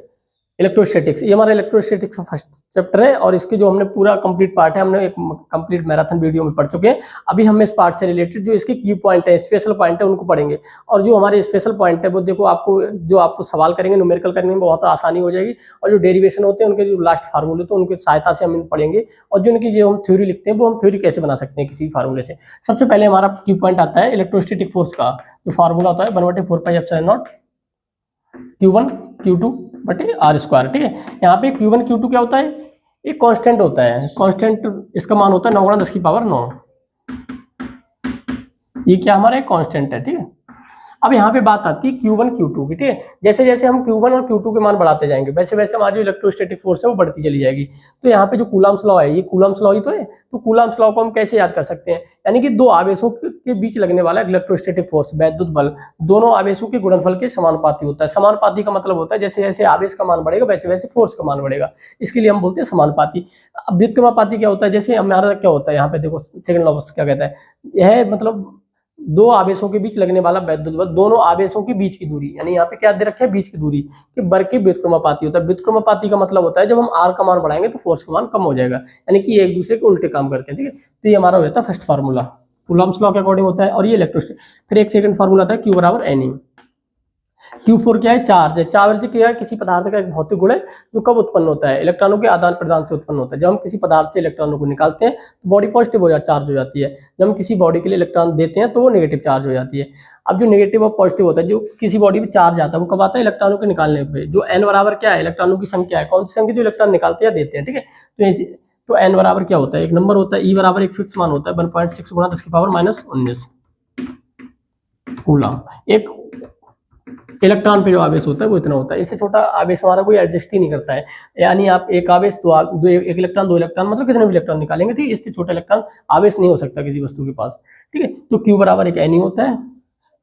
electrostatics. ये हमारा इलेक्ट्रोस्टैटिक्स का फर्स्ट चैप्टर है और इसके जो हमने पूरा कंप्लीट पार्ट है, हमने एक कंप्लीट मैराथन वीडियो में पढ़ चुके हैं। अभी हम इस पार्ट से रिलेटेड जो इसके की पॉइंट है, स्पेशल पॉइंट है, उनको पढ़ेंगे। और जो हमारे स्पेशल पॉइंट है वो देखो आपको, जो आपको सवाल करेंगे न्यूमेरिकल करने में बहुत आसानी हो जाएगी, और जो डेरिवेशन होते हैं उनके जो लास्ट फार्मूले तो उनकी सहायता से हम पढ़ेंगे, और जो उनकी जो हम थ्योरी लिखते हैं वो हम थ्योरी कैसे बना सकते हैं किसी फार्मूले से। सबसे पहले हमारा की पॉइंट आता है इलेक्ट्रोस्टैटिक फोर्स का जो फार्मूला होता है 1/4πε0 Q1 Q2 बटे R स्क्वायर, ठीक है। यहाँ पे Q1 Q2 क्या होता है, एक कांस्टेंट होता है, कांस्टेंट इसका मान होता है 9×10⁻9, ये क्या हमारा एक कांस्टेंट है, ठीक है। अब यहाँ पे बात आती है Q1 Q2 की, ठीक है। जैसे जैसे हम Q1 और Q2 के मान बढ़ाते जाएंगे वैसे वैसे हमारी जो इलेक्ट्रोस्टैटिक फोर्स है वो बढ़ती चली जाएगी। तो यहाँ पे जो कूलम्ब्स लॉ है, ये कूलम्ब्स लॉ ही तो है, तो कूलम्ब्स लॉ को हम कैसे याद कर सकते हैं, यानी कि दो आवेशों के बीच लगने वाला इलेक्ट्रोस्टैटिक फोर्स, वैद्युत बल, दोनों आवेशों के गुणनफल के समानुपाती होता है। समानुपाती का मतलब होता है जैसे जैसे आवेश का मान बढ़ेगा वैसे वैसे फोर्स का मान बढ़ेगा, इसके लिए हम बोलते हैं समानुपाती। अब व्युत्क्रमापाती क्या होता है, जैसे हमारा क्या होता है, यहाँ पे देखो सेकंड लॉ क्या कहता है, यह मतलब दो आवेशों के बीच लगने वाला वैद्युत बल, दोनों आवेशों के बीच की दूरी, यानी यहाँ पे क्या दे रखा है, बीच की दूरी के वर्ग के व्युत्क्रमापाती होता है। व्युत्क्रमापाती का मतलब होता है जब हम r का मान बढ़ाएंगे तो फोर्स का मान कम हो जाएगा, यानी कि ये एक दूसरे के उल्टे काम करते हैं, ठीक है। तो ये हमारा होता है फर्स्ट फार्मूला, कूलम्ब्स लॉ के अकॉर्डिंग होता है, और ये इलेक्ट्रोस्टैटिक। फिर एक सेकंड फार्मूला आता है Q = Ne। Q4 क्या है, चार्ज है। चार्ज क्या है, किसी पदार्थ का एक भौतिक गुण है जो कब उत्पन्न होता है, इलेक्ट्रॉनों के आदान प्रदान से उत्पन्न होता है। जब हम किसी पदार्थ से इलेक्ट्रॉनों को निकालते हैं तो बॉडी पॉजिटिव हो जाती, चार्ज हो जाती है। जब हम किसी बॉडी के लिए इलेक्ट्रॉन देते हैं तो वो नेगेटिव चार्ज हो जाती है। अब जो नेगेटिव और पॉजिटिव होता है, जो किसी बॉडी में चार्ज आता है वो कब आता है, इलेक्ट्रॉनों के निकालने पे। जो n बराबर क्या है, इलेक्ट्रॉनों की संख्या है, कौन सी संख्या, जो इलेक्ट्रॉन निकालते हैं या देते हैं, ठीक है। तो n बराबर क्या होता है, एक नंबर होता है। E बराबर एक फिक्स मान होता है 1.6 × 10⁻−19 कूलम। एक इलेक्ट्रॉन पे जो आवेश होता है वो इतना होता है, इससे छोटा आवेश हमारा कोई एडजस्ट ही नहीं करता है। यानी आप एक आवेश एक इलेक्ट्रॉन, दो इलेक्ट्रॉन, मतलब कितने भी इलेक्ट्रॉन निकालेंगे, ठीक है, इससे छोटा इलेक्ट्रॉन आवेश नहीं हो सकता किसी वस्तु के पास, ठीक है। तो Q बराबर एक N होता है।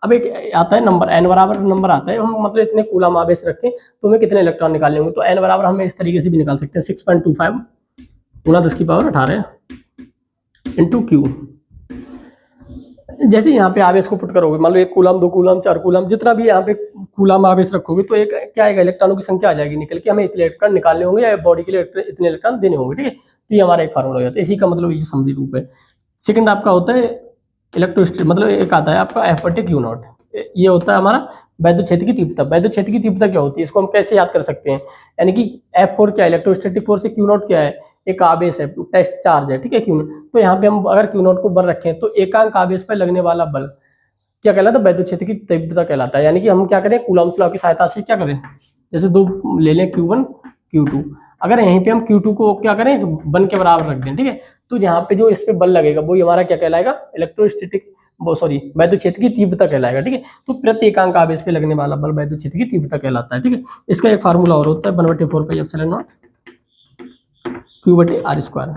अब एक आता है नंबर, N बराबर नंबर आता है, हम मतलब इतने कूलम आवेश रखें तो हमें कितने इलेक्ट्रॉन निकालने होंगे, तो N बराबर हम इस तरीके से भी निकाल सकते हैं 6.25 × 10⁻18 × Q। जैसे यहाँ पे आवेश को पुट करोगे, मान लो 1 कूलम, 2 कूलम, 4 कूलम, जितना भी यहाँ पे कूलम आवेश रखोगे तो एक क्या आएगा, इलेक्ट्रॉनों की संख्या आ जाएगी निकल के, हमें इतने इलेक्ट्रॉन निकालने होंगे या बॉडी के लिए इतने इलेक्ट्रॉन देने होंगे, ठीक है। तो ये हमारा एक फार्मूला हो जाता है, इसी का मतलब ये समझी रूप है। सेकंड आपका होता है इलेक्ट्रोस्टैटिक, मतलब एक आता है आपका F/Q0, ये होता है हमारा वैद्युत क्षेत्र की तीव्रता। वैद्युत क्षेत्र की तीव्रता क्या होती है, इसको हम कैसे याद कर सकते हैं, यानी कि F4 क्या है, इलेक्ट्रोस्टैटिक फोर्स है, Q0 क्या है, एक आवेश है, टेस्ट चार्ज है, ठीक है, Q0। तो यहाँ पे हम अगर Q0 को बल रखें तो एकांक आवेश पर लगने वाला बल क्या कहलाता है, वैद्युत क्षेत्र की तीव्रता कहलाता है। यानी कि हम क्या करें, कूलम्ब्स लॉ की सहायता से क्या करें, जैसे दो ले लें Q1 Q2, अगर यहीं पे हम Q2 को क्या करें 1 के बराबर रख दें, ठीक है, तो यहाँ पे जो इस पे बल लगेगा वो हमारा क्या कहलाएगा, इलेक्ट्रोस्टैटिक वैद्युत क्षेत्र की तीव्रता कहलाएगा, ठीक है। तो प्रति एकांक आवेश पे लगने वाला बल वैद्युत क्षेत्र की तीव्रता कहलाता है, ठीक है। इसका एक फार्मूला और होता है 1/4πε0 Q/R²।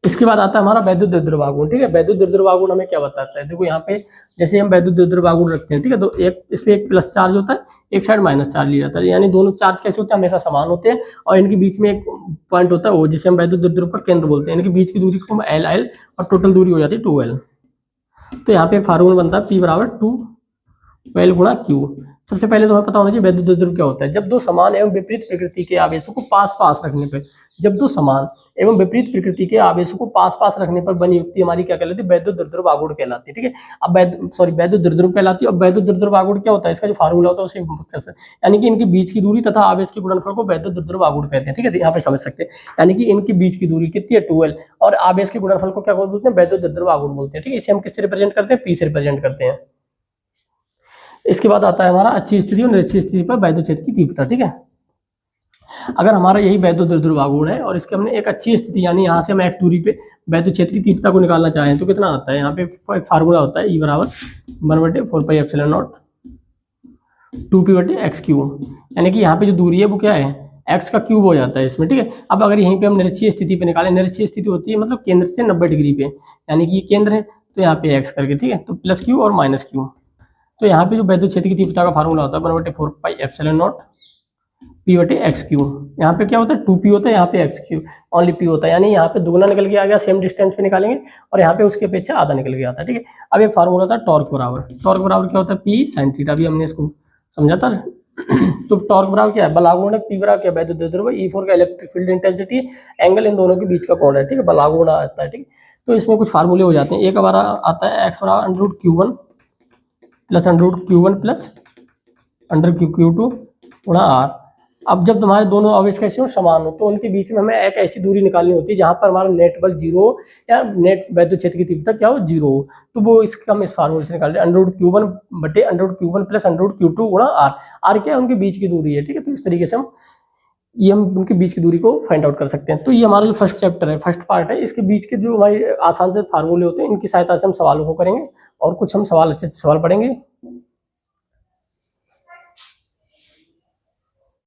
इसके बाद आता है हमारा वैद्युत द्विध्रुव गुण, ठीक है। वैद्युत द्विध्रुव गुण हमें क्या बताता है, देखो यहाँ पे जैसे हम वैद्युत द्विध्रुव गुण रखते हैं, ठीक है, तो एक इस पे एक प्लस चार्ज होता है, एक साइड माइनस चार्ज लिया जाता है, यानी दोनों चार्ज कैसे होते हैं, हमेशा समान होते हैं, और इनके बीच में एक पॉइंट होता है वो जिसे हम वैद्युत द्विध्रुव का केंद्र बोलते हैं। इनके बीच की दूरी को हम एल एल और टोटल दूरी हो जाती है 2l। तो यहाँ पे एक फार्मूला बनता है P बराबर 2l गुणा Q। सबसे पहले तो हमें पता होना चाहिए वैद्युत द्विध्रुव क्या होता है। जब दो समान एवं विपरीत प्रकृति के आवेशों को पास पास रखने पर, जब दो समान एवं विपरीत प्रकृति के आवेशों को पास पास रखने पर बनी युक्ति हमारी क्या कहलाती है, वैद्युत द्विध्रुव आघूर्ण कहलाती है, ठीक है। अब वैद्युत द्विध्रुव कहलाती है। अब वैद्युत द्विध्रुव आघूर्ण क्या होता है, इसका जो फार्मूला होता है उसे यानी कि इनके बीच की दूरी तथा आवेश के गुणनफल को वैद्युत द्विध्रुव आघूर्ण कहते हैं, ठीक है। तो यहाँ पे समझ सकते हैं, यानी कि इनके बीच की दूरी कितनी है 2l, और आवेश के गुणनफल को क्या बोलते हैं, वैद्युत द्विध्रुव आघूर्ण बोलते हैं, ठीक है। इसे हम किससे रिप्रेजेंट करते हैं, P से रिप्रेजेंट करते हैं। इसके बाद आता है हमारा अच्छी स्थिति और निरक्षीय स्थिति पर वैद्युत क्षेत्र की तीव्रता, ठीक है। अगर हमारा यही वैद्युत द्विध्रुव आघूर्ण है और इसके हमने एक अच्छी स्थिति यानी यहाँ से हम x दूरी पे वैद्युत क्षेत्र की तीव्रता को निकालना चाहें तो कितना आता है, यहाँ पे एक फार्मूला होता है E बराबर 1/4πε0 2p/x³, यानी कि यहाँ पे जो दूरी है वो क्या है, x का क्यूब हो जाता है इसमें, ठीक है। अब अगर यहीं पे हम निरक्षीय स्थिति पे निकालें, निरक्षीय स्थिति होती है मतलब केंद्र से 90 डिग्री पे, यानी कि ये केंद्र है तो यहाँ पे x करके, ठीक है, तो प्लस क्यू और माइनस क्यू। तो यहाँ पे जो वैद्युत क्षेत्र की तीव्रता का फार्मूला होता है 1/4πε0 p/x³। यहाँ पे क्या होता है 2p होता है, यहाँ पे x³ ओनली p होता है, यानी यहाँ पे दुगना निकल के आ गया, सेम डिस्टेंस पे निकालेंगे और यहाँ पे उसके अपेक्षा आधा निकल के आता है, ठीक है। अब एक फार्मूला होता है टॉर्क बराबर, टॉर्क बराबर क्या होता है p sin थीटा, भी हमने इसको समझा था। तो टॉर्क बराबर क्या है, बल आघूर्ण, p बराबर क्या है वैद्युत द्विध्रुव, E4 का electric field intensity, angle in दोनों के बीच का कोण है, ठीक है, बल आघूर्ण आता है, ठीक है। तो इसमें कुछ फार्मूले हो जाते हैं। एक हमारा आता है x बराबर √q1 plus √q1 plus √q2 गुणा r। अब जब तुम्हारे दोनों आवेश कैसे हो, समान हो, तो उनके बीच में हमें एक ऐसी दूरी निकालनी होती है जहां पर हमारा नेट बल 0 या नेट वैद्युत क्षेत्र की तीव्रता क्या हो, 0 हो। तो वो इसका हम इस फार्मूले से निकाल रहे हैं √q1 प्लस √q2 गुणा r। r क्या है, उनके बीच की दूरी है, ठीक है। तो इस तरीके से हम उनके बीच की दूरी को फाइंड आउट कर सकते हैं। तो ये हमारा जो फर्स्ट चैप्टर है, फर्स्ट पार्ट है, इसके बीच के जो हमारे आसान से फार्मूले होते हैं इनकी सहायता से हम सवालों को करेंगे और कुछ हम सवाल अच्छे से सवाल पढ़ेंगे।